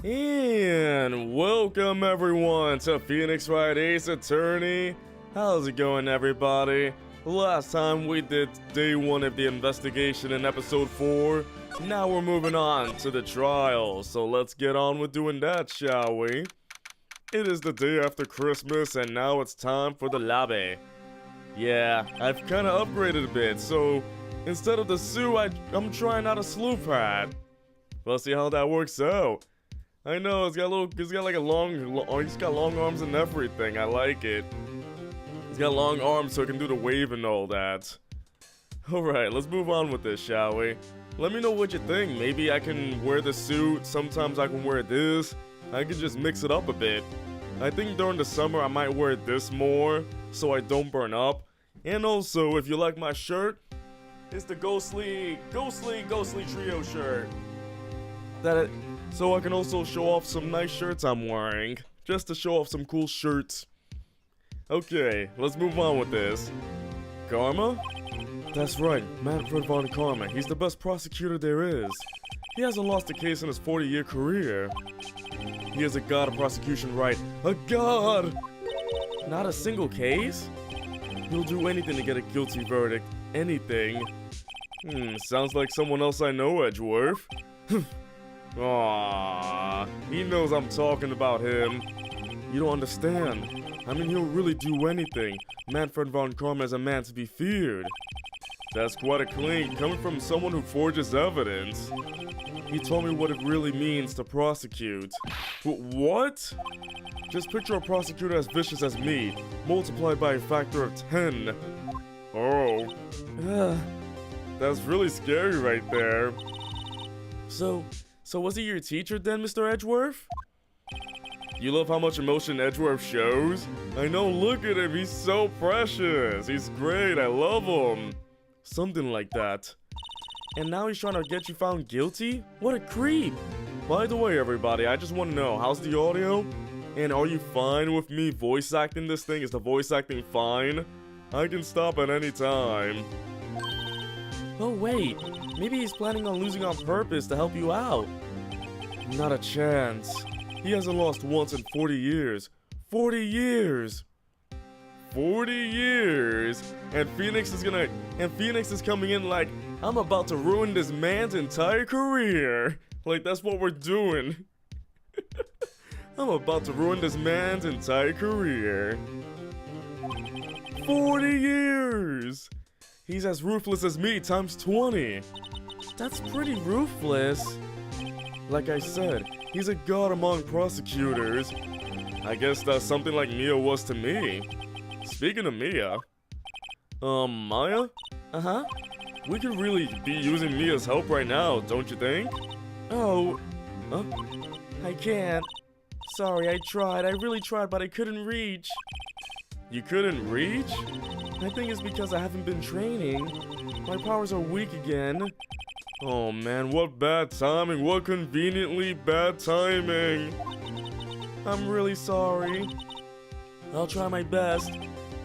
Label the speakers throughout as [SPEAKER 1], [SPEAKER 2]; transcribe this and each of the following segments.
[SPEAKER 1] And welcome everyone to Phoenix Wright Ace Attorney. How's it going, everybody? Last time we did day 1 of the investigation in episode 4. Now we're moving on to the trial, so let's get on with doing that, shall we? It is the day after Christmas and now it's time for the lobby. Yeah, I've kinda upgraded a bit, so instead of the suit, I'm trying out a sleuth hat. Let's see how that works out. I know, he's got like he's got long arms and everything. I like it. He's got long arms so he can do the wave and all that. Alright, let's move on with this, shall we? Let me know what you think. Maybe I can wear the suit. Sometimes I can wear this. I can just mix it up a bit. I think during the summer I might wear this more so I don't burn up. And also, if you like my shirt, it's the Ghostly Trio shirt. So I can also show off some nice shirts I'm wearing. Just to show off some cool shirts. Okay, let's move on with this. Karma? That's right, Manfred von Karma. He's the best prosecutor there is. He hasn't lost a case in his 40-year career. He is a god of prosecution, right? A god! Not a single case? He'll do anything to get a guilty verdict. Anything. Sounds like someone else I know, Edgeworth. Aww, he knows I'm talking about him. You don't understand. I mean, he'll really do anything. Manfred von Karma is a man to be feared. That's quite a claim coming from someone who forges evidence. He told me what it really means to prosecute. What? Just picture a prosecutor as vicious as me, multiplied by a factor of 10. Oh. That's really scary right there. So was he your teacher then, Mr. Edgeworth? You love how much emotion Edgeworth shows? I know, look at him, he's so precious. He's great, I love him. Something like that. And now he's trying to get you found guilty? What a creep! By the way, everybody, I just want to know, how's the audio? And are you fine with me voice acting this thing? Is the voice acting fine? I can stop at any time. Oh wait, maybe he's planning on losing on purpose to help you out. Not a chance. He hasn't lost once in 40 years. 40 years! 40 years! And Phoenix is coming in like, I'm about to ruin this man's entire career. Like, that's what we're doing. I'm about to ruin this man's entire career. 40 years! He's as ruthless as me times 20. That's pretty ruthless. Like I said, he's a god among prosecutors. I guess that's something like Mia was to me. Speaking of Mia, Maya? Uh-huh. We could really be using Mia's help right now, don't you think? Oh, huh? I can't. Sorry, I tried. I really tried, but I couldn't reach. You couldn't reach? I think it's because I haven't been training. My powers are weak again. Oh man, what bad timing. What conveniently bad timing. I'm really sorry. I'll try my best.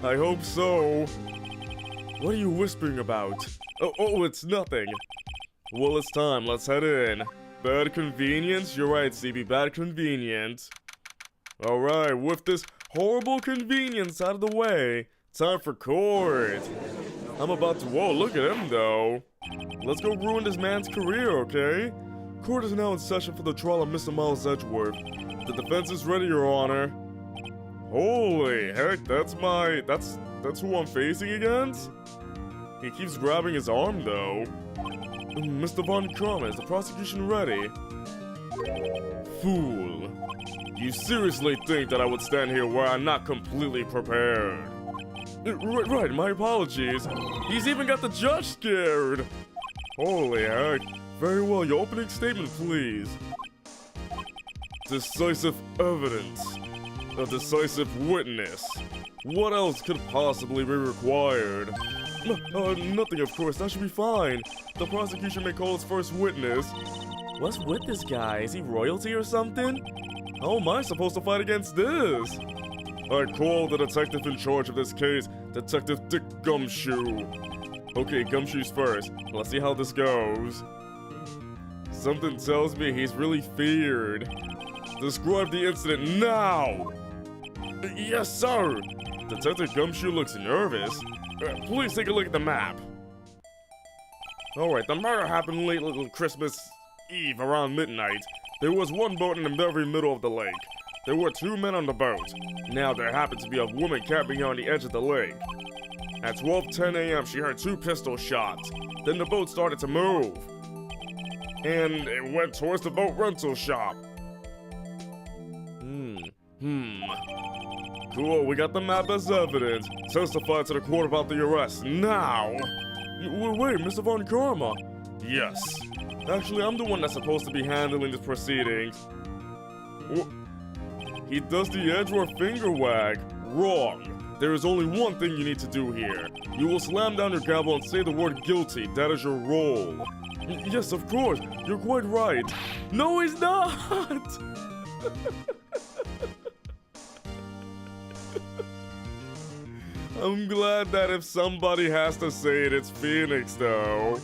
[SPEAKER 1] I hope so. What are you whispering about? Oh, it's nothing. Well, it's time. Let's head in. Bad convenience? You're right, CB. Bad convenience. Alright, with this horrible convenience out of the way, time for court. I'm about to... Whoa, look at him, though. Let's go ruin this man's career, okay? Court is now in session for the trial of Mr. Miles Edgeworth. The defense is ready, Your Honor. Holy heck, that's who I'm facing against? He keeps grabbing his arm, though. Mr. Von Karma, is the prosecution ready? Fool. You seriously think that I would stand here where I'm not completely prepared? Right, my apologies. He's even got the judge scared. Holy heck. Very well, your opening statement, please. Decisive evidence. A decisive witness. What else could possibly be required? Nothing, of course. That should be fine. The prosecution may call its first witness. What's with this guy? Is he royalty or something? How am I supposed to fight against this? I call the detective in charge of this case, Detective Dick Gumshoe. Okay, Gumshoe's first. Let's see how this goes. Something tells me he's really feared. Describe the incident now! Yes, sir! Detective Gumshoe looks nervous. Please take a look at the map. Alright, the murder happened late little Christmas Eve around midnight. There was one boat in the very middle of the lake. There were 2 men on the boat. Now there happened to be a woman camping on the edge of the lake. At 12:10 a.m. she heard 2 pistol shots. Then the boat started to move. And it went towards the boat rental shop. Cool, we got the map as evidence. Testify to the court about the arrest, now! Wait, Mr. Von Karma? Yes. Actually, I'm the one that's supposed to be handling the proceedings. He does the Edgeworth finger wag. Wrong. There is only one thing you need to do here. You will slam down your gavel and say the word guilty. That is your role. Yes, of course. You're quite right. No, he's not! I'm glad that if somebody has to say it, it's Phoenix, though.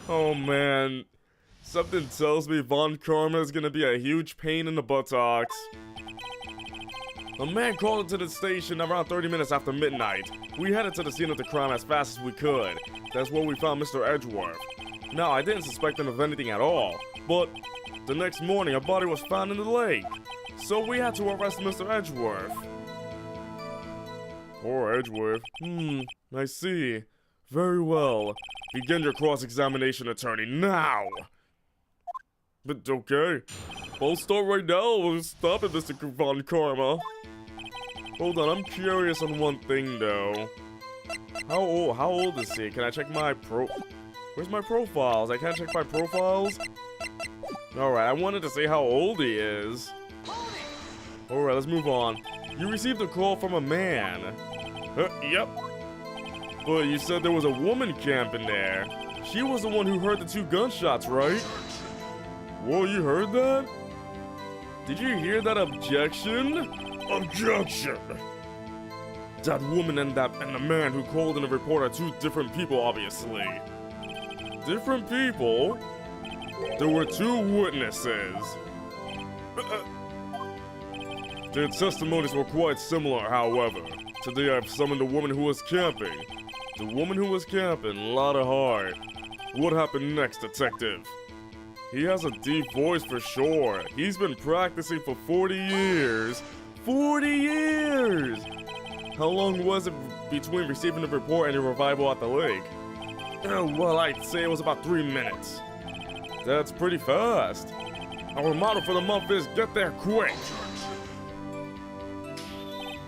[SPEAKER 1] Oh, man. Something tells me Von Karma is gonna be a huge pain in the buttocks. A man called into the station around 30 minutes after midnight. We headed to the scene of the crime as fast as we could. That's where we found Mr. Edgeworth. Now, I didn't suspect him of anything at all, but the next morning a body was found in the lake. So we had to arrest Mr. Edgeworth. Poor Edgeworth. I see. Very well. Begin your cross-examination, attorney, now! But okay. I'll start right now. Stop it, Mr. Von Karma. Hold on, I'm curious on one thing, though. How old is he? Can I check my Where's my profiles? I can't check my profiles? Alright, I wanted to see how old he is. Alright, let's move on. You received a call from a man. Yep. But you said there was a woman camping there. She was the one who heard the 2 gunshots, right? Whoa, you heard that? Did you hear that objection? Objection! That woman and the man who called in a report are 2 different people, obviously. Different people? There were 2 witnesses. Their testimonies were quite similar, however. Today I've summoned the woman who was camping. The woman who was camping, lot of heart. What happened next, detective? He has a deep voice for sure. He's been practicing for 40 years. 40 years! How long was it between receiving the report and your revival at the lake? Well, I'd say it was about 3 minutes. That's pretty fast. Our motto for the month is get there quick.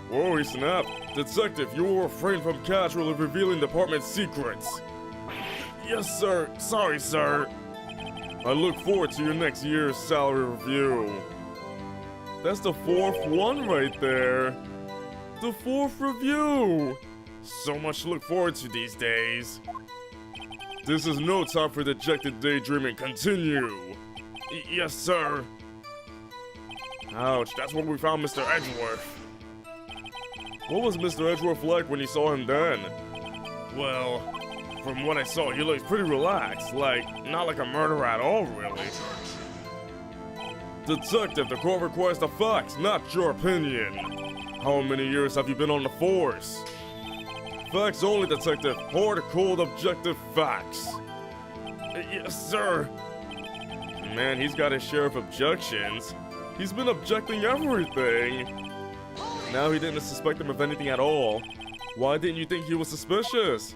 [SPEAKER 1] Whoa, he snapped. Detective, you will refrain from casually revealing department secrets. Yes, sir. Sorry, sir. I look forward to your next year's salary review. That's the 4th one right there. The 4th review. So much to look forward to these days. This is no time for dejected daydreaming. Continue. Yes, sir. Ouch, that's where we found Mr. Edgeworth. What was Mr. Edgeworth like when you saw him then? Well, from what I saw, he looks pretty relaxed. Like, not like a murderer at all, really. Detective, the court requires the facts, not your opinion. How many years have you been on the force? Facts only, detective. Hard, cold, objective facts. Yes, sir. Man, he's got his share of objections. He's been objecting everything. Now he didn't suspect him of anything at all. Why didn't you think he was suspicious?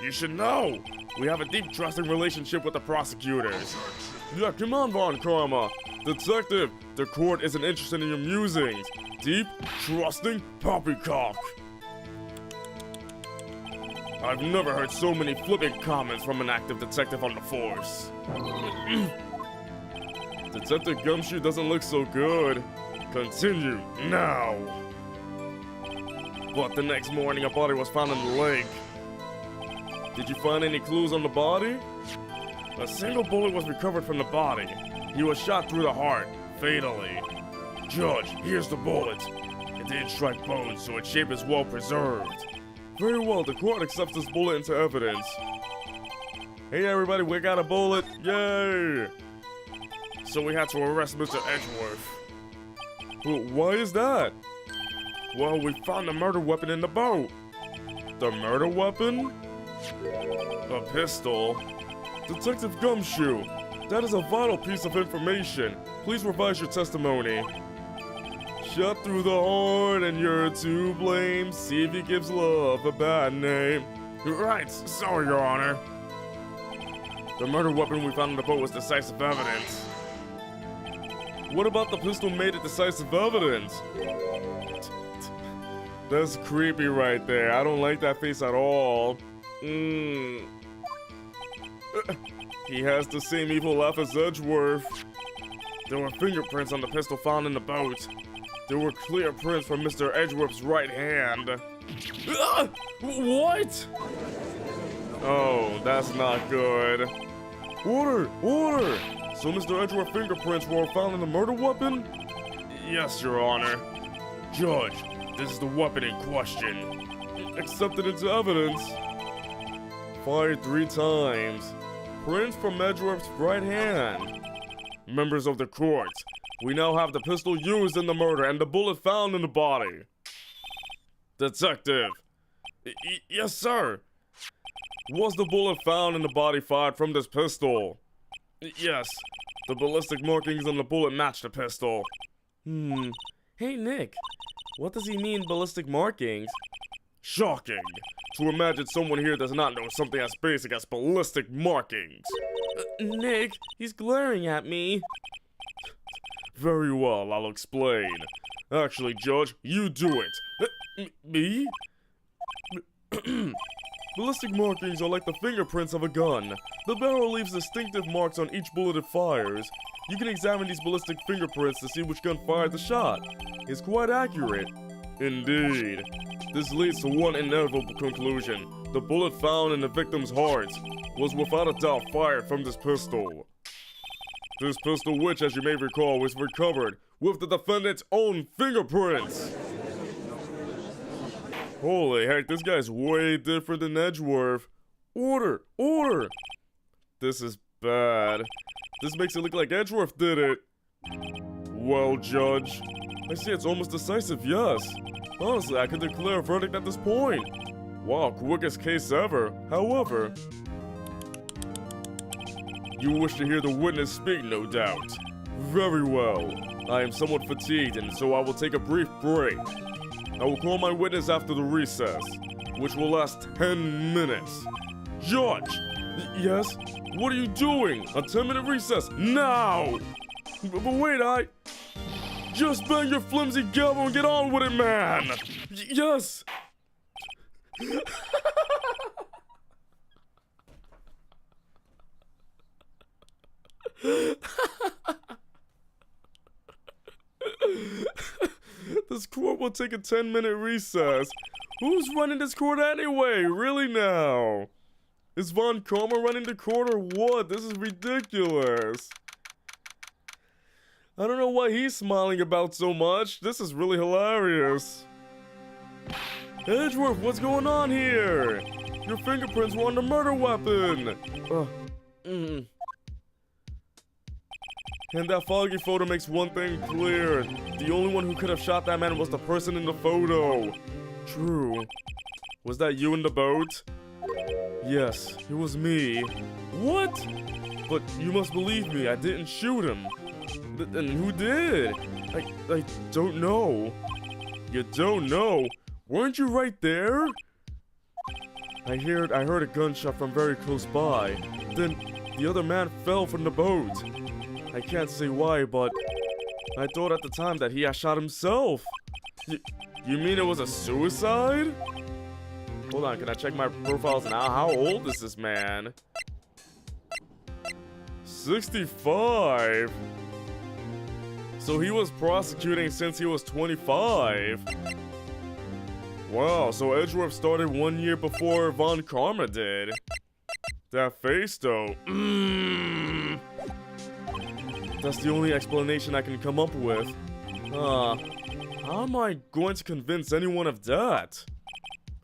[SPEAKER 1] You should know. We have a deep trusting relationship with the prosecutors. Yeah, come on, Von Karma. Detective, the court isn't interested in your musings. Deep, trusting poppycock. I've never heard so many flippant comments from an active detective on the force. Detective Gumshoe doesn't look so good. Continue, now. But the next morning, a body was found in the lake. Did you find any clues on the body? A single bullet was recovered from the body. He was shot through the heart, fatally. Judge, here's the bullet. It didn't strike bones, so its shape is well preserved. Very well, the court accepts this bullet into evidence. Hey everybody, we got a bullet, yay! so we had to arrest Mr. Edgeworth. Well, why is that? Well, we found a murder weapon in the boat. The murder weapon? A pistol. Detective Gumshoe, that is a vital piece of information. Please revise your testimony. Shot through the heart and you're to blame. See if he gives love a bad name. Right, sorry, Your Honor. The murder weapon we found in the boat was decisive evidence. What about the pistol made it decisive evidence? That's creepy right there. I don't like that face at all. He has the same evil laugh as Edgeworth. There were fingerprints on the pistol found in the boat. There were clear prints from Mr. Edgeworth's right hand. What? Oh, that's not good. Order! Order! So Mr. Edgeworth's fingerprints were found in the murder weapon? Yes, Your Honor. Judge, this is the weapon in question. Accepted into evidence. Fired 3 times. Prints from Edgeworth's right hand. Members of the court, we now have the pistol used in the murder and the bullet found in the body. Detective. Yes, sir. Was the bullet found in the body fired from this pistol? Yes. The ballistic markings on the bullet match the pistol. Hey, Nick. What does he mean, ballistic markings? Shocking. To imagine someone here does not know something as basic as ballistic markings. Nick, he's glaring at me. Very well, I'll explain. Actually, Judge, you do it. Me? Ballistic markings are like the fingerprints of a gun. The barrel leaves distinctive marks on each bullet it fires. You can examine these ballistic fingerprints to see which gun fired the shot. It's quite accurate. Indeed. This leads to one inevitable conclusion. The bullet found in the victim's heart was without a doubt fired from this pistol. This pistol, which, as you may recall, was recovered with the defendant's own fingerprints. Holy heck, this guy's way different than Edgeworth. Order! Order! This is bad. This makes it look like Edgeworth did it. Well, Judge, I see it's almost decisive, yes. Honestly, I could declare a verdict at this point. Wow, quickest case ever. However, you wish to hear the witness speak, no doubt. Very well. I am somewhat fatigued, and so I will take a brief break. I will call my witness after the recess, which will last 10 minutes. Judge! Yes? What are you doing? A 10-minute recess, now! But wait, just bang your flimsy gavel and get on with it, man! Yes! This court will take a 10-minute recess. Who's running this court anyway? Really now? Is Von Karma running the court or what? This is ridiculous. I don't know what he's smiling about so much. This is really hilarious. Edgeworth, what's going on here? Your fingerprints were on the murder weapon. And that foggy photo makes one thing clear. The only one who could have shot that man was the person in the photo. True. Was that you in the boat? Yes, it was me. What? But you must believe me, I didn't shoot him. Then who did? I don't know. You don't know? Weren't you right there? I heard a gunshot from very close by. Then the other man fell from the boat. I can't say why, but I thought at the time that he had shot himself. You mean it was a suicide? Hold on, can I check my profiles now? How old is this man? 65? So he was prosecuting since he was 25. Wow, so Edgeworth started 1 year before Von Karma did. That face, though. That's the only explanation I can come up with. How am I going to convince anyone of that?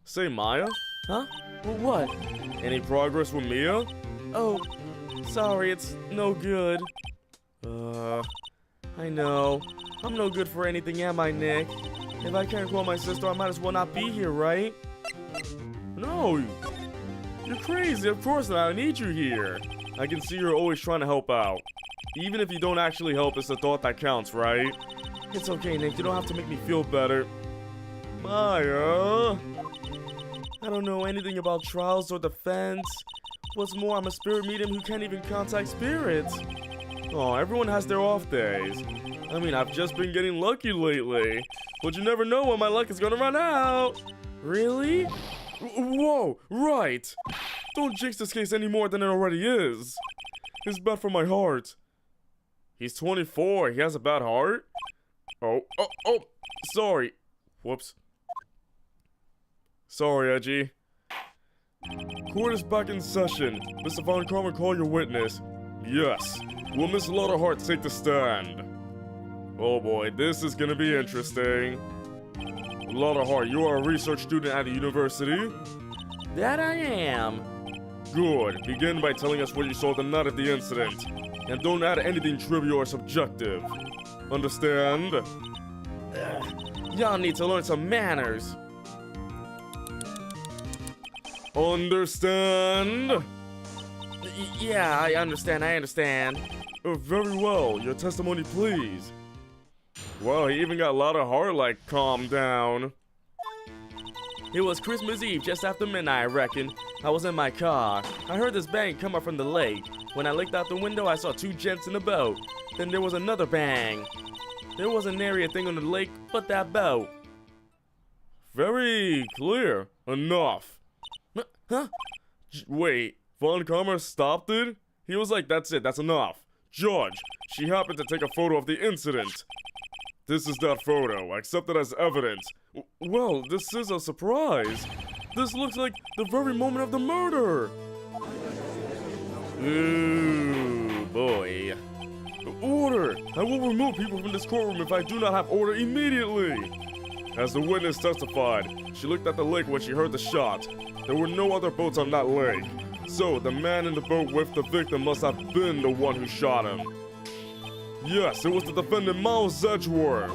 [SPEAKER 1] Say, Maya? Huh? What? Any progress with Mia? Oh, sorry, it's no good. I know. I'm no good for anything, am I, Nick? If I can't call my sister, I might as well not be here, right? No, you're crazy. Of course not. I need you here. I can see you're always trying to help out. Even if you don't actually help, it's the thought that counts, right? It's okay, Nick. You don't have to make me feel better. Maya! I don't know anything about trials or defense. What's more, I'm a spirit medium who can't even contact spirits. Oh, everyone has their off days. I mean, I've just been getting lucky lately. But you never know when my luck is gonna run out. Really? Whoa, right. Don't jinx this case any more than it already is. It's bad for my heart. He's 24. He has a bad heart? Oh, sorry. Whoops. Sorry, Edgy. Court is back in session. Mr. Von Karma, call your witness. Yes. Will Miss Lauderhart take the stand? Oh boy, this is gonna be interesting. Lauderhart, you are a research student at the university? That I am. Good. Begin by telling us what you saw the night of the incident. And don't add anything trivial or subjective. Understand? Y'all need to learn some manners. Understand? Yeah, I understand. Very well. Your testimony, please. Well, he even got a lot of heart, like, calm down. It was Christmas Eve, just after midnight, I reckon. I was in my car. I heard this bang come up from the lake. When I looked out the window, I saw two gents in a boat. Then there was another bang. There wasn't nary a thing on the lake but that boat. Very clear. Enough. Huh? Wait, Von Karma stopped it? He was like, that's it, that's enough. Judge, she happened to take a photo of the incident. This is that photo. Accept it as evidence. Well, this is a surprise. This looks like the very moment of the murder. Ooh, boy. Order! I will remove people from this courtroom if I do not have order immediately. As the witness testified, she looked at the lake when she heard the shot. There were no other boats on that lake. So, the man in the boat with the victim must have been the one who shot him. Yes, it was the defendant, Miles Edgeworth.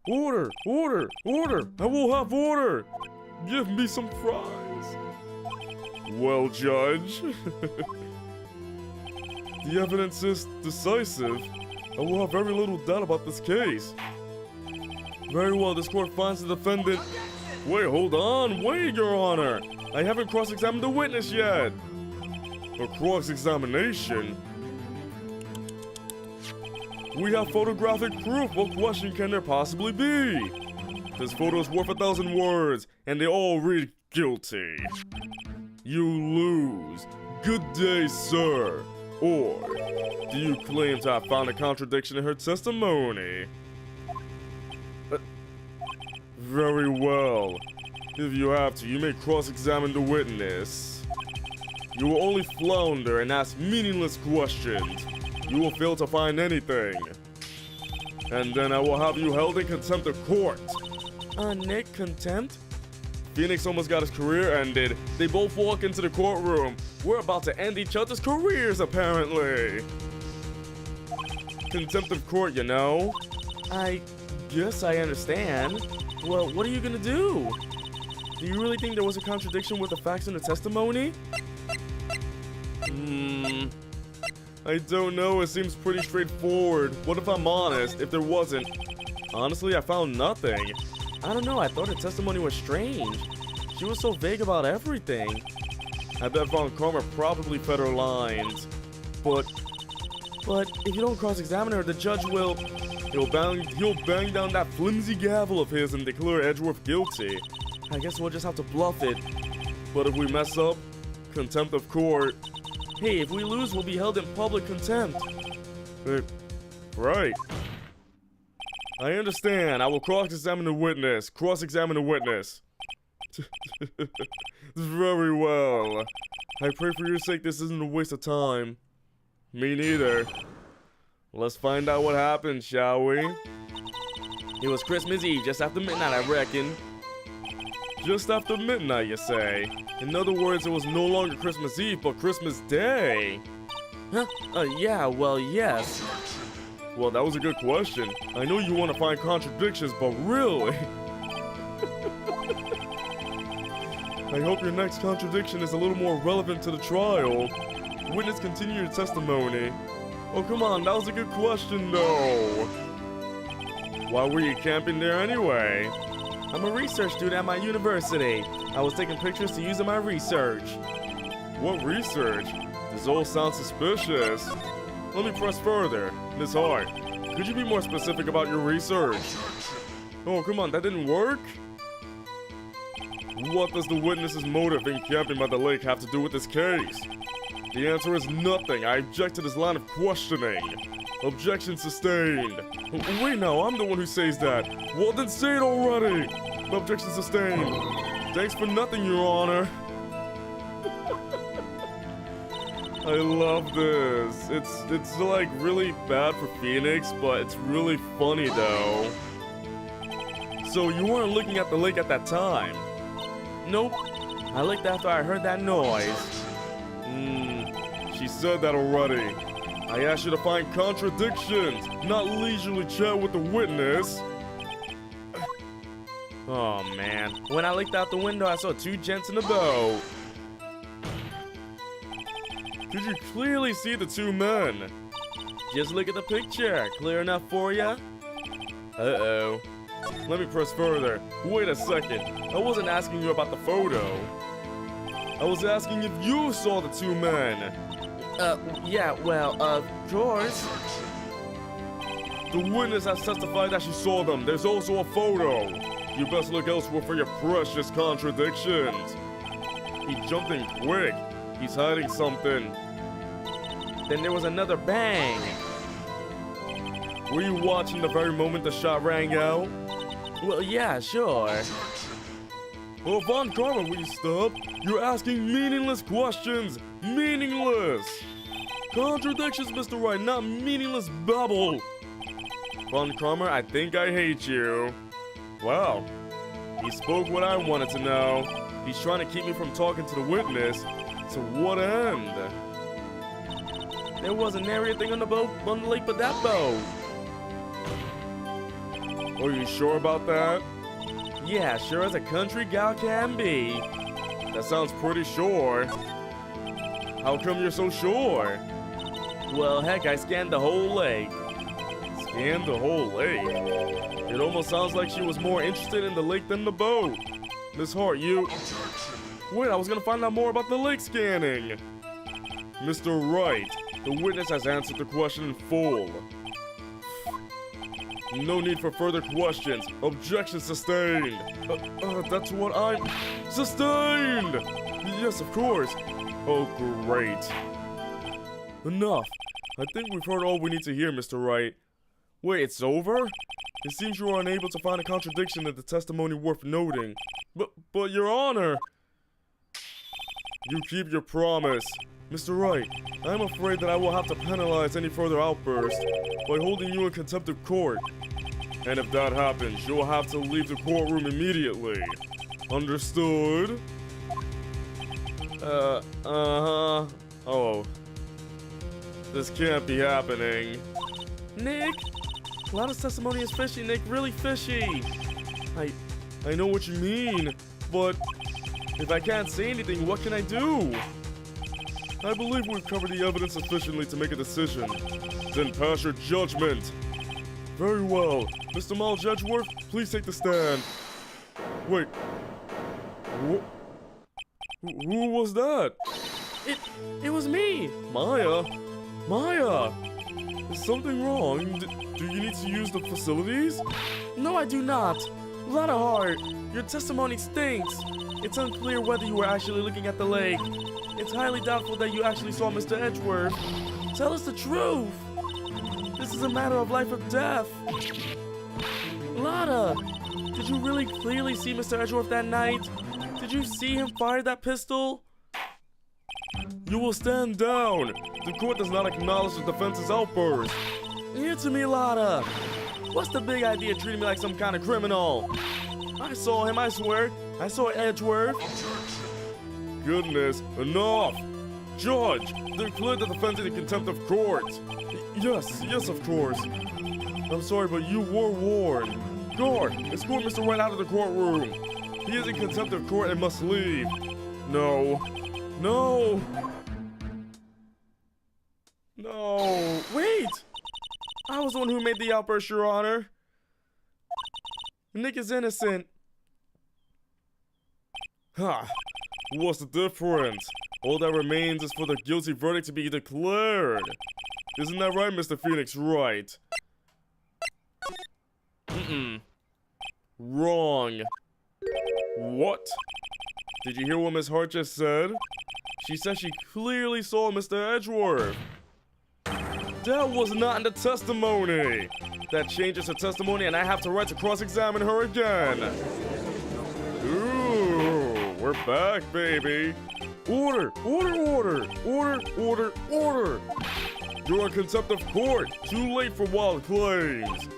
[SPEAKER 1] Order! I will have order! Give me some fries. Well, Judge. The evidence is decisive. I will have very little doubt about this case. Very well, this court finds the defendant... Wait, hold on. Wait, Your Honor. I haven't cross-examined the witness yet. A cross-examination? We have photographic proof. What question can there possibly be? This photo is worth 1,000 words, and they all read guilty. You lose. Good day, sir. Or, do you claim to have found a contradiction in her testimony? Very well. If you have to, you may cross-examine the witness. You will only flounder and ask meaningless questions. You will fail to find anything. And then I will have you held in contempt of court. Nick, contempt? Phoenix almost got his career ended. They both walk into the courtroom. We're about to end each other's careers, apparently. Contempt of court, you know? I guess I understand. Well, what are you gonna do? Do you really think there was a contradiction with the facts in the testimony? I don't know, it seems pretty straightforward. What if I'm honest, if there wasn't? Honestly, I found nothing. I don't know, I thought her testimony was strange. She was so vague about everything. I bet Von Karma probably fed her lines. But if you don't cross-examine her, the judge will... He'll bang down that flimsy gavel of his and declare Edgeworth guilty. I guess we'll just have to bluff it. But if we mess up, contempt of court. Hey, if we lose, we'll be held in public contempt. Right. I understand. I will cross-examine the witness. Cross-examine the witness. Very well. I pray for your sake this isn't a waste of time. Me neither. Let's find out what happened, shall we? It was Christmas Eve, just after midnight, I reckon. Just after midnight, you say? In other words, it was no longer Christmas Eve, but Christmas Day. Huh? Yeah, well, yes. Well, that was a good question. I know you want to find contradictions, but really? I hope your next contradiction is a little more relevant to the trial. Witness, continue your testimony. Oh, come on, that was a good question, though. Why were you camping there anyway? I'm a research student at my university. I was taking pictures to use in my research. What research? This all sounds suspicious. Let me press further. Miss Hart, could you be more specific about your research? Oh, come on, that didn't work? What does the witness's motive in camping by the lake have to do with this case? The answer is nothing. I object to this line of questioning. Objection sustained. Wait, no, I'm the one who says that. Well, then say it already. Objection sustained. Thanks for nothing, Your Honor. I love this. It's like really bad for Phoenix, but it's really funny though. So you weren't looking at the lake at that time? Nope. I looked after I heard that noise. She said that already. I asked you to find contradictions, not leisurely chat with the witness. Oh man. When I looked out the window, I saw two gents in a boat. Could you clearly see the two men? Just look at the picture. Clear enough for ya? Uh-oh. Let me press further. Wait a second. I wasn't asking you about the photo. I was asking if you saw the two men. Yeah, well, of course. The witness has testified that she saw them. There's also a photo. You best look elsewhere for your precious contradictions. He jumped in quick. He's hiding something. Then there was another bang. Were you watching the very moment the shot rang out? Well, yeah, sure. Oh, Von Karma, will you stop? You're asking meaningless questions. Meaningless. Contradictions, Mr. Wright, not meaningless babble. Von Karma, I think I hate you. Wow. He spoke what I wanted to know. He's trying to keep me from talking to the witness. To what end? There wasn't anything on the lake but that boat. Are you sure about that? Yeah, sure as a country gal can be. That sounds pretty sure. How come you're so sure? Well, heck, I scanned the whole lake. Scanned the whole lake? It almost sounds like she was more interested in the lake than the boat. Miss Hart, you... Wait, I was gonna find out more about the lake scanning. Mr. Wright, the witness has answered the question in full. No need for further questions. Objection sustained. That's what I'm... Sustained! Yes, of course. Oh, great. Enough. I think we've heard all we need to hear, Mr. Wright. Wait, it's over? It seems you are unable to find a contradiction in the testimony worth noting. But, Your Honor... You keep your promise. Mr. Wright, I'm afraid that I will have to penalize any further outbursts by holding you in contempt of court. And if that happens, you'll have to leave the courtroom immediately. Understood? Oh. This can't be happening. Nick! Lana's testimony is fishy, Nick. Really fishy. I know what you mean, but if I can't say anything, what can I do? I believe we've covered the evidence sufficiently to make a decision. Then pass your judgment. Very well. Mr. Miles Edgeworth, please take the stand. Wait. Who was that? It was me. Maya? Maya! Is something wrong? Do you need to use the facilities? No, I do not. Lana Hart, your testimony stinks. It's unclear whether you were actually looking at the lake. It's highly doubtful that you actually saw Mr. Edgeworth. Tell us the truth. This is a matter of life or death. Lana, did you really clearly see Mr. Edgeworth that night? Did you see him fire that pistol? You will stand down. The court does not acknowledge the defense's outburst. Answer me, Lana. What's the big idea treating me like some kind of criminal? I saw him, I swear. I saw Edgeworth. Goodness, enough! Judge, declare the defense in contempt of court. Yes, of course. I'm sorry, but you were warned. Guard, escort Mr. Wright out of the courtroom. He is in contempt of court and must leave. No. Wait! I was the one who made the outburst, Your Honor. Nick is innocent. Ha! What's the difference? All that remains is for the guilty verdict to be declared. Isn't that right, Mr. Phoenix Wright? Wrong. What? Did you hear what Miss Hart just said? She said she clearly saw Mr. Edgeworth. That was not in the testimony. That changes her testimony and I have the right to cross-examine her again. Ooh, we're back, baby. Order. You're in contempt of court. Too late for wild claims.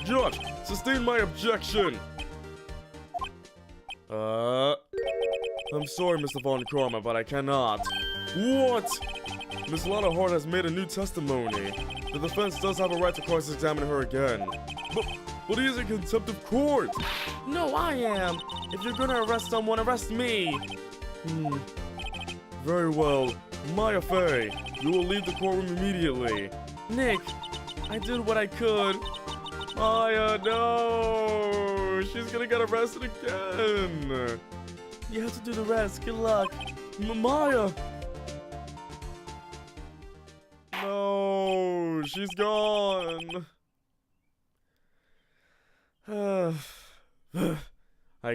[SPEAKER 1] Judge, sustain my objection. I'm sorry, Mr. Von Karma, but I cannot. What? Miss Lana Hart has made a new testimony. The defense does have a right to cross-examine her again. But he is in contempt of court. No, I am. If you're gonna arrest someone, arrest me. Very well. Maya Fey, you will leave the courtroom immediately. Nick, I did what I could. Maya, no! She's gonna get arrested again! You have to do the rest. Good luck. Maya! No, she's gone. I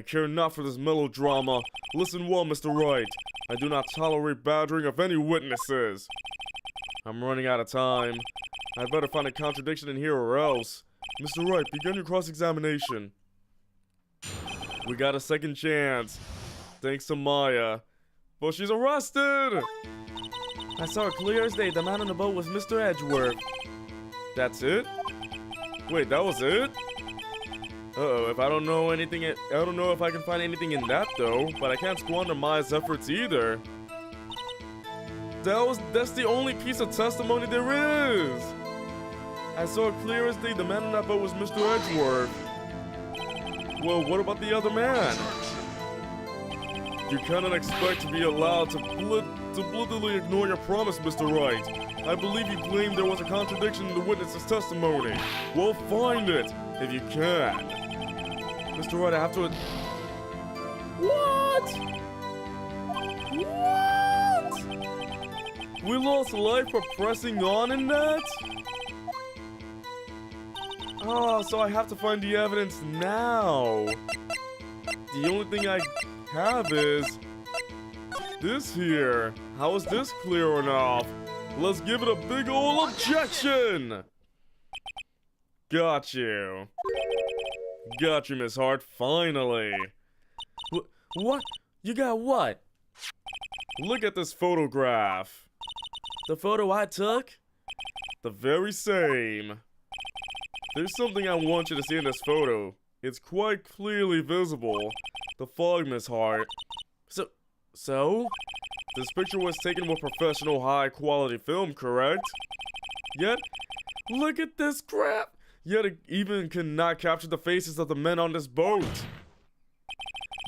[SPEAKER 1] care not for this melodrama. Listen well, Mr. Wright. I do not tolerate badgering of any witnesses. I'm running out of time. I'd better find a contradiction in here or else. Mr. Wright, begin your cross-examination. We got a second chance. Thanks to Maya. But she's arrested! I saw her clear as day. The man on the boat was Mr. Edgeworth. That's it? Wait, that was it? Uh-oh, if I don't know anything, I don't know if I can find anything in that though, but I can't squander Maya's efforts either. That's the only piece of testimony there is! I saw it clear as day. The man on that boat was Mr. Edgeworth. Well, what about the other man? You cannot expect to be allowed to blithely ignore your promise, Mr. Wright. I believe you claimed there was a contradiction in the witness's testimony. Well, find it, if you can. Mr. Wright, I have to... What? We lost life for pressing on in that? Oh, so I have to find the evidence now. The only thing I have is this here. How is this clear enough? Let's give it a big ol' objection. Got you. Got you, Miss Hart, finally. What? You got what? Look at this photograph. The photo I took? The very same. There's something I want you to see in this photo. It's quite clearly visible. The fog, Miss Hart. So? This picture was taken with professional high-quality film, correct? Yet, look at this crap! Yet it even cannot capture the faces of the men on this boat.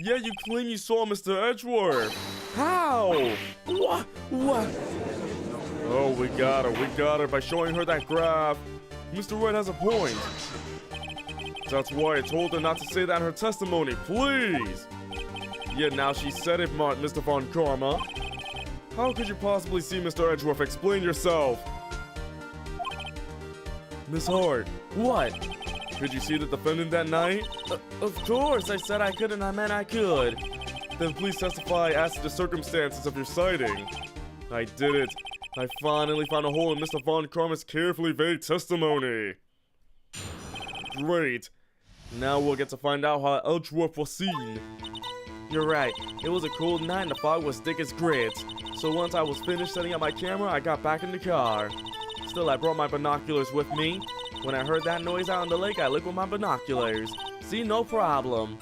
[SPEAKER 1] Yet you claim you saw Mr. Edgeworth. How? What? Oh, we got her by showing her that graph. Mr. Wright has a point. That's why I told her not to say that in her testimony, please. Yet now she said it, Mr. Von Karma. How could you possibly see Mr. Edgeworth? Explain yourself. Miss Hart. What? Could you see the defendant that night? Of course, I said I could and I meant I could. Then please testify as to the circumstances of your sighting. I did it. I finally found a hole in Mr. Von Karma's carefully vague testimony. Great. Now we'll get to find out how Edgeworth was seen. You're right. It was a cold night and the fog was thick as grits. So once I was finished setting up my camera, I got back in the car. Still, I brought my binoculars with me. When I heard that noise out on the lake, I looked with my binoculars. See, no problem.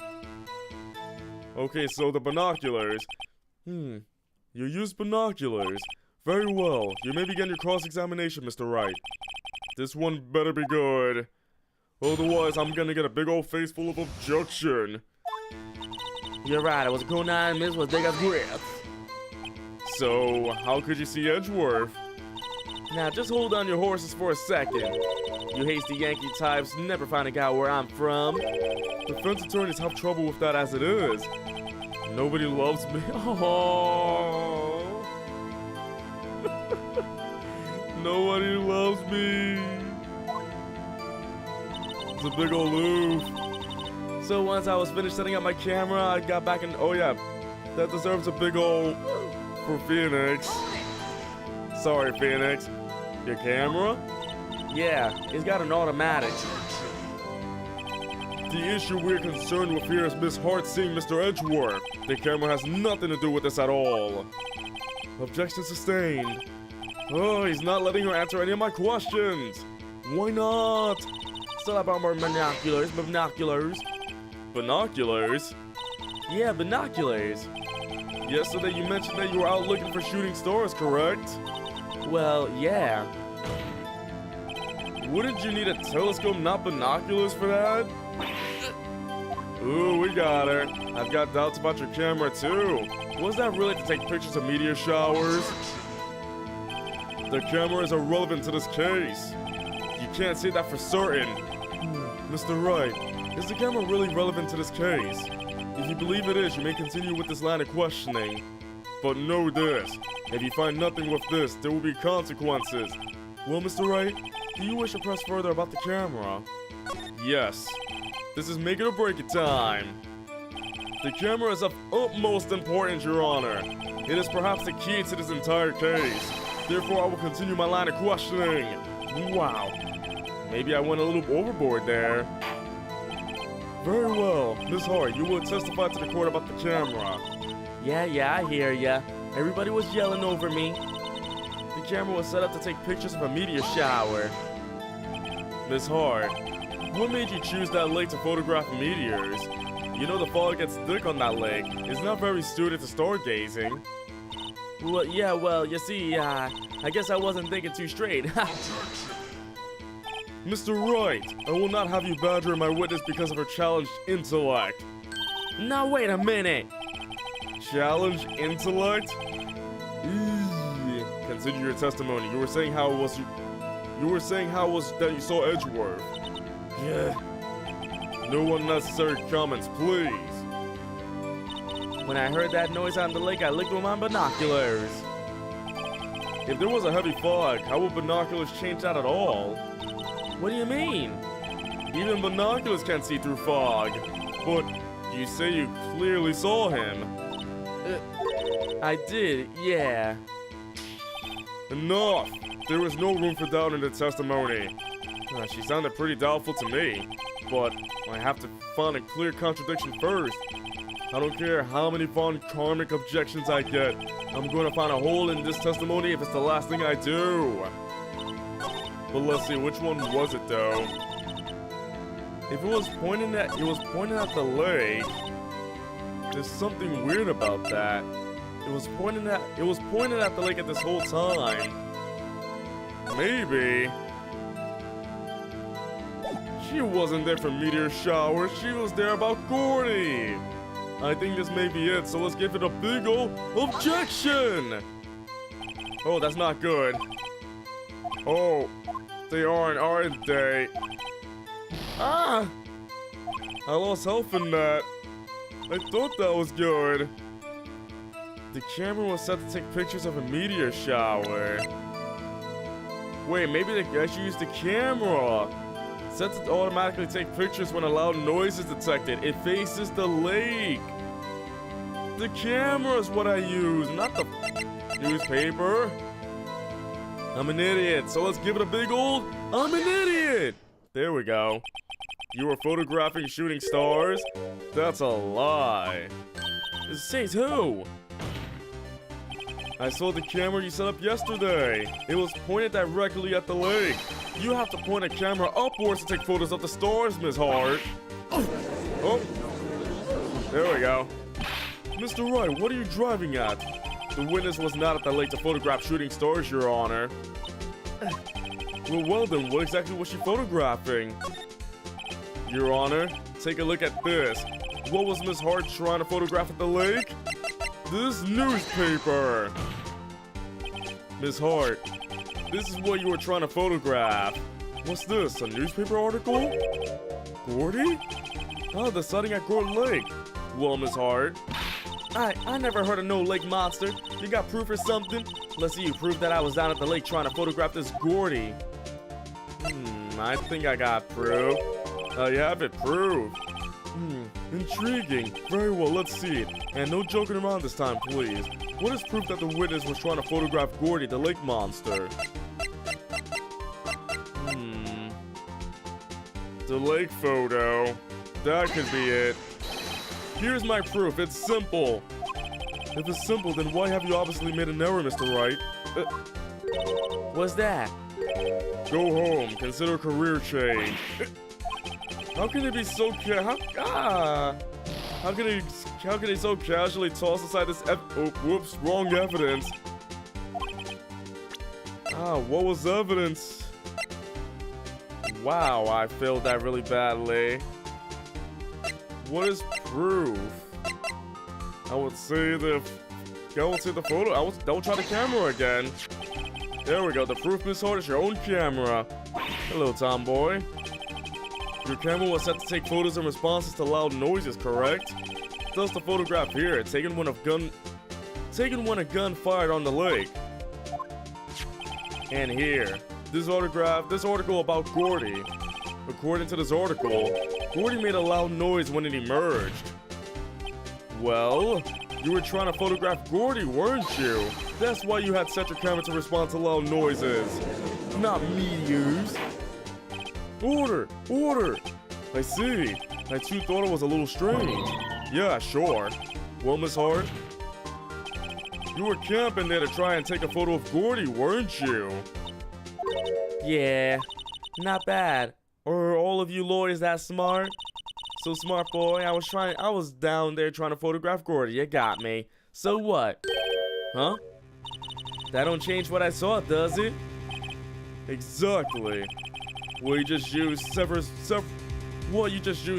[SPEAKER 1] Okay, so the binoculars. You used binoculars. Very well. You may begin your cross-examination, Mr. Wright. This one better be good. Otherwise, I'm gonna get a big old face full of objection.
[SPEAKER 2] You're right, I was going on miss with big grits.
[SPEAKER 1] So, how could you see Edgeworth?
[SPEAKER 2] Now, just hold on your horses for a second. You hasty Yankee types never finding out where I'm from.
[SPEAKER 1] Defense attorneys have trouble with that as it is. Nobody loves me. Oh. Nobody loves me. It's a big old oof. So once I was finished setting up my camera, I got back and oh yeah, that deserves a big old for Phoenix. Sorry, Phoenix. Your camera?
[SPEAKER 2] Yeah, it's got an automatic.
[SPEAKER 1] The issue we're concerned with here is Miss Hart seeing Mr. Edgeworth. The camera has nothing to do with this at all. Objection sustained. Oh, he's not letting her answer any of my questions. Why not?
[SPEAKER 2] Still about more binoculars.
[SPEAKER 1] Binoculars?
[SPEAKER 2] Yeah, binoculars.
[SPEAKER 1] Yesterday you mentioned that you were out looking for shooting stars, correct?
[SPEAKER 2] Well, yeah.
[SPEAKER 1] Wouldn't you need a telescope, not binoculars for that? Ooh, we got her. I've got doubts about your camera too. Was that really to take pictures of meteor showers? The camera is irrelevant to this case. You can't say that for certain. Mr. Wright, is the camera really relevant to this case? If you believe it is, you may continue with this line of questioning. But know this, if you find nothing with this, there will be consequences. Well, Mr. Wright, do you wish to press further about the camera? Yes. This is make it or break it time. The camera is of utmost importance, Your Honor. It is perhaps the key to this entire case. Therefore, I will continue my line of questioning. Wow. Maybe I went a little overboard there. Very well. Miss Hart, you will testify to the court about the camera.
[SPEAKER 2] Yeah, I hear ya. Everybody was yelling over me. The camera was set up to take pictures of a meteor shower.
[SPEAKER 1] Miss Hart, what made you choose that lake to photograph meteors? You know the fog gets thick on that lake. It's not very suited to stargazing.
[SPEAKER 2] Well, yeah, you see, I guess I wasn't thinking too straight.
[SPEAKER 1] Mr. Wright, I will not have you badger my witness because of her challenged intellect.
[SPEAKER 2] Now wait a minute.
[SPEAKER 1] Challenged intellect? Consider your testimony. You were saying how it was that you saw Edgeworth. Yeah. No unnecessary comments, please.
[SPEAKER 2] When I heard that noise on the lake, I looked with my binoculars.
[SPEAKER 1] If there was a heavy fog, how would binoculars change that at all?
[SPEAKER 2] What do you mean?
[SPEAKER 1] Even binoculars can't see through fog. But you say you clearly saw him.
[SPEAKER 2] I did, yeah.
[SPEAKER 1] Enough! There is no room for doubt in the testimony. She sounded pretty doubtful to me. But I have to find a clear contradiction first. I don't care how many von karmic objections I get. I'm going to find a hole in this testimony if it's the last thing I do. But let's see, which one was it though? If it was pointing at the lake, there's something weird about that. It was pointing at the lake at this whole time. Maybe she wasn't there for meteor showers. She was there about Gordy. I think this may be it, so let's give it a big ol' objection! Oh, that's not good. Oh, they aren't they? Ah! I lost health in that. I thought that was good. The camera was set to take pictures of a meteor shower. Wait, maybe the guy should use the camera. Set to automatically take pictures when a loud noise is detected. It faces the lake. The camera is what I use, not the newspaper. I'm an idiot, so let's give it a big old I'm an idiot. There we go. You were photographing shooting stars? That's a lie.
[SPEAKER 2] Says who?
[SPEAKER 1] I saw the camera you set up yesterday. It was pointed directly at the lake. You have to point a camera upwards to take photos of the stars, Miss Hart. Oh, there we go. Mr. Wright, what are you driving at? The witness was not at the lake to photograph shooting stars, Your Honor. Well then, what exactly was she photographing? Your Honor, take a look at this. What was Miss Hart trying to photograph at the lake? This newspaper! Miss Hart, this is what you were trying to photograph. What's this, a newspaper article? Gordy? Oh, the sighting at Gourd Lake. Well, Miss Hart. I never heard of no lake monster. You got proof or something? Let's see you prove that I was down at the lake trying to photograph this Gordy. I think I got proof. You have it, proof. Intriguing. Very well, let's see it. And no joking around this time, please. What is proof that the witness was trying to photograph Gordy, the lake monster? The lake photo. That could be it. Here's my proof. It's simple. If it's simple, then why have you obviously made an error, Mr. Wright?
[SPEAKER 2] What's that?
[SPEAKER 1] Go home. Consider career change. How can it be so How can he so casually toss aside this whoops, wrong evidence. What was evidence? Wow, I failed that really badly. What is proof? I would say the photo. Don't try the camera again. There we go. The proof, Miss Hart, is your own camera. Hello, tomboy. Your camera was set to take photos in responses to loud noises, correct? Thus the photograph here, taken when a gun fired on the lake. And here, this article about Gordy. According to this article, Gordy made a loud noise when it emerged. Well, you were trying to photograph Gordy, weren't you? That's why you had set your camera to respond to loud noises, not meteors. Order! Order! I see. I too thought it was a little strange. Yeah, sure. Well, Miss Hart, you were camping there to try and take a photo of Gordy, weren't you?
[SPEAKER 2] Yeah, not bad. Are all of you lawyers that smart? So smart, boy. I was down there trying to photograph Gordy. You got me. So what? Huh? That don't change what I saw, does it?
[SPEAKER 1] Exactly. Well, you just used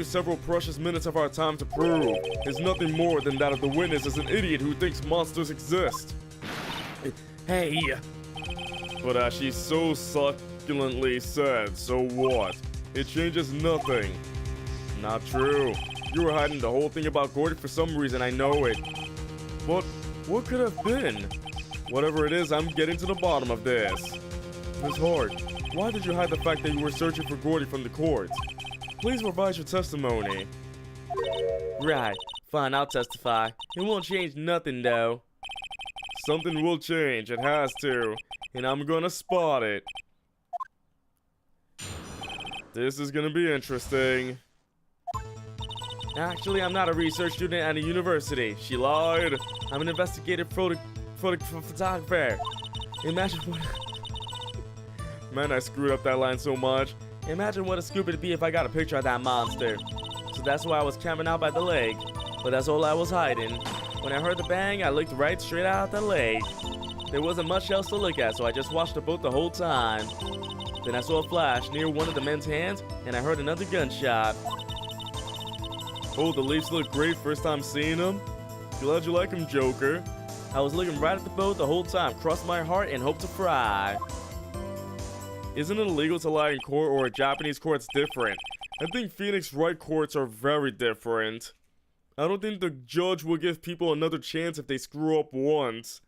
[SPEAKER 1] several precious minutes of our time to prove is nothing more than that of the witness is an idiot who thinks monsters exist.
[SPEAKER 2] Hey!
[SPEAKER 1] But as she so succulently said, so what? It changes nothing. Not true. You were hiding the whole thing about Gordy for some reason, I know it. But what could have been? Whatever it is, I'm getting to the bottom of this. Miss Hart, why did you hide the fact that you were searching for Gordy from the court? Please provide your testimony.
[SPEAKER 2] Right. Fine, I'll testify. It won't change nothing, though.
[SPEAKER 1] Something will change. It has to. And I'm gonna spot it. This is gonna be interesting.
[SPEAKER 2] Actually, I'm not a research student at a university. She lied. I'm an investigative photographer. Imagine what...
[SPEAKER 1] Man, I screwed up that line so much.
[SPEAKER 2] Imagine what a scoop it'd be if I got a picture of that monster. So that's why I was camping out by the lake. But that's all I was hiding. When I heard the bang, I looked right straight out at the lake. There wasn't much else to look at, so I just watched the boat the whole time. Then I saw a flash near one of the men's hands, and I heard another gunshot.
[SPEAKER 1] Oh, the leaves look great first time seeing them. Glad you like them, Joker.
[SPEAKER 2] I was looking right at the boat the whole time, crossed my heart and hoped to fry.
[SPEAKER 1] Isn't it illegal to lie in court, or a Japanese court's different? I think Phoenix Wright courts are very different. I don't think the judge will give people another chance if they screw up once.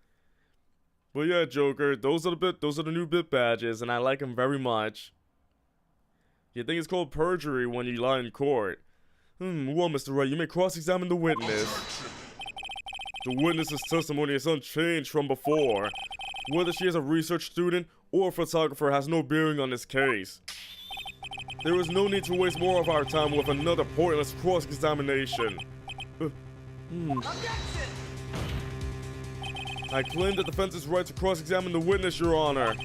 [SPEAKER 1] But yeah, Joker, those are the new bit badges, and I like them very much. You think it's called perjury when you lie in court? Well, Mr. Wright, you may cross-examine the witness. The witness's testimony is unchanged from before. Whether she is a research student or a photographer has no bearing on this case. There is no need to waste more of our time with another pointless cross-examination. I claim the defense's right to cross-examine the witness, Your Honor.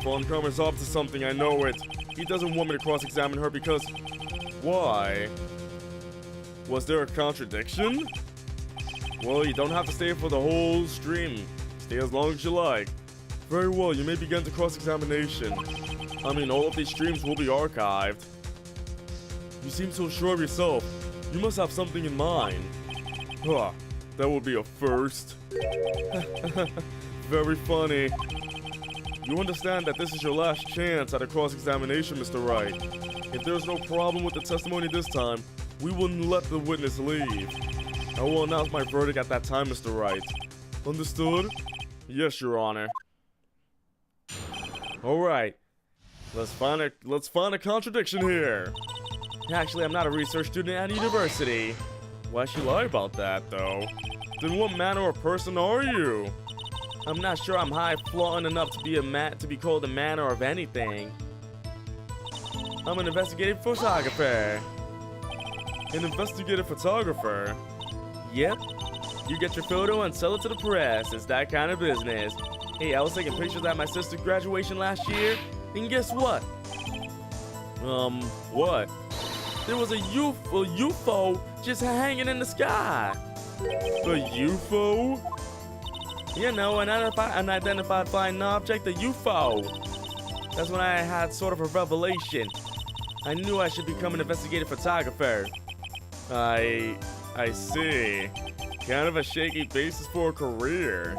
[SPEAKER 1] Von Karmer's up to something, I know it. He doesn't want me to cross-examine her because... Why? Was there a contradiction? Well, you don't have to stay for the whole stream. Stay as long as you like. Very well, you may begin the cross-examination. I mean, all of these streams will be archived. You seem so sure of yourself. You must have something in mind. Huh, that would be a first. Very funny. You understand that this is your last chance at a cross-examination, Mr. Wright. If there's no problem with the testimony this time, we will let the witness leave. I will announce my verdict at that time, Mr. Wright. Understood? Yes, Your Honor. Alright. Let's find a contradiction here.
[SPEAKER 2] Actually, I'm not a research student at a university.
[SPEAKER 1] Why'd she lie about that, though? Then what manner of person are you?
[SPEAKER 2] I'm not sure I'm high-flying enough to be called a manner of anything. I'm an investigative photographer.
[SPEAKER 1] An investigative photographer?
[SPEAKER 2] Yep. You get your photo and sell it to the press. It's that kind of business. Hey, I was taking pictures at my sister's graduation last year, and guess what?
[SPEAKER 1] What?
[SPEAKER 2] There was a UFO just hanging in the sky.
[SPEAKER 1] A UFO?
[SPEAKER 2] You know, an unidentified flying object, a UFO. That's when I had sort of a revelation. I knew I should become an investigative photographer.
[SPEAKER 1] I see. Kind of a shaky basis for a career.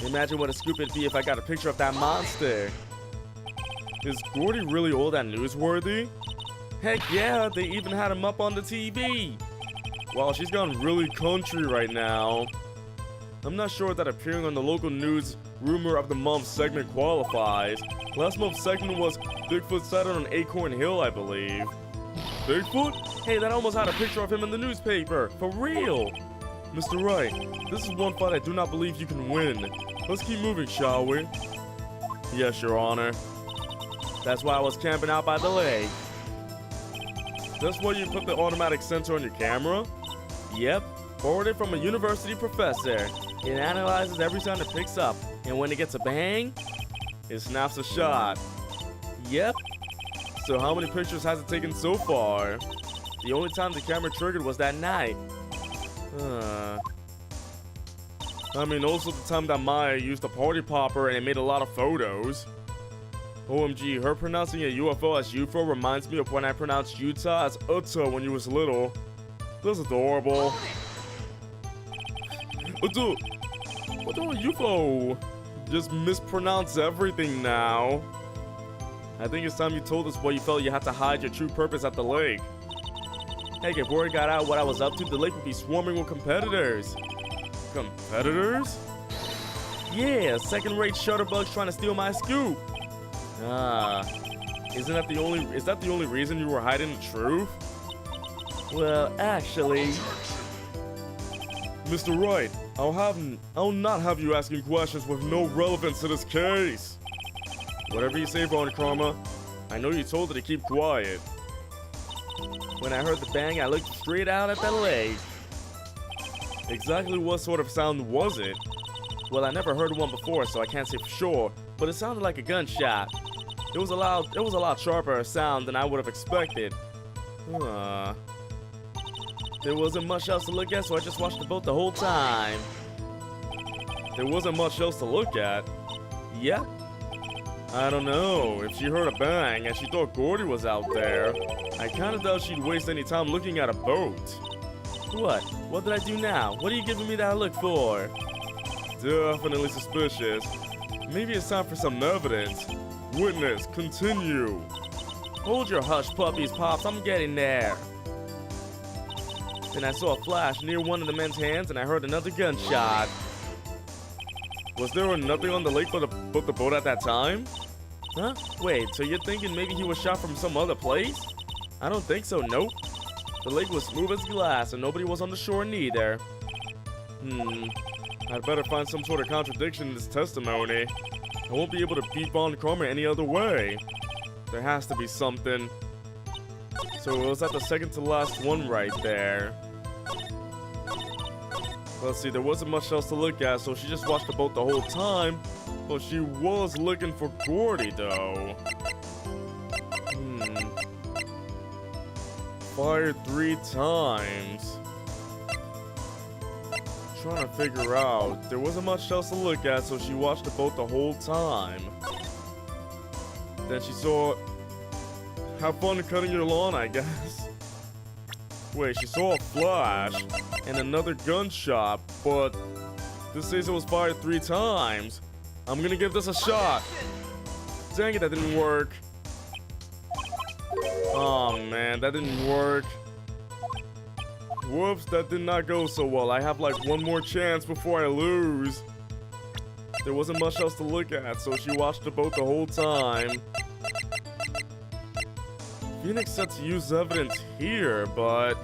[SPEAKER 2] Imagine what a scoop it'd be if I got a picture of that monster.
[SPEAKER 1] Is Gordy really all that newsworthy?
[SPEAKER 2] Heck yeah, they even had him up on the TV.
[SPEAKER 1] Wow, she's gone really country right now. I'm not sure that appearing on the local news rumor of the month segment qualifies. Last month's segment was Bigfoot sighted on Acorn Hill, I believe. Bigfoot?
[SPEAKER 2] Hey, that almost had a picture of him in the newspaper. For real.
[SPEAKER 1] Mr. Wright, this is one fight I do not believe you can win. Let's keep moving, shall we?
[SPEAKER 2] Yes, Your Honor. That's why I was camping out by the lake.
[SPEAKER 1] That's why you put the automatic sensor on your camera?
[SPEAKER 2] Yep. Forwarded from a university professor. It analyzes every sound it picks up, and when it gets a bang,
[SPEAKER 1] it snaps a shot.
[SPEAKER 2] Yep.
[SPEAKER 1] So how many pictures has it taken so far?
[SPEAKER 2] The only time the camera triggered was that night.
[SPEAKER 1] I mean, also the time that Maya used a party popper and it made a lot of photos. OMG, her pronouncing a UFO as UFO reminds me of when I pronounced Utah as Utah when you was little. That's adorable. Utah! What a UFO? Just mispronounce everything now. I think it's time you told us why you felt you had to hide your true purpose at the lake.
[SPEAKER 2] Heck, if word got out what I was up to, the lake would be swarming with competitors.
[SPEAKER 1] Competitors?
[SPEAKER 2] Yeah, second-rate shutterbugs trying to steal my scoop.
[SPEAKER 1] Is that the only reason you were hiding the truth?
[SPEAKER 2] Well, actually,
[SPEAKER 1] Mr. Wright, I'll not have you asking questions with no relevance to this case. Whatever you say, Von Karma, I know you told her to keep quiet.
[SPEAKER 2] When I heard the bang, I looked straight out at the lake.
[SPEAKER 1] Exactly what sort of sound was it?
[SPEAKER 2] Well, I never heard one before, so I can't say for sure, but it sounded like a gunshot. It was a lot sharper sound than I would have expected. There wasn't much else to look at, so I just watched the boat the whole time.
[SPEAKER 1] There wasn't much else to look at?
[SPEAKER 2] Yep.
[SPEAKER 1] I don't know. If she heard a bang and she thought Gordy was out there, I kinda doubt she'd waste any time looking at a boat.
[SPEAKER 2] What? What did I do now? What are you giving me that look for?
[SPEAKER 1] Definitely suspicious. Maybe it's time for some evidence. Witness, continue.
[SPEAKER 2] Hold your hush puppies, Pops. I'm getting there. Then I saw a flash near one of the men's hands and I heard another gunshot.
[SPEAKER 1] Was there nothing on the lake but the boat at that time?
[SPEAKER 2] Huh? Wait, so you're thinking maybe he was shot from some other place? I don't think so, nope. The lake was smooth as glass and nobody was on the shore neither.
[SPEAKER 1] I'd better find some sort of contradiction in this testimony. I won't be able to beat Von Karma any other way. There has to be something. So it was at the second to last one right there. Let's see, there wasn't much else to look at, so she just watched the boat the whole time. But she was looking for Gordy, though. Fired 3 times. trying to figure out. There wasn't much else to look at, so she watched the boat the whole time. Then she saw... Have fun cutting your lawn, I guess. Wait, she saw a flash and another gunshot, but this says it was fired 3 times. I'm gonna give this a shot. Dang it, that didn't work. Oh man, that didn't work. Whoops, that did not go so well. I have like one more chance before I lose. There wasn't much else to look at, so she watched the boat the whole time. Phoenix said to use evidence here, but...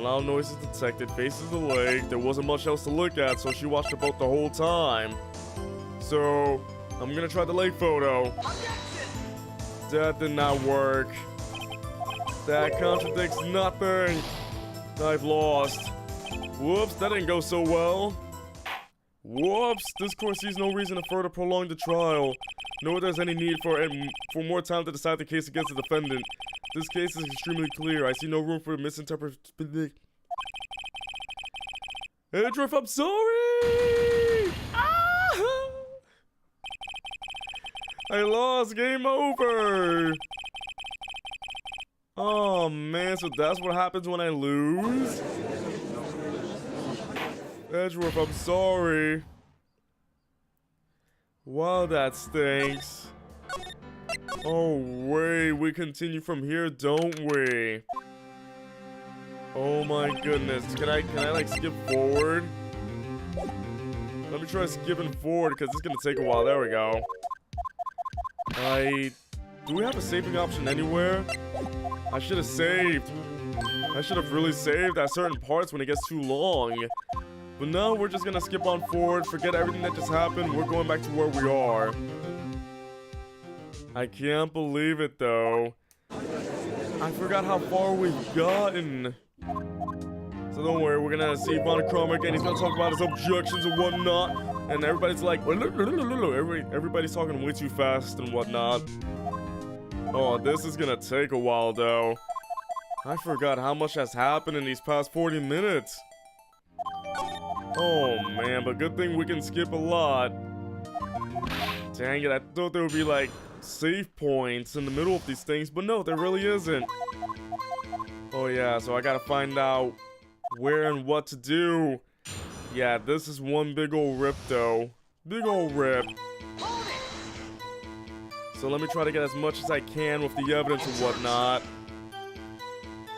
[SPEAKER 1] loud noises detected, faces the lake. There wasn't much else to look at, so she watched the boat the whole time. So, I'm gonna try the lake photo. That did not work. That contradicts nothing. I've lost. Whoops, that didn't go so well. Whoops, this court sees no reason to further prolong the trial, nor there's any need for more time to decide the case against the defendant. This case is extremely clear. I see no room for misinterpretation. Edriff, I'm sorry! Ah! I lost. Game over. Oh man, so that's what happens when I lose? Edgeworth, I'm sorry. Wow, that stinks. Oh wait, we continue from here, don't we? Oh my goodness, can I like skip forward? Let me try skipping forward because it's gonna take a while. There we go. Do we have a saving option anywhere? I should have saved. I should have really saved at certain parts when it gets too long. But no, we're just gonna skip on forward, forget everything that just happened, we're going back to where we are. I can't believe it though. I forgot how far we've gotten. So don't worry, we're gonna see Von Cromer again, he's gonna talk about his objections and whatnot. And everybody's like, everybody's talking way too fast and whatnot. Oh, this is gonna take a while though. I forgot how much has happened in these past 40 minutes. Oh man, but good thing we can skip a lot. Dang it, I thought there would be like save points in the middle of these things, but no, there really isn't. Oh yeah, so I gotta find out where and what to do. Yeah, this is one big old rip though. Big old rip. So let me try to get as much as I can with the evidence and whatnot.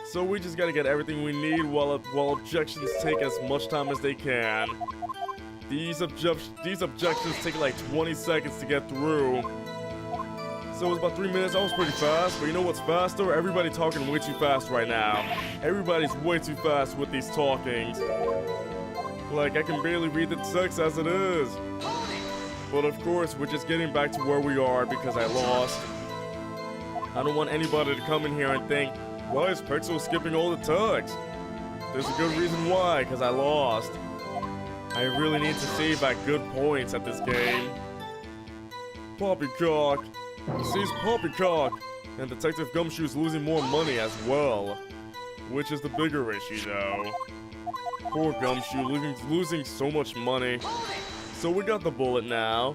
[SPEAKER 1] So we just gotta get everything we need while objections take as much time as they can. These objections take like 20 seconds to get through. So it was about 3 minutes. That was pretty fast. But you know what's faster? Everybody talking way too fast right now. Everybody's way too fast with these talkings. Like, I can barely read the text as it is. But of course, we're just getting back to where we are because I lost. I don't want anybody to come in here and think, why is Pixel skipping all the text? There's a good reason why, because I lost. I really need to save at good points at this game. Poppycock. He sees Poppycock. And Detective Gumshoe's losing more money as well. Which is the bigger issue though. Poor Gumshoe losing so much money. So we got the bullet now.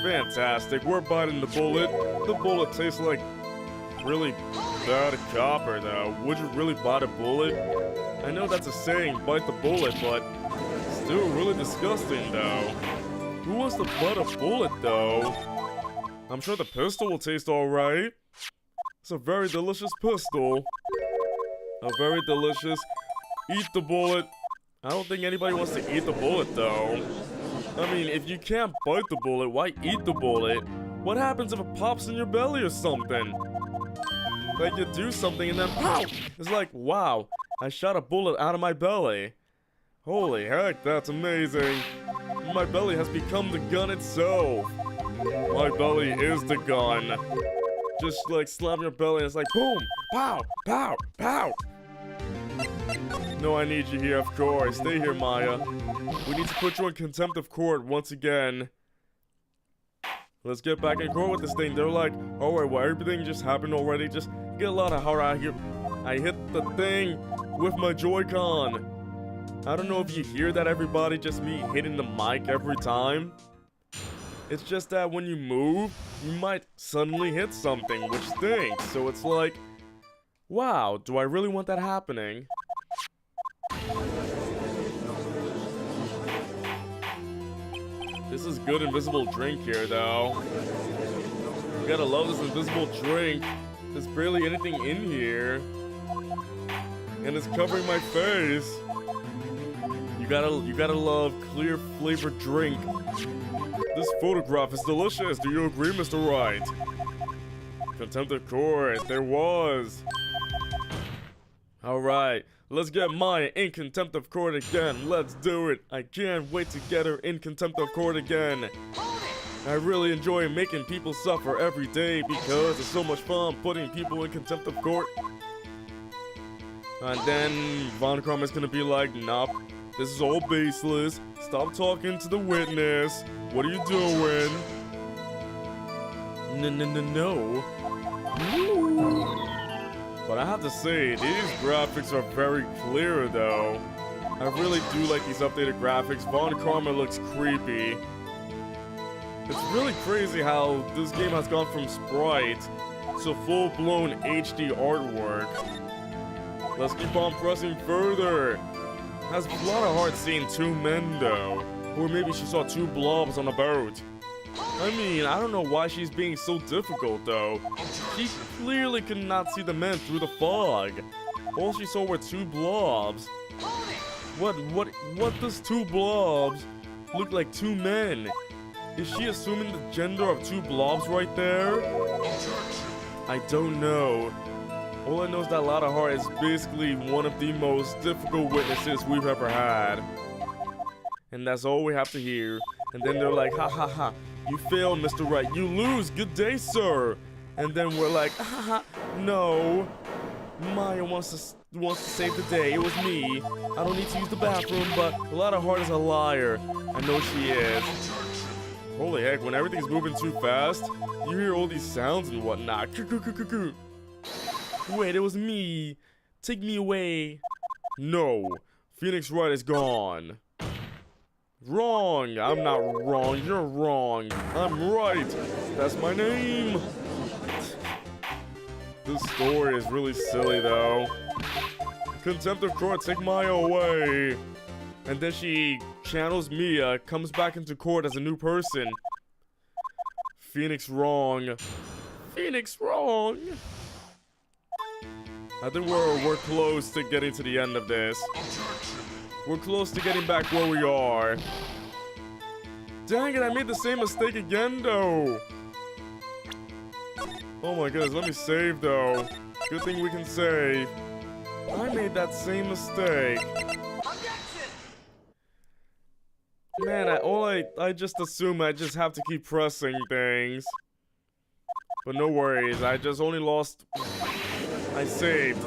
[SPEAKER 1] Fantastic, we're biting the bullet. The bullet tastes like really bad copper though. Would you really bite a bullet? I know that's a saying, bite the bullet, but still really disgusting though. Who wants to bite a bullet though? I'm sure the pistol will taste alright. It's a very delicious pistol. A very delicious. Eat the bullet. I don't think anybody wants to eat the bullet though. I mean, if you can't bite the bullet, why eat the bullet? What happens if it pops in your belly or something? Like you do something and then pow! It's like, wow, I shot a bullet out of my belly. Holy heck, that's amazing. My belly has become the gun itself. My belly is the gun. Just like slam your belly and it's like boom, pow, pow, pow. No, I need you here, of course. Stay here, Maya. We need to put you in contempt of court once again. Let's get back in court with this thing. They're like, alright, well, everything just happened already. Just get a lot of horror out here. I hit the thing with my Joy-Con. I don't know if you hear that, everybody, just me hitting the mic every time. It's just that when you move, you might suddenly hit something, which stinks. So it's like, wow, do I really want that happening? This is good invisible drink here, though. You gotta love this invisible drink. There's barely anything in here. And it's covering my face. You gotta love clear flavored drink. This photograph is delicious. Do you agree, Mr. Wright? Contempt of court. There was. Alright, let's get Maya in contempt of court again. Let's do it. I can't wait to get her in contempt of court again. I really enjoy making people suffer every day because it's so much fun putting people in contempt of court. And then Von Karma's gonna be like, nope, this is all baseless. Stop talking to the witness. What are you doing? No. But I have to say, these graphics are very clear though. I really do like these updated graphics. Von Karma looks creepy. It's really crazy how this game has gone from sprite to full-blown HD artwork. Let's keep on pressing further. Has a lot of heart seeing two men though. Or maybe she saw two blobs on a boat. I mean, I don't know why she's being so difficult though. She clearly could not see the men through the fog. All she saw were two blobs. What does two blobs look like two men? Is she assuming the gender of two blobs right there? I don't know. All I know is that Lotta Hart is basically one of the most difficult witnesses we've ever had. And that's all we have to hear. And then they're like, ha ha ha, you failed, Mr. Wright. You lose. Good day, sir. And then we're like, ha ha, no. Maya wants to save the day. It was me. I don't need to use the bathroom, but Lotta Hart is a liar. I know she is. Holy heck, when everything's moving too fast, you hear all these sounds and whatnot. Wait, it was me. Take me away. No, Phoenix Wright is gone. Wrong. I'm not wrong. You're wrong. I'm right. That's my name. This story is really silly though. Contempt of court, take Maya away. And then she channels Mia, comes back into court as a new person. Phoenix wrong. Phoenix wrong. I think we're close to getting to the end of this. We're close to getting back where we are. Dang it, I made the same mistake again though. Oh my goodness, let me save though. Good thing we can save. I made that same mistake. Man, I just assume I just have to keep pressing things. But no worries, I just only lost. I saved.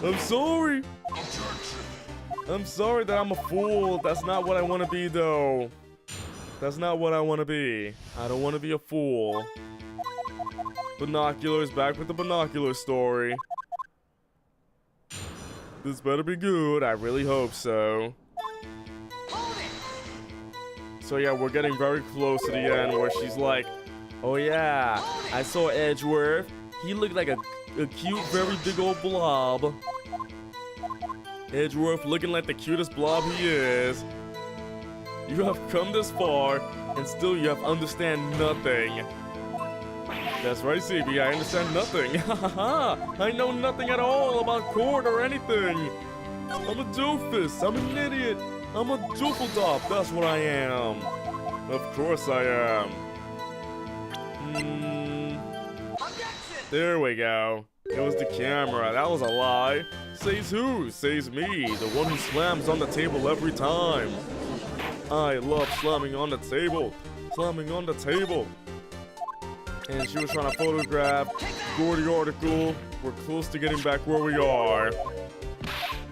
[SPEAKER 1] I'm sorry. I'm sorry that I'm a fool. That's not what I want to be though. That's not what I want to be. I don't want to be a fool. Binoculars, back with the binocular story. This better be good. I really hope so. So yeah, we're getting very close to the end where she's like, oh yeah, I saw Edgeworth. He looked like a cute, very big old blob. Edgeworth looking like the cutest blob he is. You have come this far, and still you have understand nothing. That's right, CB, I understand nothing. I know nothing at all about court or anything. I'm a doofus, I'm an idiot. I'm a doofeldop, that's what I am. Of course I am. There we go. It was the camera, that was a lie. Says who? Says me, the one who slams on the table every time. I love slamming on the table. Slamming on the table. And she was trying to photograph Gordy article. We're close to getting back where we are.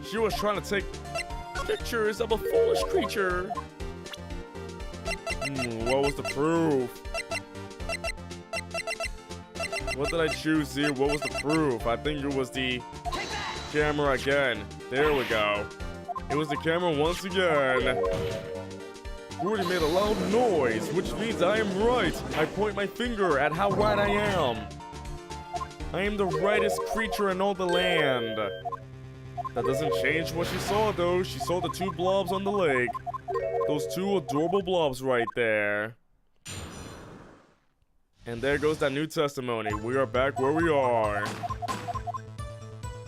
[SPEAKER 1] She was trying to take pictures of a foolish creature. What was the proof? What did I choose here? What was the proof? I think it was the camera again. There we go. It was the camera once again. Gordy made a loud noise, which means I am right. I point my finger at how right I am. I am the rightest creature in all the land. That doesn't change what she saw, though. She saw the two blobs on the lake. Those two adorable blobs right there. And there goes that new testimony. We are back where we are.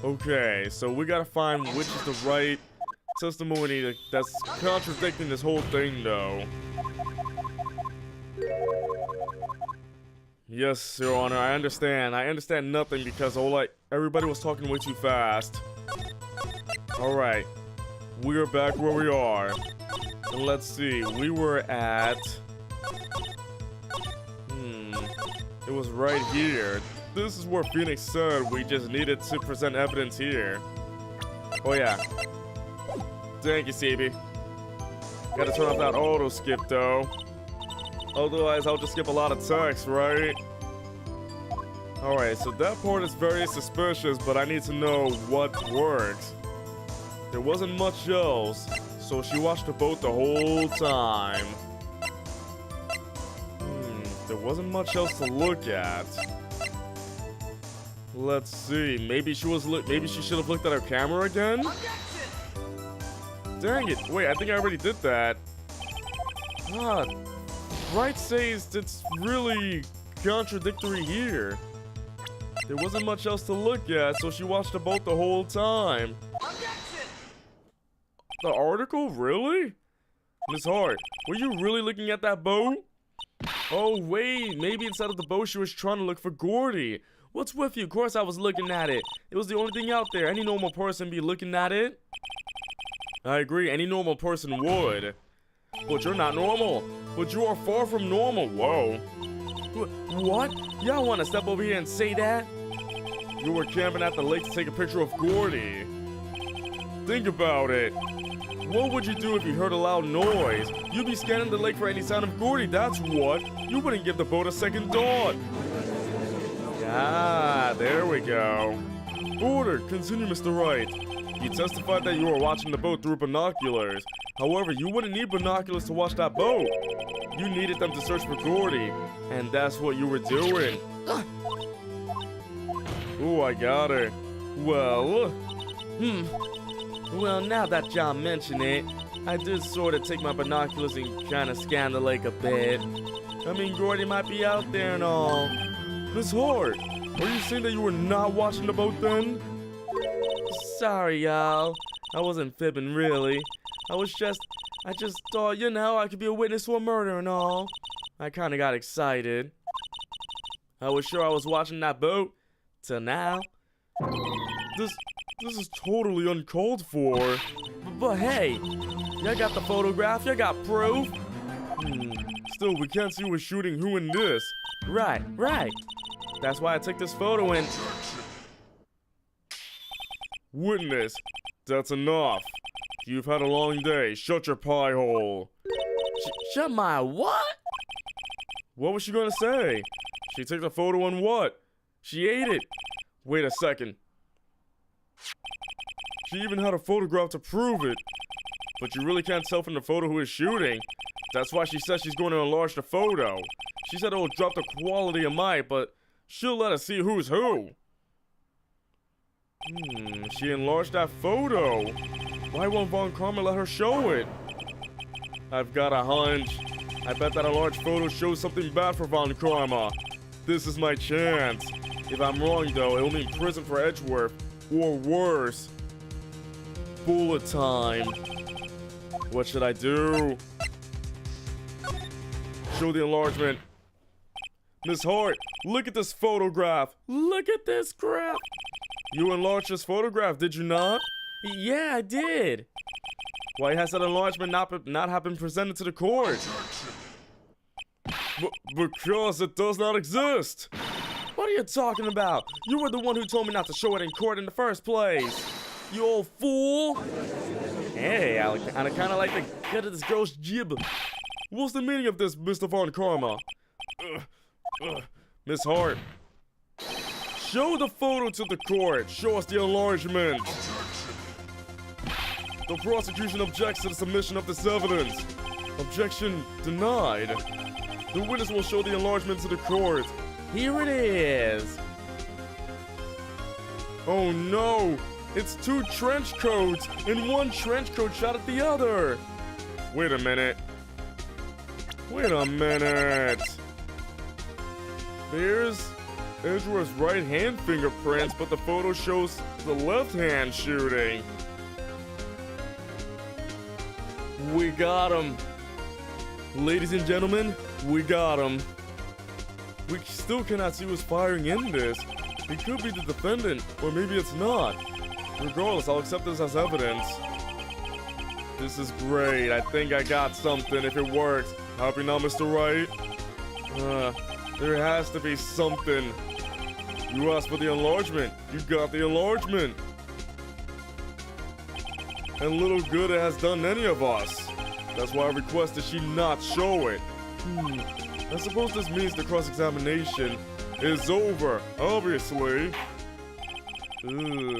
[SPEAKER 1] Okay, so we gotta find which is the right testimony that's contradicting this whole thing, though. Yes, Your Honor, I understand. I understand nothing because everybody was talking way too fast. Alright, we are back where we are. And let's see, we were at... It was right here. This is where Phoenix said we just needed to present evidence here. Oh yeah. Thank you, CB. Gotta turn off that auto skip though. Otherwise I'll just skip a lot of text, right? Alright, so that part is very suspicious, but I need to know what works. There wasn't much else, so she watched the boat the whole time. There wasn't much else to look at. Let's see. Maybe she should have looked at her camera again? Dang it. Wait, I think I already did that. Wright says it's really contradictory here. There wasn't much else to look at, so she watched the boat the whole time. The article? Really? Miss Hart, were you really looking at that boat? Oh wait, maybe inside of the boat she was trying to look for Gordy. What's with you? Of course I was looking at it. It was the only thing out there. Any normal person be looking at it? I agree, any normal person would. But you're not normal. But you are far from normal. Whoa. What? Y'all want to step over here and say that? You were camping at the lake to take a picture of Gordy. Think about it. What would you do if you heard a loud noise? You'd be scanning the lake for any sign of Gordy, that's what. You wouldn't give the boat a second thought. Ah, there we go. Order, continue, Mr. Wright. You testified that you were watching the boat through binoculars. However, you wouldn't need binoculars to watch that boat. You needed them to search for Gordy, and that's what you were doing. Ooh, I got her. Well, Well, now that y'all mention it, I did sort of take my binoculars and kind of scan the lake a bit. I mean, Gordy might be out there and all. Miss Hart, are you saying that you were not watching the boat then? Sorry, y'all. I wasn't fibbing, really. I just thought, you know, I could be a witness to a murder and all. I kind of got excited. I was sure I was watching that boat. Till now. This is totally uncalled for. But hey, y'all got the photograph, y'all got proof. Still, we can't see who's shooting who in this. Right. That's why I took this photo and... Witness, that's enough. You've had a long day. Shut your pie hole. Shut my what? What was she gonna say? She took the photo and what? She ate it. Wait a second. She even had a photograph to prove it. But you really can't tell from the photo who is shooting. That's why she says she's going to enlarge the photo. She said it will drop the quality of might, but she'll let us see who's who. She enlarged that photo. Why won't Von Karma let her show it? I've got a hunch. I bet that enlarged photo shows something bad for Von Karma. This is my chance. If I'm wrong, though, it'll mean prison for Edgeworth. Or worse. Bullet time. What should I do? Show the enlargement. Miss Hart, look at this photograph. Look at this crap. You enlarged this photograph, did you not? Yeah, I did. Why has that enlargement not have been presented to the court? Because it does not exist. What are you talking about? You were the one who told me not to show it in court in the first place. You old fool. Hey, I kind of like the cut of this girl's jib. What's the meaning of this, Mr. Von Karma? Miss Hart. Show the photo to the court. Show us the enlargement. The prosecution objects to the submission of this evidence. Objection denied. The witness will show the enlargement to the court.
[SPEAKER 2] Here it is.
[SPEAKER 1] Oh no! It's two trench coats, and one trench coat shot at the other! Wait a minute. Wait a minute. There's Edgeworth's right hand fingerprints, but the photo shows the left hand shooting.
[SPEAKER 2] We got him.
[SPEAKER 1] Ladies and gentlemen, we got him. We still cannot see who's firing in this. It could be the defendant, or maybe it's not. Regardless, I'll accept this as evidence. This is great. I think I got something if it works. Happy now, Mr. Wright? There has to be something. You asked for the enlargement. You got the enlargement. And little good it has done any of us. That's why I requested she not show it. I suppose this means the cross-examination is over, obviously. Ugh.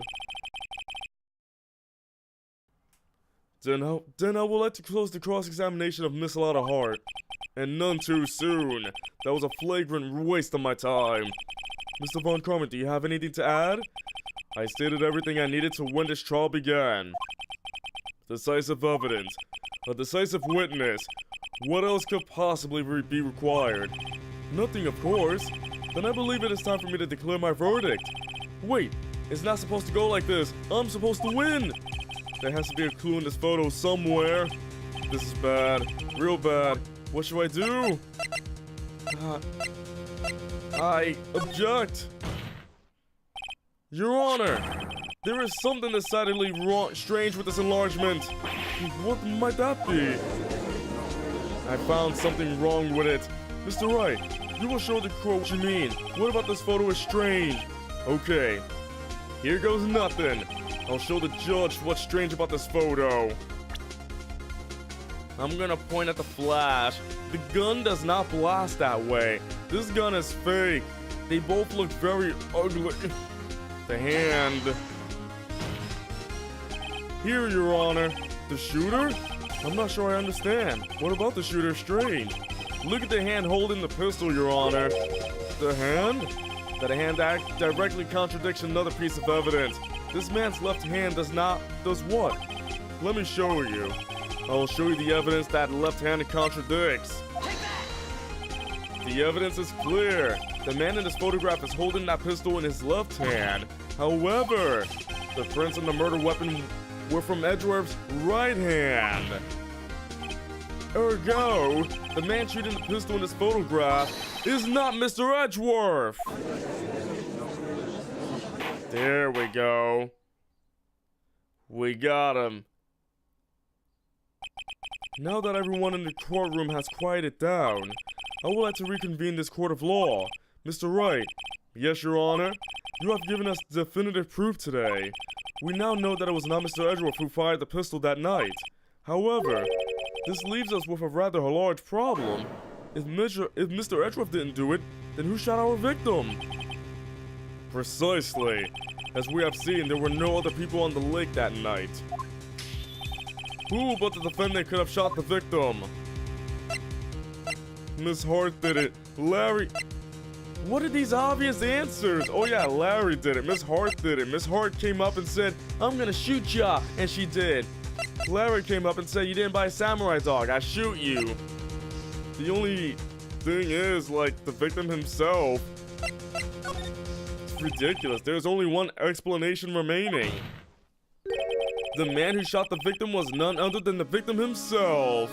[SPEAKER 1] Then I would like to close the cross-examination of Miss Lotta Hart. And none too soon. That was a flagrant waste of my time. Mr. Von Carmen, do you have anything to add? I stated everything I needed to when this trial began. Decisive evidence. A decisive witness. What else could possibly be required? Nothing, of course. Then I believe it is time for me to declare my verdict. Wait, it's not supposed to go like this. I'm supposed to win. There has to be a clue in this photo somewhere. This is bad. Real bad. What should I do? I object. Your Honor, there is something decidedly wrong, strange with this enlargement. What might that be? I found something wrong with it. Mr. Wright, you will show the court what you mean. What about this photo is strange? Okay, here goes nothing. I'll show the judge what's strange about this photo.
[SPEAKER 2] I'm gonna point at the flash.
[SPEAKER 1] The gun does not blast that way. This gun is fake. They both look very ugly. The hand. Here, Your Honor. The shooter? I'm not sure I understand. What about the shooter strange? Look at the hand holding the pistol, Your Honor. The hand? That hand directly contradicts another piece of evidence. This man's left hand does what? Let me show you. I will show you the evidence that left-handed contradicts. The evidence is clear. The man in this photograph is holding that pistol in his left hand. However, the prints on the murder weapon were from Edgeworth's right hand. Ergo, the man shooting the pistol in this photograph is not Mr. Edgeworth. There we go. We got him. Now that everyone in the courtroom has quieted down, I would like to reconvene this court of law. Mr. Wright. Yes, Your Honor. You have given us definitive proof today. We now know that it was not Mr. Edgeworth who fired the pistol that night. However, this leaves us with a rather large problem. If Mr. Edgeworth didn't do it, then who shot our victim? Precisely. As we have seen, there were no other people on the lake that night. Who but the defendant could have shot the victim? Miss Hart did it. Larry... What are these obvious answers? Oh yeah, Larry did it. Miss Hart did it. Miss Hart came up and said, I'm gonna shoot ya. And she did. Larry came up and said, you didn't buy a samurai dog. I shoot you. The only thing is, like, the victim himself. It's ridiculous. There's only one explanation remaining. The man who shot the victim was none other than the victim himself.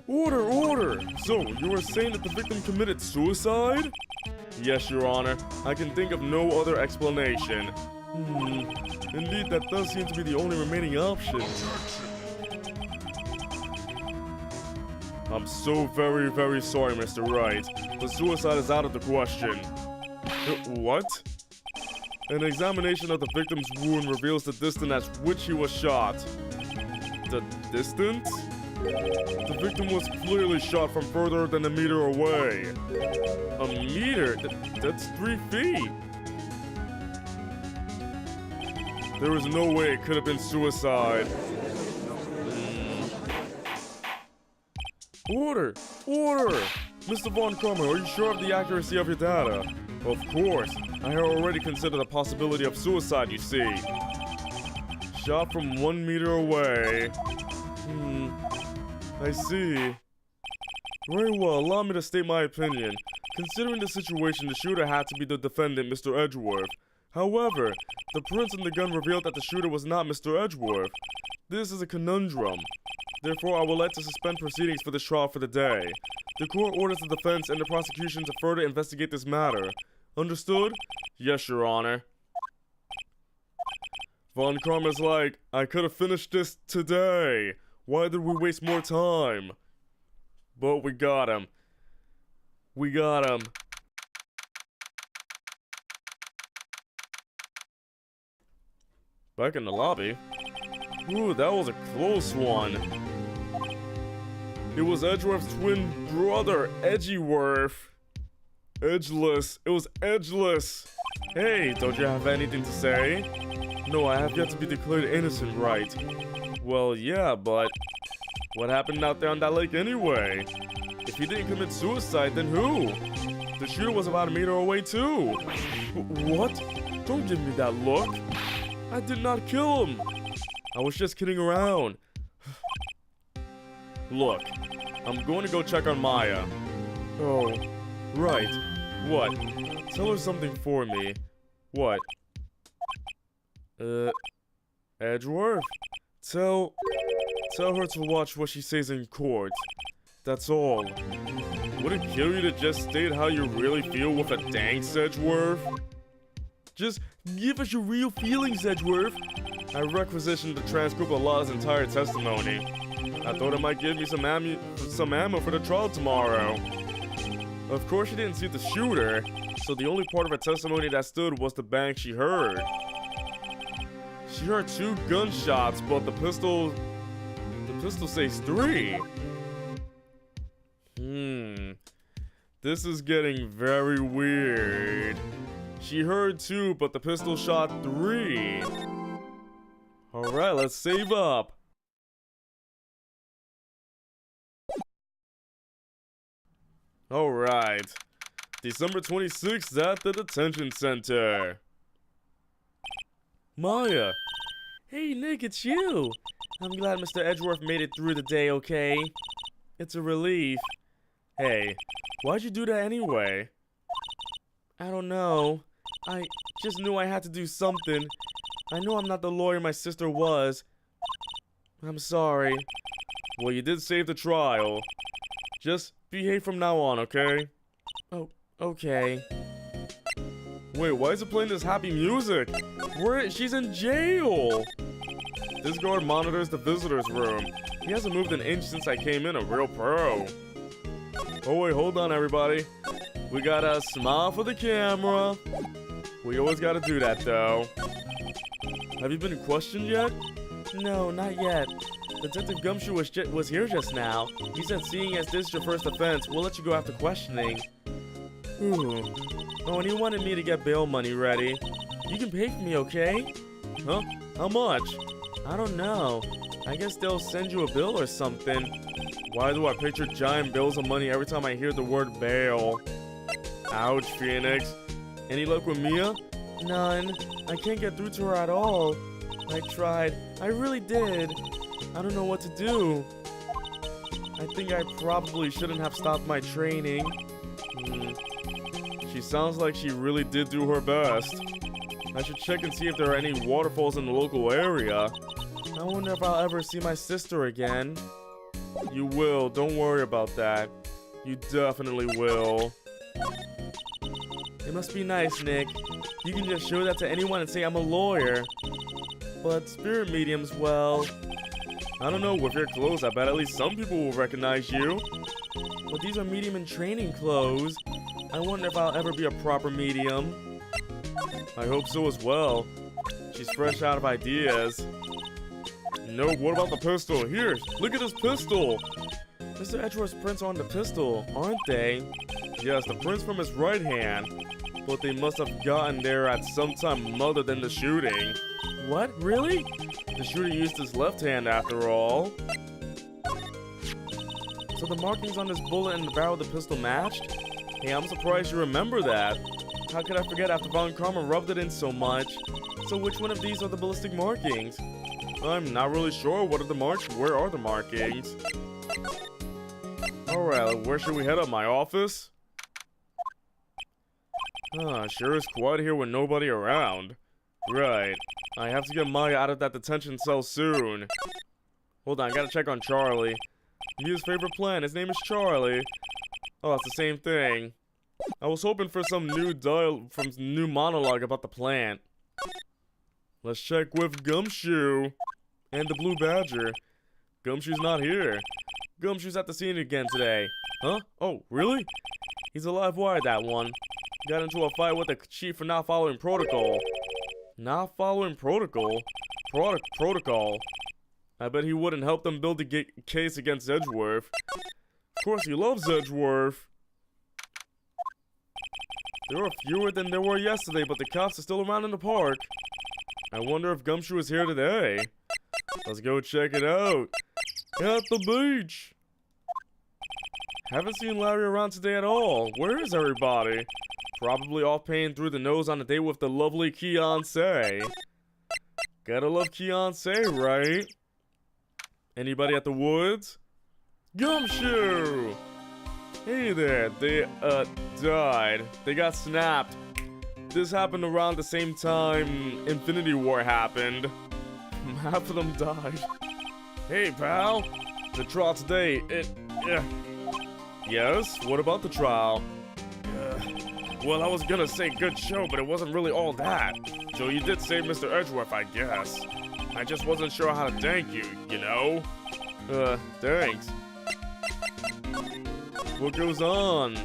[SPEAKER 1] Order, order! So, you are saying that the victim committed suicide? Yes, Your Honor. I can think of no other explanation. Indeed, that does seem to be the only remaining option. I'm so very, very sorry, Mr. Wright, but suicide is out of the question. What? An examination of the victim's wound reveals the distance at which he was shot. The distance? The victim was clearly shot from further than a meter away. A meter? That's 3 feet. There is no way it could have been suicide. Order! Order! Mr. Von Karma, are you sure of the accuracy of your data? Of course. I have already considered the possibility of suicide, you see. Shot from 1 meter away. I see. Very well, allow me to state my opinion. Considering the situation, the shooter had to be the defendant, Mr. Edgeworth. However, the prints in the gun revealed that the shooter was not Mr. Edgeworth. This is a conundrum. Therefore, I would like to suspend proceedings for this trial for the day. The court orders the defense and the prosecution to further investigate this matter. Understood? Yes, Your Honor. Von Karma's like, I could have finished this today. Why did we waste more time? But we got him. We got him. Back in the lobby. Ooh, that was a close one. It was Edgeworth's twin brother, Edgeworth. Edgeless. It was Edgeless. Hey, don't you have anything to say? No, I have yet to be declared innocent, Wright. Well, yeah, but what happened out there on that lake anyway? If he didn't commit suicide, then who? The shooter was about 1 meter away too. What? Don't give me that look. I did not kill him. I was just kidding around. Look, I'm going to go check on Maya. Oh, right. What? Tell her something for me. What? Edgeworth? Tell her to watch what she says in court. That's all. Would it kill you to just state how you really feel with a thanks, Edgeworth? Just give us your real feelings, Edgeworth. I requisitioned the transcript of Law's entire testimony. I thought it might give me some ammo for the trial tomorrow. Of course, she didn't see the shooter, so the only part of her testimony that stood was the bang she heard. She heard 2 gunshots, but the pistol says 3. This is getting very weird. She heard 2, but the pistol shot 3. Alright, let's save up. Alright. December 26th at the detention center. Maya. Hey Nick, it's you. I'm glad Mr. Edgeworth made it through the day okay. It's a relief. Hey, why'd you do that anyway? I don't know. I just knew I had to do something. I know I'm not the lawyer my sister was. I'm sorry. Well, you did save the trial. Just behave from now on, okay? Oh, okay. Wait, why is it playing this happy music? She's in jail! This guard monitors the visitor's room. He hasn't moved an inch since I came in, a real pro. Oh wait, hold on everybody. We gotta smile for the camera. We always gotta do that though. Have you been questioned yet? No, not yet. Detective Gumshoe was here just now. He said seeing as this is your first offense, we'll let you go after questioning. Ooh. Oh, and he wanted me to get bail money ready. You can pay for me, okay? Huh? How much? I don't know. I guess they'll send you a bill or something. Why do I picture giant bills of money every time I hear the word bail? Ouch, Phoenix. Any luck with Mia? None. I can't get through to her at all. I tried. I really did. I don't know what to do. I think I probably shouldn't have stopped my training. She sounds like she really did do her best. I should check and see if there are any waterfalls in the local area. I wonder if I'll ever see my sister again. You will. Don't worry about that. You definitely will. It must be nice, Nick. You can just show that to anyone and say I'm a lawyer. But spirit mediums, well... I don't know, with your clothes, I bet at least some people will recognize you. But these are medium in training clothes. I wonder if I'll ever be a proper medium. I hope so as well. She's fresh out of ideas. No, what about the pistol? Here, look at this pistol! Mr. Edgeworth's prints are on the pistol, aren't they? Yes, the prints from his right hand. But they must have gotten there at some time other than the shooting.
[SPEAKER 2] What? Really? The shooter used his left hand after all. So the markings on this bullet and the barrel of the pistol matched? Hey, I'm surprised you remember that. How could I forget after Von Karma rubbed it in so much? So which one of these are the ballistic markings? I'm not really sure. Where are the markings? Alright, where should we head up? My office? Sure is quiet here with nobody around. Right. I have to get Maya out of that detention cell soon. Hold on, I gotta check on Charlie. Mia's favorite plant. His name is Charlie. Oh, it's the same thing. I was hoping for some new monologue about the plant. Let's check with Gumshoe and the Blue Badger. Gumshoe's not here. Gumshoe's at the scene again today. Huh? Oh, really? He's a live wire, that one. Got into a fight with the chief for not following protocol. Not following protocol? Protocol. I bet he wouldn't help them build a case against Edgeworth. Of course he loves Edgeworth. There are fewer than there were yesterday, but the cops are still around in the park. I wonder if Gumshoe is here today. Let's go check it out. At the beach. Haven't seen Larry around today at all. Where is everybody? Probably off paying through the nose on a date with the lovely Keonsae. Gotta love Keonsae, right? Anybody at the woods? Gumshoe! Hey there, they, died. They got snapped. This happened around the same time Infinity War happened. Half of them died. Hey, pal. The trial today, Yes? What about the trial? Well, I was gonna say good show, but it wasn't really all that. So you did save Mr. Edgeworth, I guess. I just wasn't sure how to thank you, you know? Thanks. What goes on?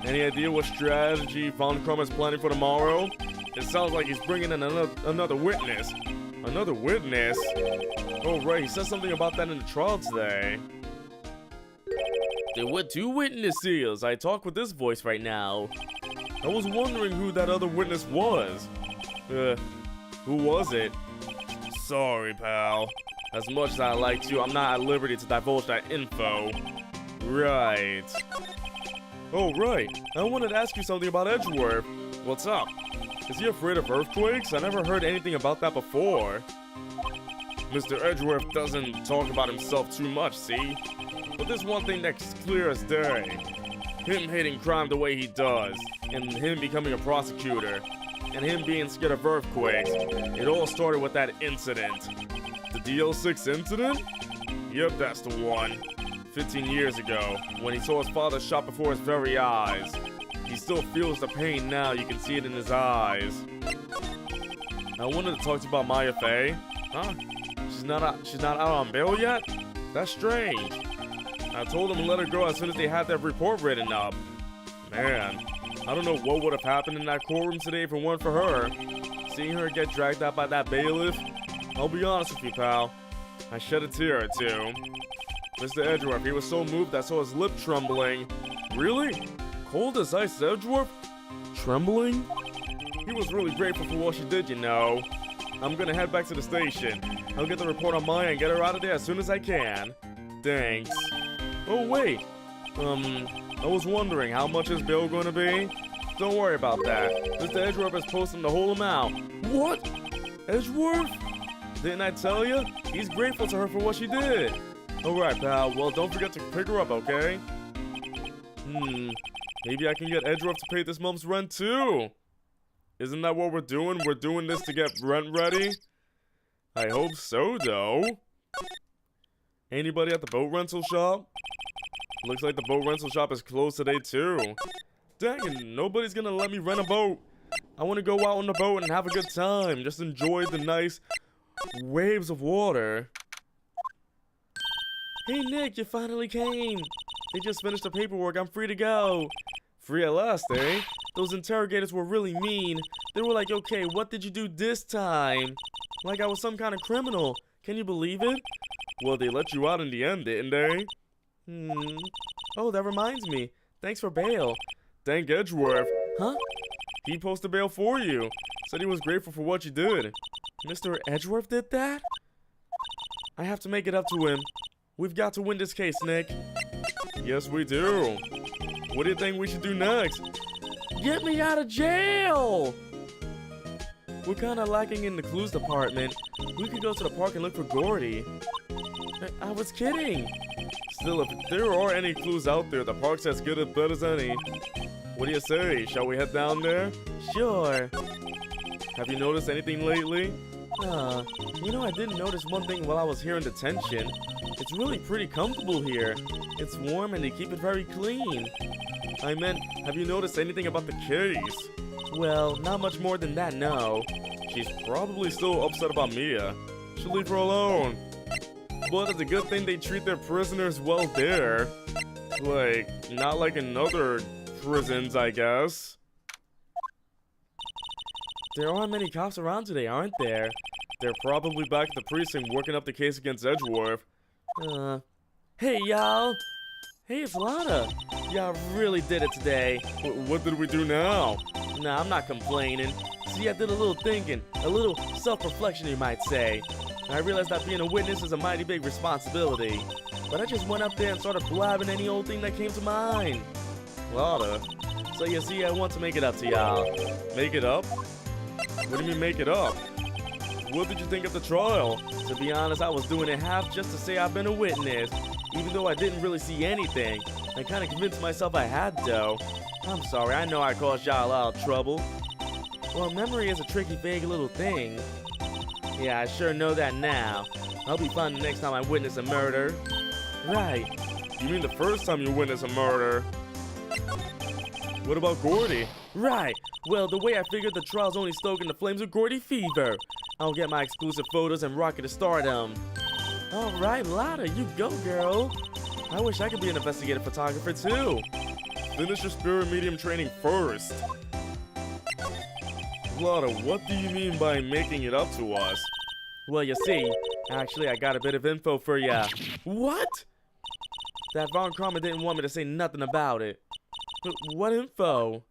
[SPEAKER 2] Any idea what strategy Von Karma is planning for tomorrow? It sounds like he's bringing in another witness. Another witness? Oh, right, he said something about that in the trial today. There were 2 witnesses. I talk with this voice right now. I was wondering who that other witness was. Who was it? Sorry, pal. As much as I'd like to, I'm not at liberty to divulge that info. Right. Oh, right. I wanted to ask you something about Edgeworth. What's up? Is he afraid of earthquakes? I never heard anything about that before. Mr. Edgeworth doesn't talk about himself too much, see? But there's one thing that's clear as day. Him hating crime the way he does, and him becoming a prosecutor, and him being scared of earthquakes. It all started with that incident. The DL6 incident? Yep, that's the one. 15 years ago, when he saw his father shot before his very eyes. He still feels the pain now, you can see it in his eyes. I wanted to talk to you about Maya Fey. Huh? She's not out on bail yet? That's strange. I told them to let her go as soon as they had that report written up. Man, I don't know what would have happened in that courtroom today if it weren't for her. Seeing her get dragged out by that bailiff, I'll be honest with you, pal. I shed a tear or two. Mr. Edgeworth, he was so moved I saw his lip trembling. Really? Cold as ice, Edgeworth? Trembling? He was really grateful for what she did, you know. I'm gonna head back to the station. I'll get the report on Maya and get her out of there as soon as I can. Thanks. Oh, wait. I was wondering, how much is bail gonna be? Don't worry about that. Mr. Edgeworth is posting the whole amount. What? Edgeworth? Didn't I tell you? He's grateful to her for what she did. Alright, pal. Well, don't forget to pick her up, okay? Maybe I can get Edgeworth to pay this month's rent, too. Isn't that what we're doing? We're doing this to get rent ready? I hope so, though. Anybody at the boat rental shop? Looks like the boat rental shop is closed today, too. Dang it, nobody's gonna let me rent a boat. I want to go out on the boat and have a good time. Just enjoy the nice waves of water. Hey, Nick, you finally came. They just finished the paperwork. I'm free to go. Free at last, eh? Those interrogators were really mean. They were like, okay, what did you do this time? Like I was some kind of criminal. Can you believe it? Well, they let you out in the end, didn't they? Oh, that reminds me. Thanks for bail. Thank Edgeworth. Huh? He posted bail for you. Said he was grateful for what you did. Mr. Edgeworth did that? I have to make it up to him. We've got to win this case, Nick.
[SPEAKER 1] Yes, we do. What do you think we should do next?
[SPEAKER 2] Get me out of jail! We're kinda lacking in the clues department. We could go to the park and look for Gordy. I was kidding.
[SPEAKER 1] Still, if there are any clues out there, the park's as good a bet as any. What do you say? Shall we head down there?
[SPEAKER 2] Sure.
[SPEAKER 1] Have you noticed anything lately?
[SPEAKER 2] You know, I did notice one thing while I was here in detention. It's really pretty comfortable here. It's warm and they keep it very clean.
[SPEAKER 1] I meant, have you noticed anything about the case?
[SPEAKER 2] Well, not much more than that, no.
[SPEAKER 1] She's probably still upset about Mia. Should leave her alone. But it's a good thing they treat their prisoners well there. Like, not like in other prisons, I guess.
[SPEAKER 2] There aren't many cops around today, aren't there?
[SPEAKER 1] They're probably back at the precinct working up the case against Edgeworth.
[SPEAKER 2] Hey, y'all. Hey, it's Lana. Y'all really did it today.
[SPEAKER 1] What did we do now?
[SPEAKER 2] Nah, I'm not complaining. See, I did a little thinking, a little self-reflection, you might say. I realized that being a witness is a mighty big responsibility. But I just went up there and started blabbing any old thing that came to mind.
[SPEAKER 1] Lana.
[SPEAKER 2] So you see, I want to make it up to y'all.
[SPEAKER 1] Make it up? What do you mean make it up? What did you think of the trial?
[SPEAKER 2] To be honest, I was doing it half just to say I've been a witness. Even though I didn't really see anything. I kind of convinced myself I had, though. I'm sorry, I know I caused y'all a lot of trouble. Well, memory is a tricky, vague little thing. Yeah, I sure know that now. I'll be fine the next time I witness a murder. Right.
[SPEAKER 1] You mean the first time you witness a murder? What about Gordy?
[SPEAKER 2] Right. Well, the way I figured the trial's only stoking the flames of Gordy fever. I'll get my exclusive photos and rocket to stardom. All right, Lada, you go, girl. I wish I could be an investigative photographer, too.
[SPEAKER 1] Finish your spirit medium training first. Lada, what do you mean by making it up to us?
[SPEAKER 2] Well, you see, actually, I got a bit of info for ya.
[SPEAKER 1] What?
[SPEAKER 2] That Von Kramer didn't want me to say nothing about it. But what info?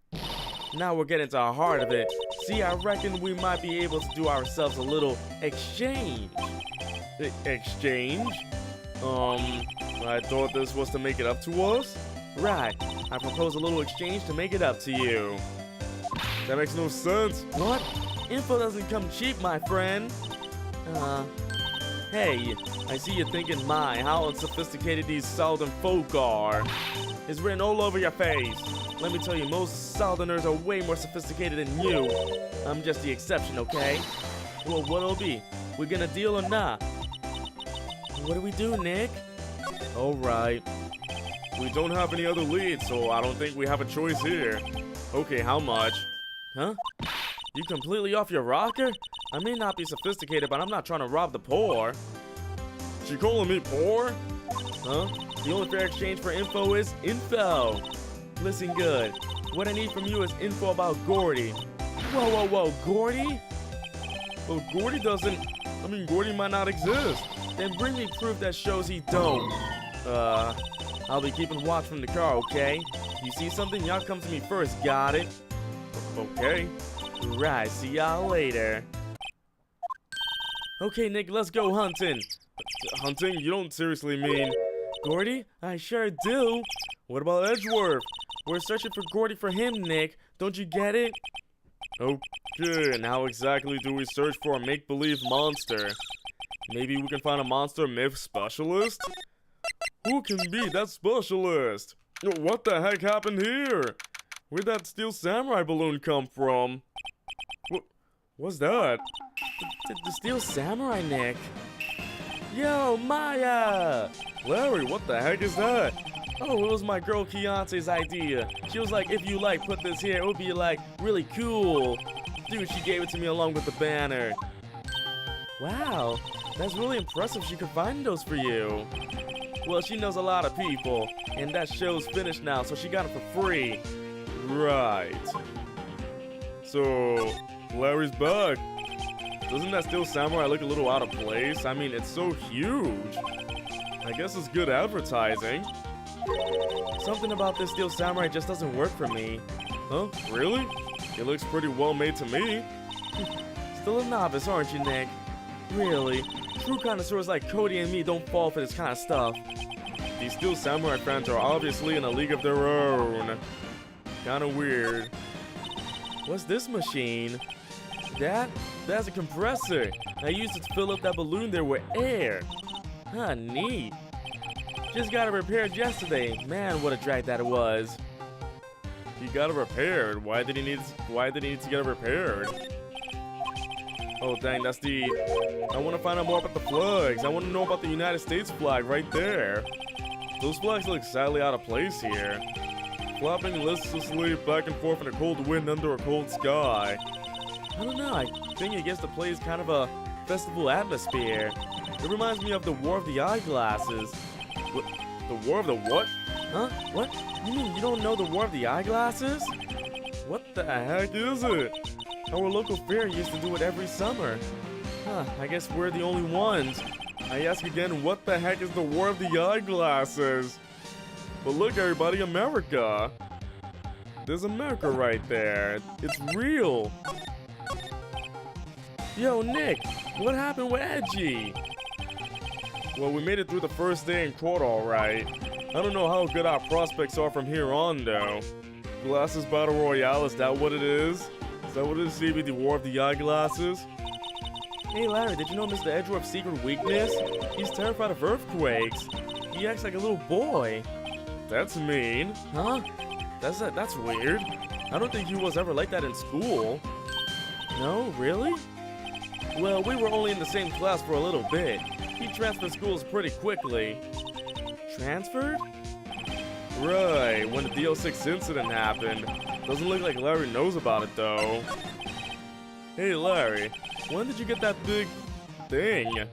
[SPEAKER 2] Now we're getting to the heart of it. See, I reckon we might be able to do ourselves a little exchange.
[SPEAKER 1] Exchange? I thought this was to make it up to us?
[SPEAKER 2] Right. I propose a little exchange to make it up to you.
[SPEAKER 1] That makes no sense.
[SPEAKER 2] What? Info doesn't come cheap, my friend. Hey, I see you thinking, my, how unsophisticated these Southern folk are. It's written all over your face. Let me tell you, most Southerners are way more sophisticated than you. I'm just the exception, okay? Well, what'll it be? We gonna deal or not? What do we do, Nick?
[SPEAKER 1] Alright. We don't have any other leads, so I don't think we have a choice here. Okay, how much?
[SPEAKER 2] Huh? You completely off your rocker? I may not be sophisticated, but I'm not trying to rob the poor.
[SPEAKER 1] She calling me poor?
[SPEAKER 2] Huh? The only fair exchange for info is info. Listen good. What I need from you is info about Gordy. Whoa, whoa, whoa, Gordy?
[SPEAKER 1] Well, Gordy doesn't... I mean, Gordy might not exist.
[SPEAKER 2] Then bring me proof that shows he don't. I'll be keeping watch from the car, okay? You see something, y'all come to me first, got it?
[SPEAKER 1] Okay.
[SPEAKER 2] Right, see y'all later. Okay, Nick, let's go hunting.
[SPEAKER 1] Hunting? You don't seriously mean...
[SPEAKER 2] Gordy? I sure do.
[SPEAKER 1] What about Edgeworth?
[SPEAKER 2] We're searching for Gordy for him, Nick. Don't you get it?
[SPEAKER 1] Okay, and how exactly do we search for a make-believe monster? Maybe we can find a monster myth specialist? Who can be that specialist? What the heck happened here? Where'd that steel samurai balloon come from? What's that?
[SPEAKER 2] The steel samurai, Nick. Yo, Maya!
[SPEAKER 1] Larry, what the heck is that?
[SPEAKER 2] Oh, it was my girl Keontae's idea. She was like, if you like, put this here, it would be like really cool. Dude, she gave it to me along with the banner. Wow, that's really impressive she could find those for you. Well, she knows a lot of people, and that show's finished now, so she got it for free.
[SPEAKER 1] Right. So, Larry's back. Doesn't that steel samurai look a little out of place? I mean, it's so huge. I guess it's good advertising.
[SPEAKER 2] Something about this steel samurai just doesn't work for me.
[SPEAKER 1] Huh? Really? It looks pretty well made to me.
[SPEAKER 2] still a novice, aren't you, Nick? Really? True connoisseurs like Cody and me don't fall for this kind of stuff.
[SPEAKER 1] These Steel Samurai fans are obviously in a league of their own. Kinda weird.
[SPEAKER 2] What's this machine? That's a compressor. I used it to fill up that balloon there with air. Huh, neat. Just got it repaired yesterday. Man, what a drag that it was.
[SPEAKER 1] He got it repaired. Why did he need to get it repaired? Oh dang, that's the... I want to find out more about the flags. I want to know about the United States flag right there. Those flags look sadly out of place here. Flopping listlessly back and forth in a cold wind under a cold sky.
[SPEAKER 2] I don't know, I think it gives the place kind of a festival atmosphere. It reminds me of the War of the Eyeglasses.
[SPEAKER 1] What? The War of the what?
[SPEAKER 2] Huh? What? You mean you don't know the War of the Eyeglasses?
[SPEAKER 1] What the heck is it?
[SPEAKER 2] Our local fair used to do it every summer. Huh, I guess we're the only ones.
[SPEAKER 1] I ask again, what the heck is the War of the Eyeglasses? But look everybody, America! There's America right there. It's real!
[SPEAKER 2] Yo, Nick, what happened with Edgy?
[SPEAKER 1] Well, we made it through the first day in court alright. I don't know how good our prospects are from here on though. Glasses Battle Royale, is that what it is? Is that what it is, CB, the War of the Eyeglasses?
[SPEAKER 2] Hey Larry, did you know Mr. Edgeworth's secret weakness? He's terrified of earthquakes. He acts like a little boy.
[SPEAKER 1] That's mean.
[SPEAKER 2] Huh? That's weird. I don't think he was ever like that in school. No, really? Well, we were only in the same class for a little bit. He transferred schools pretty quickly. Transferred?
[SPEAKER 1] Right, when the DL6 incident happened. Doesn't look like Larry knows about it though. Hey Larry, when did you get that big thing?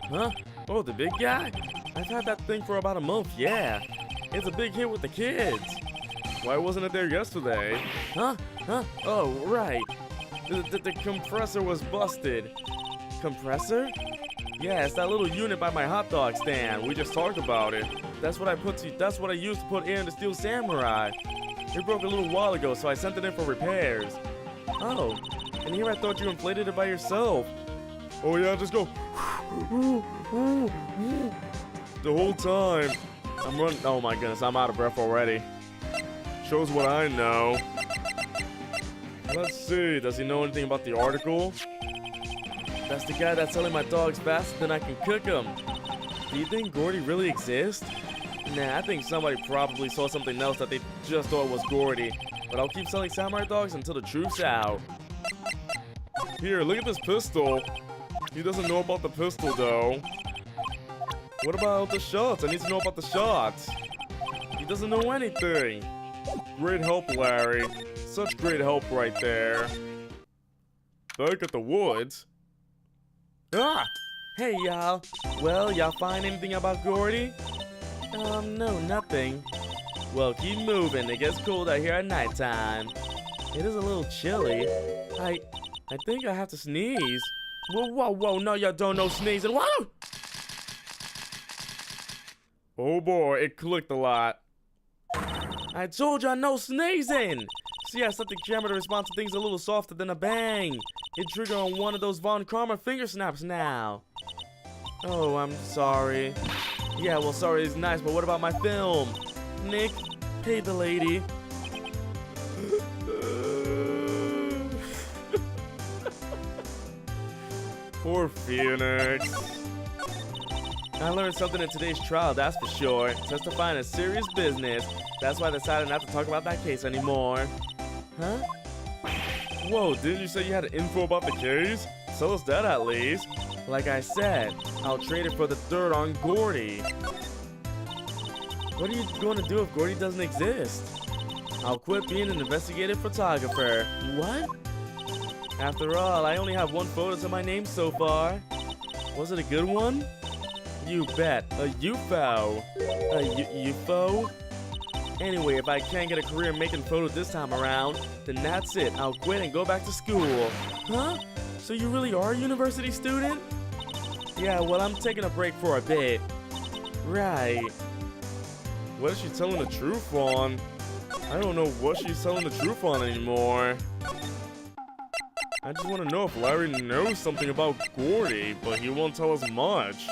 [SPEAKER 2] Huh? Oh, the big guy? I've had that thing for about a month, yeah. It's a big hit with the kids.
[SPEAKER 1] Why wasn't it there yesterday?
[SPEAKER 2] Huh? Huh? Oh, right. The compressor was busted. Compressor? Yeah, it's that little unit by my hot dog stand. We just talked about it. That's what I used to put air in the Steel Samurai. It broke a little while ago, so I sent it in for repairs. Oh, and here I thought you inflated it by yourself.
[SPEAKER 1] Oh yeah, just go the whole time. I'm running. Oh my goodness, I'm out of breath already. Shows what I know. Let's see, does he know anything about the article?
[SPEAKER 2] That's the guy that's selling my dogs faster than I can cook them. Do you think Gordy really exists? Nah, I think somebody probably saw something else that they just thought was Gordy. But I'll keep selling samurai dogs until the truth's out.
[SPEAKER 1] Here, look at this pistol. He doesn't know about the pistol though. What about the shots? I need to know about the shots. He doesn't know anything. Great help, Larry. Such great help right there. Back at the woods.
[SPEAKER 2] Ah! Hey, y'all. Well, y'all find anything about Gordy? No, nothing. Well, keep moving. It gets cold out here at nighttime. It is a little chilly. I think I have to sneeze. Whoa, no, y'all don't know sneezing. Whoa!
[SPEAKER 1] Oh boy, it clicked a lot.
[SPEAKER 2] I told y'all no sneezing! See, I set the camera to respond to things a little softer than a bang. It triggered on one of those Von Karma finger snaps now. Oh, I'm sorry. Yeah, well, sorry is nice, but what about my film? Nick, pay the lady.
[SPEAKER 1] Poor Phoenix.
[SPEAKER 2] I learned something in today's trial, that's for sure. Testifying is serious business. That's why I decided not to talk about that case anymore. Huh?
[SPEAKER 1] Whoa, didn't you say you had info about the case? Tell us that at least.
[SPEAKER 2] Like I said, I'll trade it for the third on Gordy. What are you going to do if Gordy doesn't exist? I'll quit being an investigative photographer. What? After all, I only have one photo to my name so far. Was it a good one? You bet. A UFO. A UFO? Anyway, if I can't get a career making photos this time around, then that's it. I'll quit and go back to school. Huh? So you really are a university student? Yeah, well, I'm taking a break for a bit. Right.
[SPEAKER 1] What is she telling the truth on? I don't know what she's telling the truth on anymore. I just want to know if Larry knows something about Gordy, but he won't tell us much.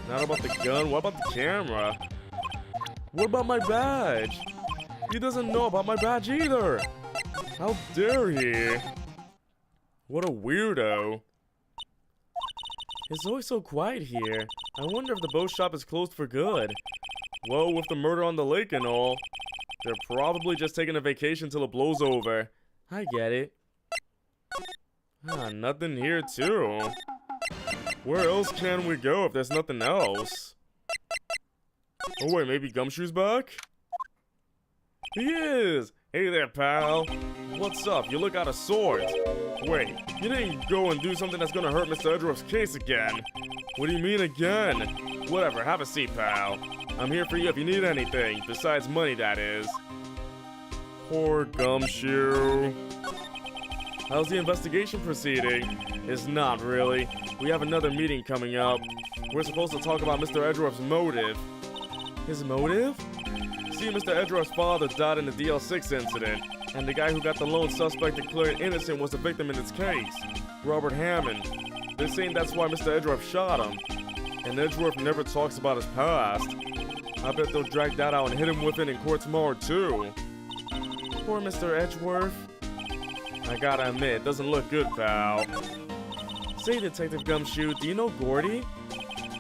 [SPEAKER 1] Not about the gun, what about the camera? What about my badge? He doesn't know about my badge either! How dare he? What a weirdo.
[SPEAKER 2] It's always so quiet here. I wonder if the boat shop is closed for good.
[SPEAKER 1] Well, with the murder on the lake and all, they're probably just taking a vacation till it blows over.
[SPEAKER 2] I get it.
[SPEAKER 1] Nothing here too. Where else can we go if there's nothing else? Oh wait, maybe Gumshoe's back? He is! Hey there, pal. What's up? You look out of sorts. Wait, you didn't go and do something that's gonna hurt Mr. Edgeworth's case again. What do you mean again? Whatever, have a seat, pal. I'm here for you if you need anything, besides money, that is. Poor Gumshoe. How's the investigation proceeding? It's not really. We have another meeting coming up. We're supposed to talk about Mr. Edgeworth's motive.
[SPEAKER 2] His motive?
[SPEAKER 1] See, Mr. Edgeworth's father died in the DL6 incident, and the guy who got the lone suspect declared innocent was the victim in this case, Robert Hammond. They're saying that's why Mr. Edgeworth shot him. And Edgeworth never talks about his past. I bet they'll drag that out and hit him with it in court tomorrow, too.
[SPEAKER 2] Poor Mr. Edgeworth.
[SPEAKER 1] I gotta admit, it doesn't look good, pal.
[SPEAKER 2] Say, Detective Gumshoe, do you know Gordy?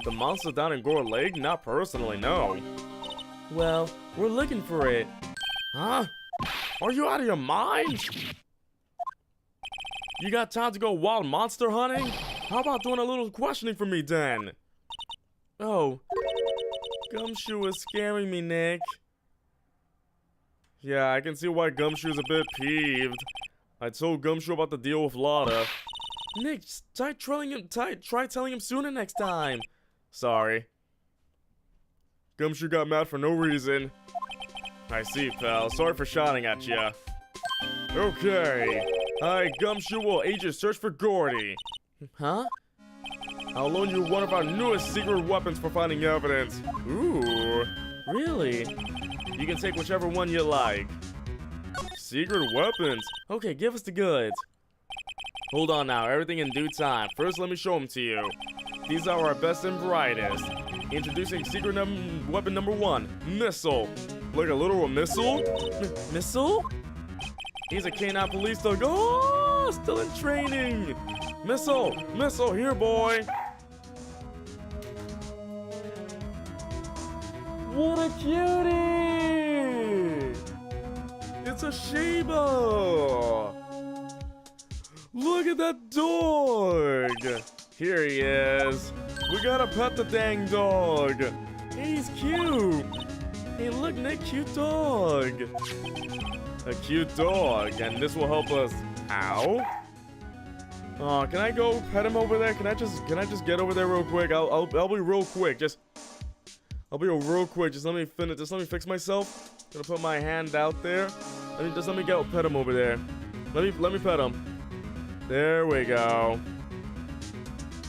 [SPEAKER 1] The monster down in Gore Lake? Not personally, no.
[SPEAKER 2] Well, we're looking for it.
[SPEAKER 1] Huh? Are you out of your mind? You got time to go wild monster hunting? How about doing a little questioning for me, then?
[SPEAKER 2] Oh. Gumshoe is scaring me, Nick.
[SPEAKER 1] Yeah, I can see why Gumshoe's a bit peeved. I told Gumshoe about the deal with Lotta.
[SPEAKER 2] Nick, try telling him sooner next time.
[SPEAKER 1] Sorry. Gumshoe got mad for no reason. I see, pal. Sorry for shouting at ya. Okay. Hi, Gumshoe will aid your search for Gordy.
[SPEAKER 2] Huh?
[SPEAKER 1] I'll loan you one of our newest secret weapons for finding evidence. Ooh.
[SPEAKER 2] Really?
[SPEAKER 1] You can take whichever one you like. Secret weapons?
[SPEAKER 2] Okay, give us the goods.
[SPEAKER 1] Hold on now, everything in due time. First, let me show them to you. These are our best and brightest. Introducing secret weapon number 1, missile. Like a literal missile?
[SPEAKER 2] Missile?
[SPEAKER 1] He's a canine police dog. Oh, still in training. Missile, missile, here, boy.
[SPEAKER 2] What a cutie!
[SPEAKER 1] It's a Shiba. Look at that dog. Here he is. We gotta pet the dang dog.
[SPEAKER 2] He's cute. Hey, look, Nick, cute dog.
[SPEAKER 1] A cute dog, and this will help us. Ow. Oh, can I go pet him over there? Can I just get over there real quick? I'll be real quick. I'll be real quick. Just let me finish. Just let me fix myself. Gonna put my hand out there. Let me go pet him over there. Let me pet him. There we go.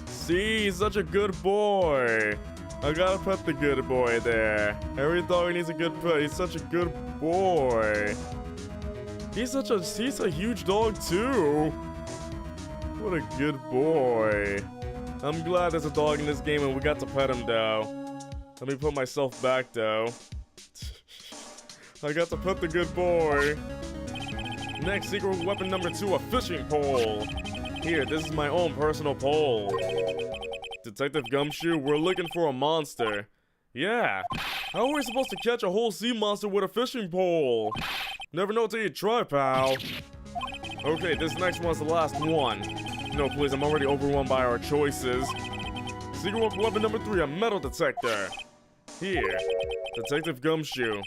[SPEAKER 1] See, he's such a good boy. I gotta pet the good boy there. Every dog needs a good pet. He's such a good boy. He's a huge dog too. What a good boy. I'm glad there's a dog in this game and we got to pet him though. Let me put myself back though. I got to pet the good boy. Next, secret weapon number 2, a fishing pole. Here, this is my own personal pole. Detective Gumshoe, we're looking for a monster. Yeah. How are we supposed to catch a whole sea monster with a fishing pole? Never know till you try, pal. Okay, this next one's the last one. No, please, I'm already overwhelmed by our choices. Secret weapon number 3, a metal detector. Here, Detective Gumshoe.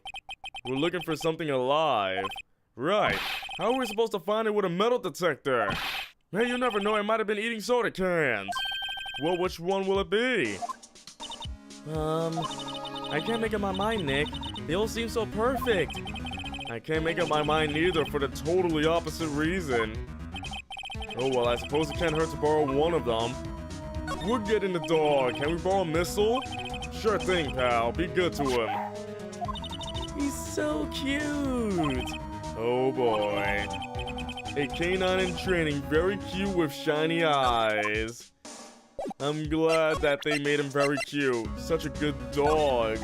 [SPEAKER 1] We're looking for something alive. Right. How are we supposed to find it with a metal detector? Hey, you never know, it might have been eating soda cans. Well, which one will it be?
[SPEAKER 2] I can't make up my mind, Nick. They all seem so perfect.
[SPEAKER 1] I can't make up my mind neither for the totally opposite reason. Oh, well, I suppose it can't hurt to borrow one of them. We're getting the dog. Can we borrow a missile? Sure thing, pal. Be good to him.
[SPEAKER 2] He's so cute.
[SPEAKER 1] Oh boy. A canine in training, very cute with shiny eyes. I'm glad that they made him very cute. Such a good dog.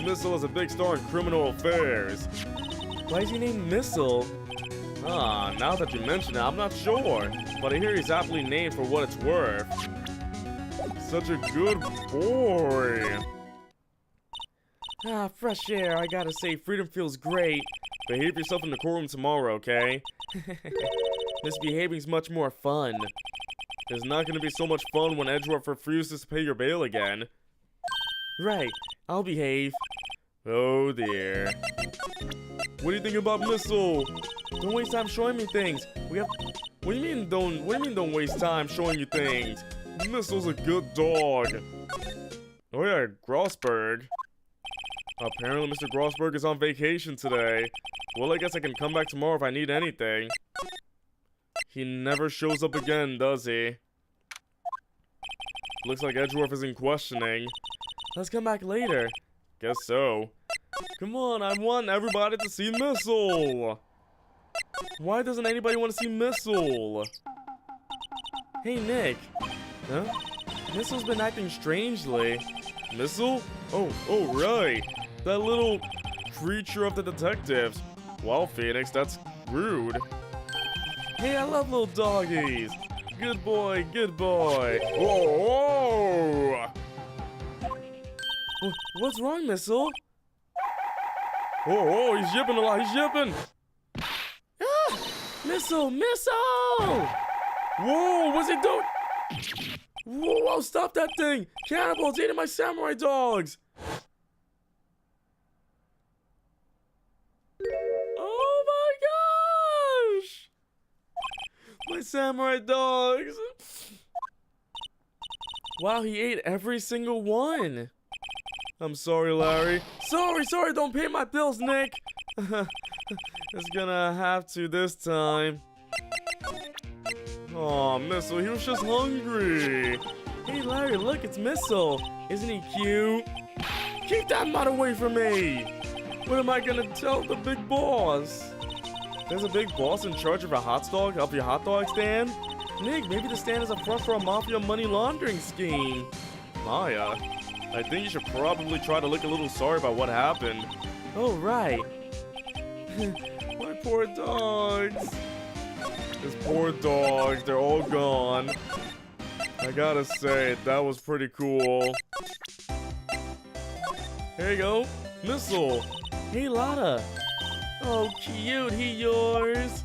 [SPEAKER 1] Missile is a big star in criminal affairs. Why is he named Missile? Ah, now that you mention it, I'm not sure. But I hear he's aptly named for what it's worth. Such a good boy.
[SPEAKER 2] Ah, fresh air. I gotta say, freedom feels great.
[SPEAKER 1] Behave yourself in the courtroom tomorrow, okay?
[SPEAKER 2] Misbehaving's much more fun.
[SPEAKER 1] There's not gonna be so much fun when Edgeworth refuses to pay your bail again.
[SPEAKER 2] Right, I'll behave.
[SPEAKER 1] Oh dear. What do you think about Missile?
[SPEAKER 2] Don't waste time showing me things.
[SPEAKER 1] What do you mean don't waste time showing you things? Missile's a good dog. Oh yeah, Grossberg. Apparently Mr. Grossberg is on vacation today. Well, I guess I can come back tomorrow if I need anything. He never shows up again, does he? Looks like Edgeworth is in questioning.
[SPEAKER 2] Let's come back later.
[SPEAKER 1] Guess so. Come on, I want everybody to see Missile. Why doesn't anybody want to see Missile?
[SPEAKER 2] Hey, Nick.
[SPEAKER 1] Huh?
[SPEAKER 2] Missile's been acting strangely.
[SPEAKER 1] Missile? Oh, right. That little creature of the detectives. Well, Phoenix, that's rude.
[SPEAKER 2] Hey, I love little doggies.
[SPEAKER 1] Good boy, good boy. Whoa!
[SPEAKER 2] What's wrong, Missile?
[SPEAKER 1] Oh, he's yipping a lot, he's yipping.
[SPEAKER 2] Ah! Missile!
[SPEAKER 1] Whoa, what's he doing? Whoa, stop that thing! Cannibals eating my samurai dogs! Oh my gosh! My samurai dogs!
[SPEAKER 2] Wow, he ate every single one.
[SPEAKER 1] I'm sorry, Larry. Sorry, don't pay my bills, Nick! It's gonna have to this time. Aw, Missile, he was just hungry.
[SPEAKER 2] Hey, Larry, look, it's Missile. Isn't he cute?
[SPEAKER 1] Keep that mutt away from me! What am I gonna tell the big boss? There's a big boss in charge of your hot dog stand?
[SPEAKER 2] Nick, maybe the stand is a front for a mafia money laundering scheme.
[SPEAKER 1] Maya, I think you should probably try to look a little sorry about what happened.
[SPEAKER 2] Oh, right.
[SPEAKER 1] My poor dogs. These poor dogs, they're all gone. I gotta say, that was pretty cool. Here you go, Missile.
[SPEAKER 2] Hey, Lotta. Oh, cute, he yours.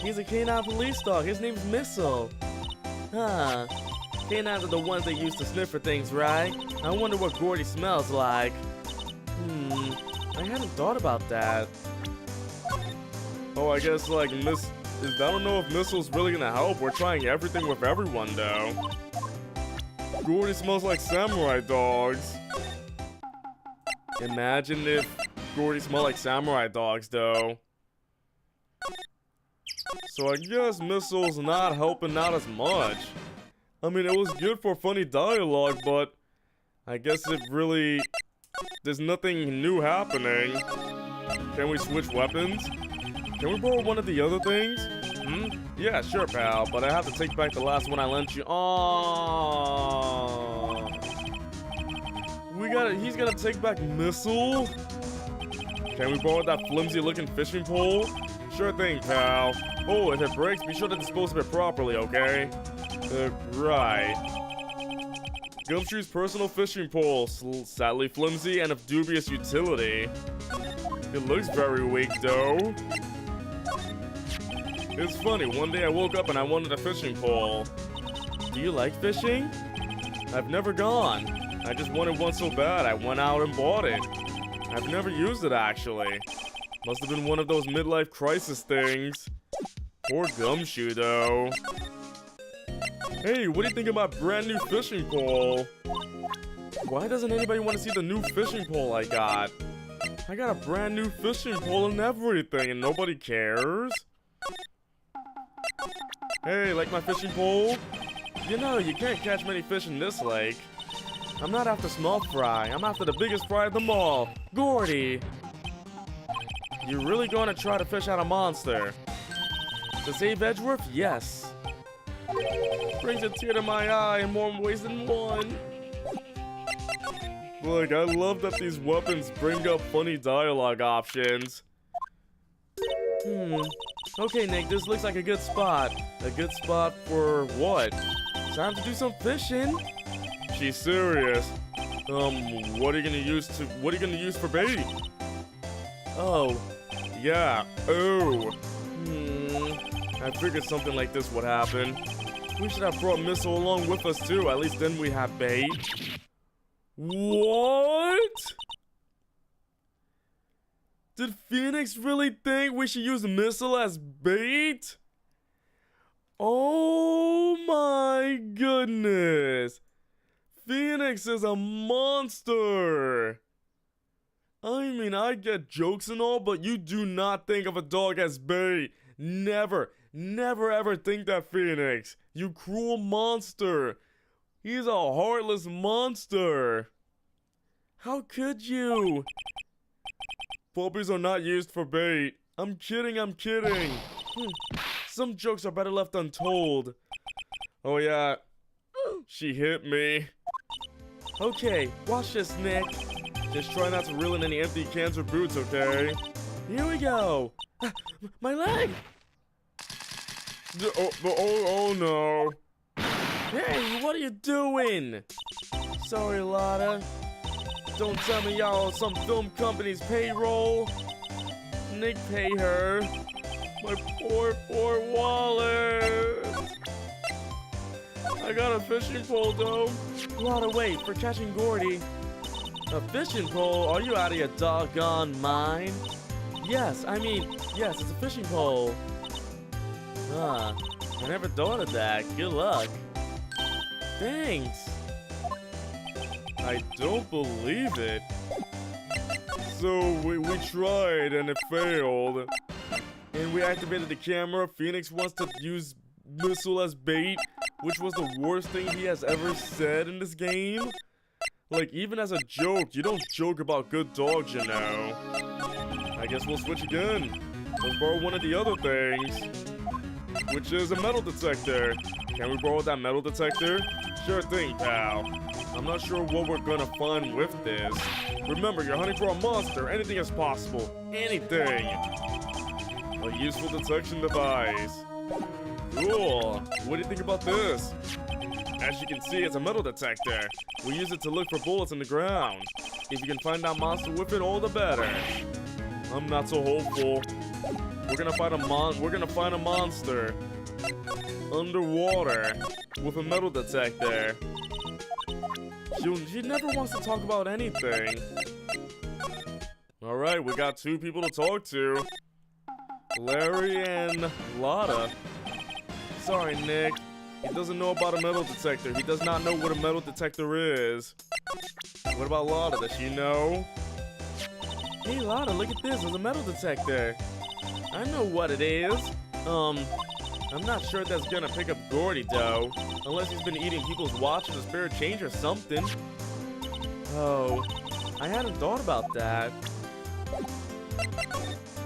[SPEAKER 2] He's a canine police dog. His name's Missile. Huh. Canines are the ones that used to sniff for things, right? I wonder what Gordy smells like. I hadn't thought about that.
[SPEAKER 1] Oh, I guess, like, I don't know if Missile's really gonna help. We're trying everything with everyone, though. Gordy smells like samurai dogs. Imagine if Gordy smelled like samurai dogs, though. So I guess Missile's not helping out as much. I mean, it was good for funny dialogue, but I guess there's nothing new happening. Can we switch weapons? Can we borrow one of the other things? Yeah, sure, pal, but I have to take back the last one I lent you. Oh, he's gonna take back Missile? Can we borrow that flimsy-looking fishing pole? Sure thing, pal. Oh, if it breaks, be sure to dispose of it properly, okay? Right. Gumshoe's personal fishing pole, sadly flimsy and of dubious utility. It looks very weak, though. It's funny, one day I woke up and I wanted a fishing pole.
[SPEAKER 2] Do you like fishing?
[SPEAKER 1] I've never gone. I just wanted one so bad, I went out and bought it. I've never used it, actually. Must have been one of those midlife crisis things. Poor Gumshoe, though. Hey, what do you think about brand new fishing pole? Why doesn't anybody want to see the new fishing pole I got? I got a brand new fishing pole and everything, and nobody cares? Hey, like my fishing pole? You know, you can't catch many fish in this lake. I'm not after small fry, I'm after the biggest fry of them all, Gordy.
[SPEAKER 2] You really gonna try to fish out a monster? To save Edgeworth? Yes. Brings a tear to my eye in more ways than one.
[SPEAKER 1] Look, I love that these weapons bring up funny dialogue options.
[SPEAKER 2] Okay, Nick, this looks like a good spot. A good spot for what? Time to do some fishing.
[SPEAKER 1] She's serious. What are you gonna use for bait?
[SPEAKER 2] Oh.
[SPEAKER 1] Yeah. Oh. I figured something like this would happen. We should have brought Missile along with us too. At least then we have bait. What? Did Phoenix really think we should use Missile as bait? Oh my goodness. Phoenix is a monster. I mean, I get jokes and all, but you do not think of a dog as bait. Never, never ever think that, Phoenix. You cruel monster. He's a heartless monster. How could you? Puppies are not used for bait. I'm kidding, I'm kidding. Some jokes are better left untold. Oh yeah, she hit me.
[SPEAKER 2] Okay, watch this, Nick.
[SPEAKER 1] Just try not to reel in any empty cans or boots, okay?
[SPEAKER 2] Here we go. My leg!
[SPEAKER 1] Oh no.
[SPEAKER 2] Hey, what are you doing? Sorry, Lotta. Don't tell me y'all on some film company's payroll. Nick, pay her. My poor wallet. I got a fishing pole, though. Lotta, wait, for catching Gordy. A fishing pole? Are you out of your doggone mind? Yes, yes, it's a fishing pole. Huh, I never thought of that. Good luck. Thanks.
[SPEAKER 1] I don't believe it. So we tried and it failed. And we activated the camera. Phoenix wants to use Missile as bait, which was the worst thing he has ever said in this game. Like, even as a joke, you don't joke about good dogs, you know. I guess we'll switch again. Let's borrow one of the other things, which is a metal detector. Can we borrow that metal detector? Sure thing, pal. I'm not sure what we're gonna find with this. Remember, you're hunting for a monster. Anything is possible. Anything. A useful detection device. Cool. What do you think about this? As you can see, it's a metal detector. We use it to look for bullets in the ground. If you can find that monster with it, all the better. I'm not so hopeful. We're gonna find a monster underwater with a metal detector. She never wants to talk about anything. Alright, we got two people to talk to. Larry and Lotta. Sorry, Nick. He doesn't know about a metal detector. He does not know what a metal detector is. What about Lotta? Does she know?
[SPEAKER 2] Hey, Lotta, look at this. There's a metal detector. I know what it is. I'm not sure if that's gonna pick up Gordy, though. Unless he's been eating people's watches or spare change or something. Oh, I hadn't thought about that.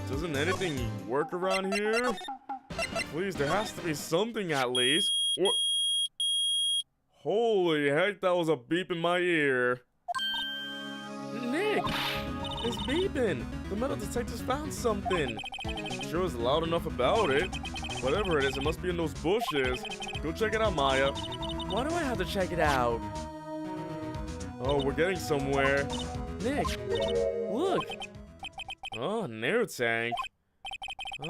[SPEAKER 1] Doesn't anything work around here? Please, there has to be something at least. What? Holy heck, that was a beep in my ear.
[SPEAKER 2] Nick, it's beeping. The metal detector's found something.
[SPEAKER 1] Sure is loud enough about it. Whatever it is, it must be in those bushes. Go check it out, Maya.
[SPEAKER 2] Why do I have to check it out?
[SPEAKER 1] Oh, we're getting somewhere.
[SPEAKER 2] Nick, look.
[SPEAKER 1] Oh, an air tank.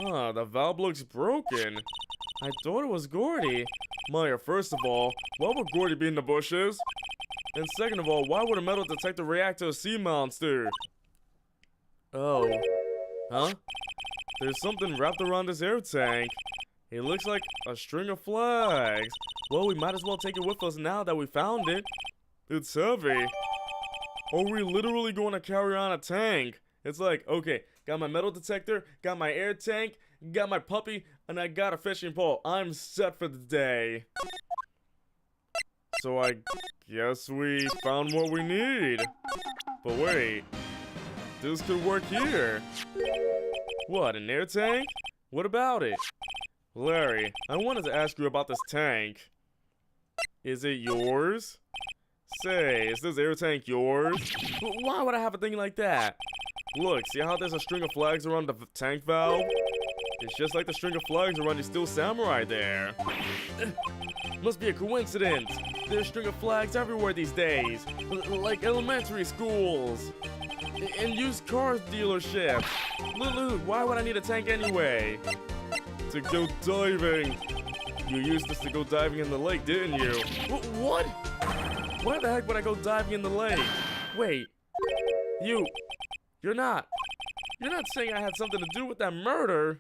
[SPEAKER 1] Ah, the valve looks broken.
[SPEAKER 2] I thought it was Gordy.
[SPEAKER 1] Maya, first of all, why would Gordy be in the bushes? And second of all, why would a metal detector react to a sea monster?
[SPEAKER 2] Oh.
[SPEAKER 1] Huh? There's something wrapped around this air tank. It looks like a string of flags.
[SPEAKER 2] Well, we might as well take it with us now that we found it.
[SPEAKER 1] It's heavy. Are we literally going to carry on a tank? It's like, okay, got my metal detector, got my air tank, got my puppy, and I got a fishing pole. I'm set for the day. So I guess we found what we need. But wait, this could work here. What, an air tank? What about it? Larry, I wanted to ask you about this tank. Is it yours? Say, is this air tank yours?
[SPEAKER 2] Why would I have a thing like that?
[SPEAKER 1] Look, see how there's a string of flags around the tank valve? It's just like the string of flags around the Steel Samurai there.
[SPEAKER 2] Must be a coincidence. There's a string of flags everywhere these days. Like elementary schools. And used car dealerships. Lulu, why would I need a tank anyway?
[SPEAKER 1] To go diving. You used this to go diving in the lake, didn't you?
[SPEAKER 2] What? Why the heck would I go diving in the lake? Wait. You're not saying I had something to do with that murder?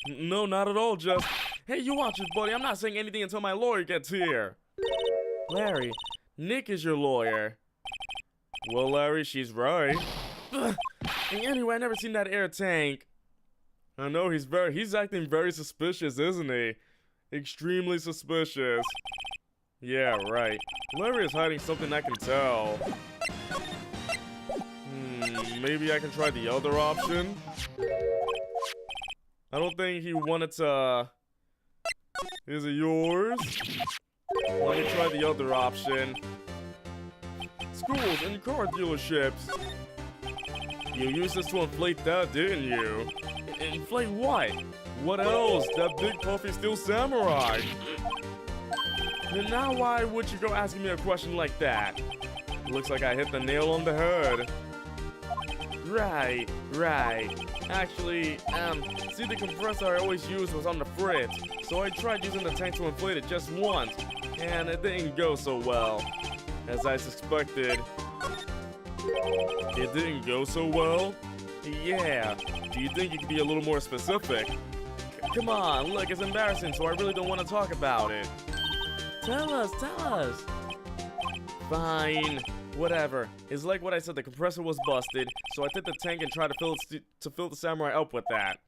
[SPEAKER 1] No, not at all, just...
[SPEAKER 2] Hey, you watch it, buddy. I'm not saying anything until my lawyer gets here. Larry, Nick is your lawyer.
[SPEAKER 1] Well, Larry, she's right.
[SPEAKER 2] Anyway, I never seen that air tank.
[SPEAKER 1] I know, he's acting very suspicious, isn't he? Extremely suspicious. Yeah, right. Larry is hiding something I can tell. Maybe I can try the other option? I don't think he wanted to... Is it yours? Let me try the other option. Schools and car dealerships. You used this to inflate that, didn't you?
[SPEAKER 2] Inflate what?
[SPEAKER 1] What else? That big puffy Steel Samurai.
[SPEAKER 2] Then now why would you go asking me a question like that?
[SPEAKER 1] Looks like I hit the nail on the head.
[SPEAKER 2] Right. Actually, see, the compressor I always used was on the fritz, so I tried using the tank to inflate it just once, and it didn't go so well,
[SPEAKER 1] as I suspected. It didn't go so well?
[SPEAKER 2] Yeah.
[SPEAKER 1] Do you think you could be a little more specific?
[SPEAKER 2] Come on, look, it's embarrassing, so I really don't want to talk about it. Tell us. Fine. Whatever. It's like what I said, the compressor was busted, so I took the tank and tried to fill the Samurai up with that.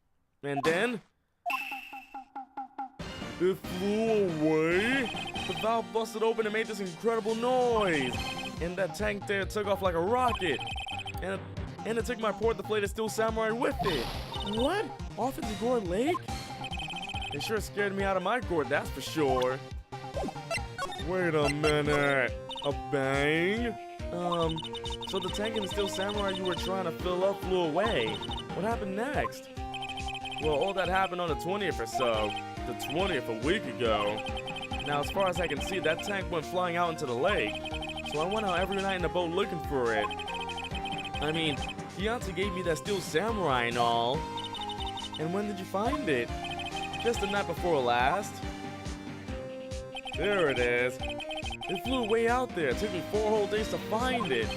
[SPEAKER 2] And then...
[SPEAKER 1] it flew away?
[SPEAKER 2] The valve busted open and made this incredible noise. And that tank there took off like a rocket. And it took my poor deflated Steel Samurai with it. What? Off into Gourd Lake? It sure scared me out of my gourd, that's for sure.
[SPEAKER 1] Wait a minute. A bang?
[SPEAKER 2] So the tank and the Steel Samurai you were trying to fill up flew away. What happened next?
[SPEAKER 1] Well, all that happened on the 20th or so. The 20th, a week ago.
[SPEAKER 2] Now, as far as I can see, that tank went flying out into the lake. So I went out every night in the boat looking for it. I mean, Fiance gave me that Steel Samurai and all. And when did you find it? Just the night before last.
[SPEAKER 1] There it is.
[SPEAKER 2] It flew way out there. It took me 4 whole days to find it.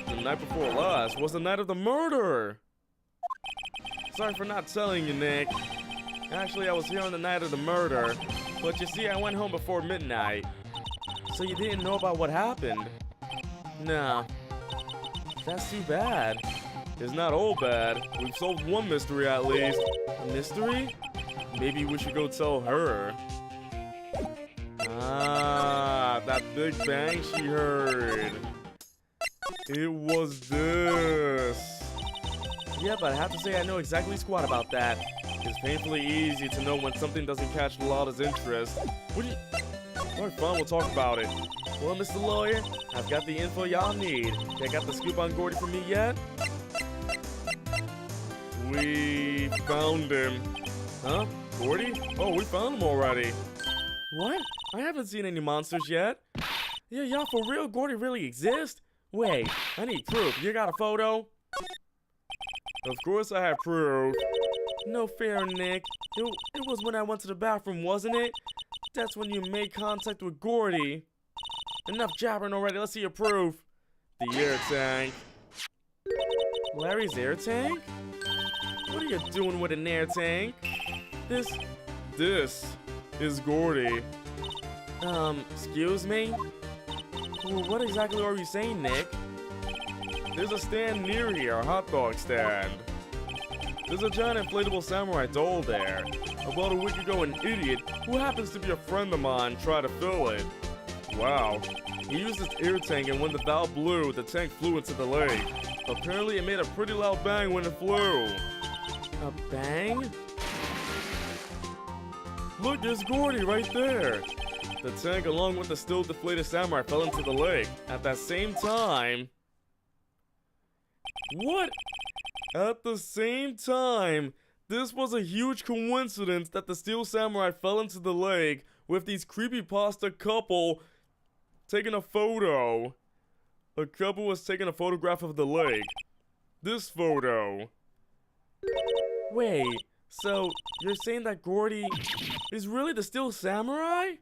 [SPEAKER 1] The night before last was the night of the murder.
[SPEAKER 2] Sorry for not telling you, Nick. Actually, I was here on the night of the murder. But you see, I went home before midnight. So you didn't know about what happened? No. That's too bad.
[SPEAKER 1] It's not all bad. We've solved one mystery at least.
[SPEAKER 2] A mystery?
[SPEAKER 1] Maybe we should go tell her. Ah, that big bang she heard. It was this.
[SPEAKER 2] Yeah, but I have to say I know exactly squat about that.
[SPEAKER 1] It's painfully easy to know when something doesn't catch Lala's interest.
[SPEAKER 2] What do you...
[SPEAKER 1] Alright, fine, we'll talk about it.
[SPEAKER 2] Well, Mr. Lawyer, I've got the info y'all need. You got the scoop on Gordy for me yet?
[SPEAKER 1] We found him.
[SPEAKER 2] Huh?
[SPEAKER 1] Gordy? Oh, we found him already.
[SPEAKER 2] What? I haven't seen any monsters yet. Yeah, y'all for real? Gordy really exists? Wait, I need proof. You got a photo?
[SPEAKER 1] Of course I have proof.
[SPEAKER 2] No fair, Nick. It was when I went to the bathroom, wasn't it? That's when you made contact with Gordy. Enough jabbering already. Let's see your proof.
[SPEAKER 1] The air tank.
[SPEAKER 2] Larry's air tank? What are you doing with an air tank?
[SPEAKER 1] This is Gordy.
[SPEAKER 2] Excuse me? Well, what exactly are you saying, Nick?
[SPEAKER 1] There's a stand near here, a hot dog stand. There's a giant inflatable samurai doll there. About a week ago, an idiot, who happens to be a friend of mine, tried to fill it. Wow. He used his air tank, and when the valve blew, the tank flew into the lake. Apparently, it made a pretty loud bang when it flew.
[SPEAKER 2] Bang!
[SPEAKER 1] Look, there's Gordy right there. The tank along with the still deflated samurai fell into the lake.
[SPEAKER 2] At that same time...
[SPEAKER 1] What? At the same time, this was a huge coincidence that the steel samurai fell into the lake with these creepypasta couple taking a photo. A couple was taking a photograph of the lake. This photo.
[SPEAKER 2] Wait, so you're saying that Gordy is really the steel samurai?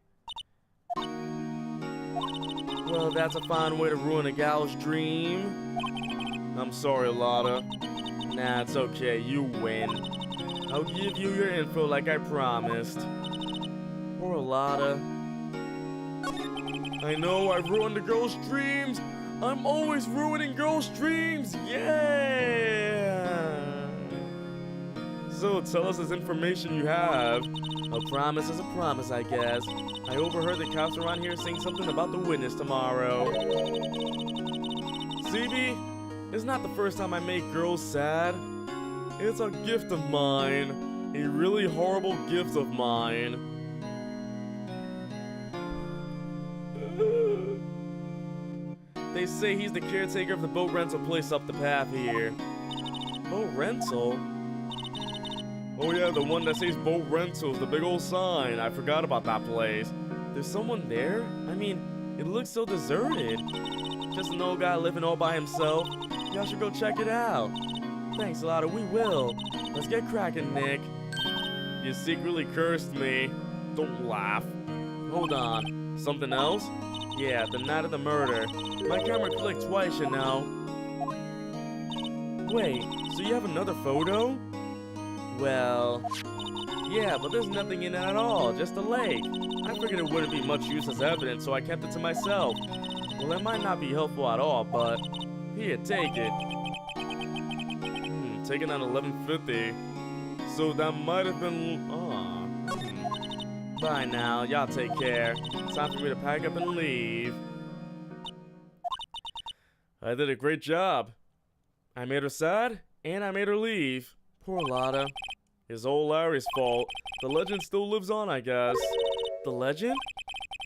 [SPEAKER 2] Well, that's a fine way to ruin a gal's dream.
[SPEAKER 1] I'm sorry, Lotta.
[SPEAKER 2] Nah, it's okay, you win. I'll give you your info like I promised. Poor Lotta.
[SPEAKER 1] I know I've ruined the girl's dreams. I'm always ruining girls' dreams. Yeah. So tell us this information you have.
[SPEAKER 2] A promise is a promise, I guess. I overheard the cops around here saying something about the witness tomorrow.
[SPEAKER 1] CB, it's not the first time I make girls sad. It's a gift of mine. A really horrible gift of mine.
[SPEAKER 2] They say he's the caretaker of the boat rental place up the path here. Boat rental?
[SPEAKER 1] Oh yeah, the one that says boat rentals, the big old sign. I forgot about that place.
[SPEAKER 2] There's someone there? I mean, it looks so deserted. Just an old guy living all by himself. Y'all should go check it out. Thanks, Lotta, we will. Let's get cracking, Nick.
[SPEAKER 1] You secretly cursed me. Don't laugh.
[SPEAKER 2] Hold on. Something else? Yeah, the night of the murder. My camera clicked twice, you know. Wait, so you have another photo? Well, yeah, but there's nothing in it at all, just a lake. I figured it wouldn't be much use as evidence, so I kept it to myself. Well, it might not be helpful at all, but here, take it.
[SPEAKER 1] Taken at 11:50. So that might have been...
[SPEAKER 2] Bye now, y'all take care. Time for me to pack up and leave.
[SPEAKER 1] I did a great job. I made her sad, and I made her leave.
[SPEAKER 2] Poor Lotta.
[SPEAKER 1] It's old Larry's fault. The legend still lives on, I guess.
[SPEAKER 2] The legend?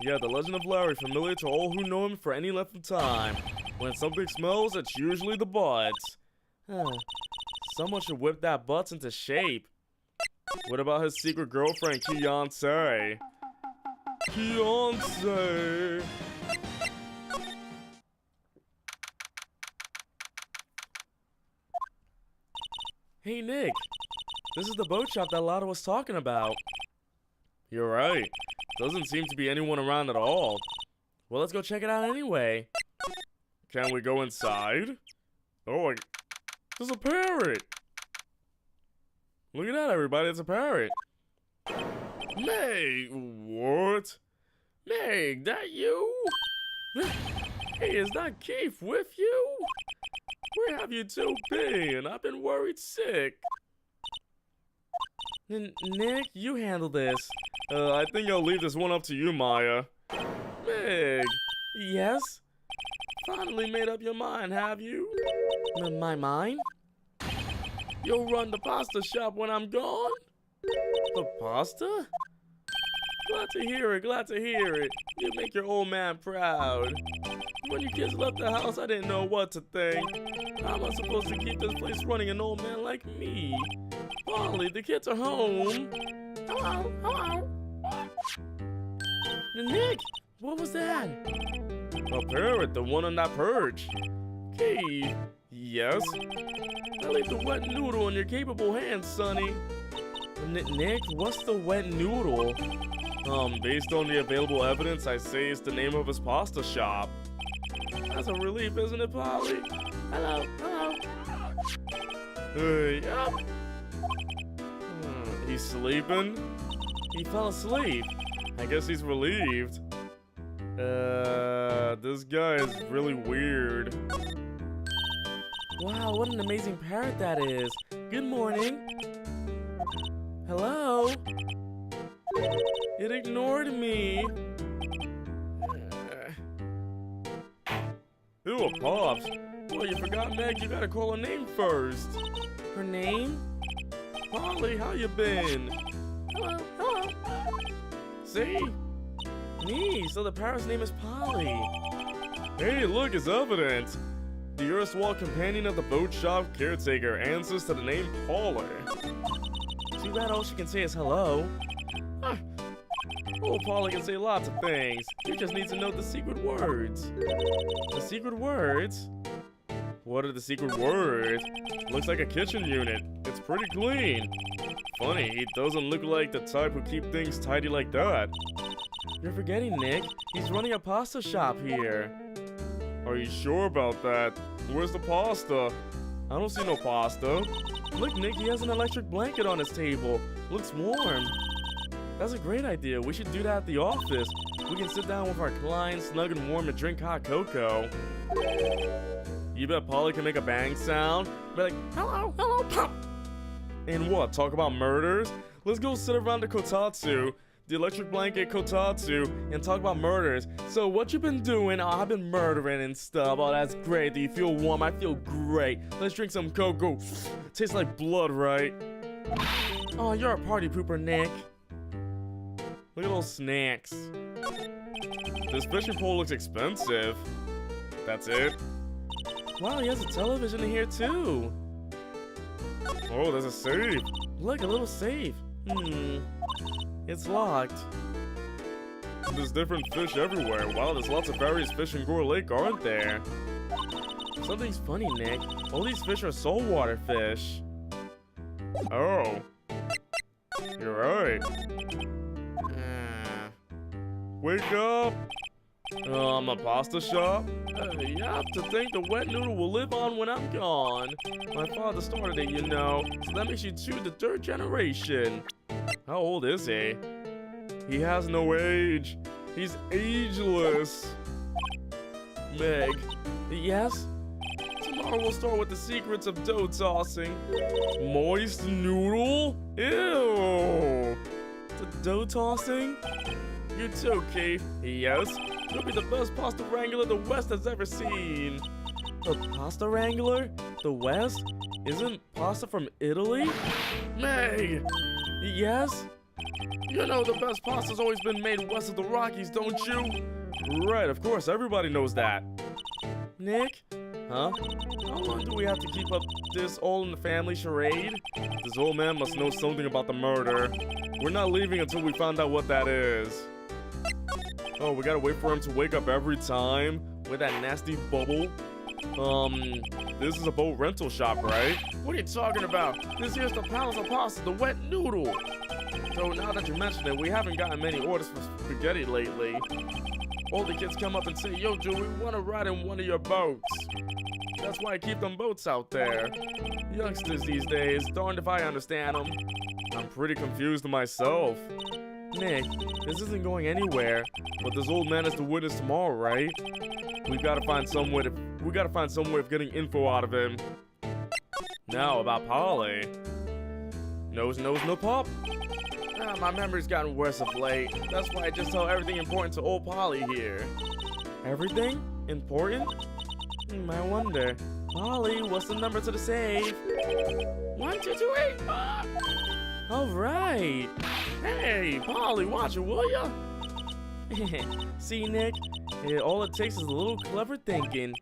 [SPEAKER 1] Yeah, the legend of Larry, familiar to all who know him for any length of time. When something smells, it's usually the butts.
[SPEAKER 2] Someone should whip that butts into shape.
[SPEAKER 1] What about his secret girlfriend, Beyonce? Beyonce!
[SPEAKER 2] Hey, Nick. This is the boat shop that Lotta was talking about.
[SPEAKER 1] You're right. Doesn't seem to be anyone around at all.
[SPEAKER 2] Well, let's go check it out anyway.
[SPEAKER 1] Can we go inside? Oh, there's a parrot! Look at that, everybody, it's a parrot. Meg, what?
[SPEAKER 2] Meg, that you? Hey, is that Keith with you? Where have you two been? I've been worried sick. Nick, you handle this.
[SPEAKER 1] I think I'll leave this one up to you, Maya.
[SPEAKER 2] Meg. Yes? Finally made up your mind, have you? My mind? You'll run the pasta shop when I'm gone?
[SPEAKER 1] The pasta?
[SPEAKER 2] Glad to hear it, glad to hear it. You make your old man proud. When you kids left the house, I didn't know what to think. How am I supposed to keep this place running an old man like me? Polly, the kids are home. Hello, hello. Nick, what was that?
[SPEAKER 1] A parrot, the one on that perch.
[SPEAKER 2] Keith.
[SPEAKER 1] Yes?
[SPEAKER 2] I leave the wet noodle in your capable hands, Sonny. Nick, what's the wet noodle?
[SPEAKER 1] Based on the available evidence, I say it's the name of his pasta shop.
[SPEAKER 2] That's a relief, isn't it, Polly? Hello, hello.
[SPEAKER 1] Hey, yep. He's sleeping?
[SPEAKER 2] He fell asleep.
[SPEAKER 1] I guess he's relieved. This guy is really weird.
[SPEAKER 2] Wow, what an amazing parrot that is. Good morning. Hello? It ignored me.
[SPEAKER 1] Ew, it pops.
[SPEAKER 2] Well, you forgot, Meg. You gotta call her name first. Her name? Polly, how you been?
[SPEAKER 3] Hello, hello.
[SPEAKER 2] See? Nee, so the parrot's name is Polly.
[SPEAKER 1] Hey, look, it's evident. The erstwhile companion of the boat shop caretaker answers to the name Paula.
[SPEAKER 2] Too bad all she can say is hello. Huh. Oh, Polly can say lots of things. You just need to know the secret words. The secret words?
[SPEAKER 1] What are the secret words? Looks like a kitchen unit. It's pretty clean. Funny, he doesn't look like the type who keep things tidy like that.
[SPEAKER 2] You're forgetting, Nick. He's running a pasta shop here.
[SPEAKER 1] Are you sure about that? Where's the pasta? I don't see no pasta.
[SPEAKER 2] Look, Nick, he has an electric blanket on his table. Looks warm. That's a great idea. We should do that at the office. We can sit down with our clients, snug and warm, and drink hot cocoa.
[SPEAKER 1] You bet Polly can make a bang sound?
[SPEAKER 2] Be like, hello, hello, pop.
[SPEAKER 1] And what, talk about murders? Let's go sit around the kotatsu, the electric blanket kotatsu, and talk about murders.
[SPEAKER 2] So what you been doing? Oh, I've been murdering and stuff. Oh, that's great. Do you feel warm? I feel great. Let's drink some cocoa.
[SPEAKER 1] Tastes like blood, right?
[SPEAKER 2] Oh, you're a party pooper, Nick.
[SPEAKER 1] Look at those snacks. This fishing pole looks expensive. That's it?
[SPEAKER 2] Wow, he has a television in here too.
[SPEAKER 1] Oh, there's a safe.
[SPEAKER 2] Look, a little safe. It's locked.
[SPEAKER 1] There's different fish everywhere. Wow, there's lots of various fish in Gore Lake, aren't there?
[SPEAKER 2] Something's funny, Nick. All these fish are saltwater fish.
[SPEAKER 1] Oh. You're right. Wake up! A pasta shop?
[SPEAKER 2] You have to think the wet noodle will live on when I'm gone. My father started it, you know, so that makes you two the third generation.
[SPEAKER 1] How old is he? He has no age. He's ageless.
[SPEAKER 2] Meg. Yes? Tomorrow we'll start with the secrets of dough tossing.
[SPEAKER 1] Moist noodle? Ew!
[SPEAKER 2] The dough tossing? You too, Keith.
[SPEAKER 1] Yes?
[SPEAKER 2] You'll be the best pasta wrangler the West has ever seen. The pasta wrangler? The West? Isn't pasta from Italy?
[SPEAKER 1] Meg!
[SPEAKER 2] Yes?
[SPEAKER 1] You know the best pasta's always been made west of the Rockies, don't you?
[SPEAKER 2] Right, of course, everybody knows that. Nick?
[SPEAKER 1] Huh?
[SPEAKER 2] How long do we have to keep up this all-in-the-family charade?
[SPEAKER 1] This old man must know something about the murder. We're not leaving until we find out what that is. Oh, we gotta wait for him to wake up every time? With that nasty bubble? This is a boat rental shop, right?
[SPEAKER 2] What are you talking about? This here's the Palace of Pasta, the wet noodle. So now that you mention it, we haven't gotten many orders for spaghetti lately. All the kids come up and say, yo, Joe, we want to ride in one of your boats. That's why I keep them boats out there. Youngsters these days, darned if I understand them.
[SPEAKER 1] I'm pretty confused myself.
[SPEAKER 2] Nick, this isn't going anywhere.
[SPEAKER 1] But this old man is the witness tomorrow, right? We gotta find some way of getting info out of him. Now about Polly.
[SPEAKER 2] Nose, no pop. My memory's gotten worse of late. That's why I just tell everything important to old Polly here. Everything? Important? I wonder. Polly, what's the number to the safe?
[SPEAKER 3] 1228.
[SPEAKER 2] All right. Hey, Polly, watch it, will ya? See, Nick? All it takes is a little clever thinking.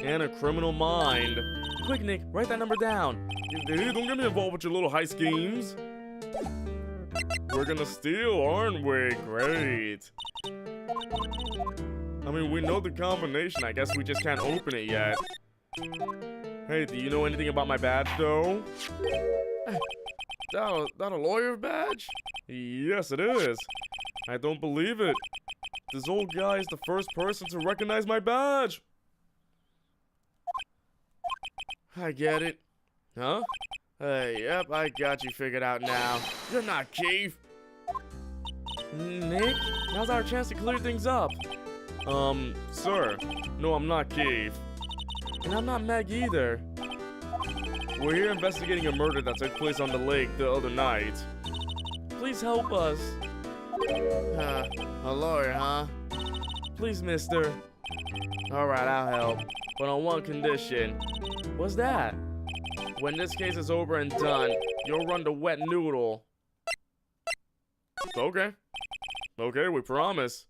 [SPEAKER 1] And a criminal mind.
[SPEAKER 2] Quick, Nick, write that number down.
[SPEAKER 1] Hey, don't get me involved with your little high schemes. We're gonna steal, aren't we? Great. I mean, we know the combination. I guess we just can't open it yet. Hey, do you know anything about my badge, though?
[SPEAKER 2] That a lawyer badge?
[SPEAKER 1] Yes, it is. I don't believe it. This old guy is the first person to recognize my badge.
[SPEAKER 2] I get it. Huh? Hey, yep, I got you figured out now. You're not Keith. Nick, now's our chance to clear things up.
[SPEAKER 1] Sir. No, I'm not Keith.
[SPEAKER 2] And I'm not Meg either.
[SPEAKER 1] We're here investigating a murder that took place on the lake the other night.
[SPEAKER 2] Please help us. A lawyer, huh? Please, mister. Alright, I'll help. But on one condition. What's that? When this case is over and done, You'll run the wet noodle.
[SPEAKER 1] Okay. Okay, we promise.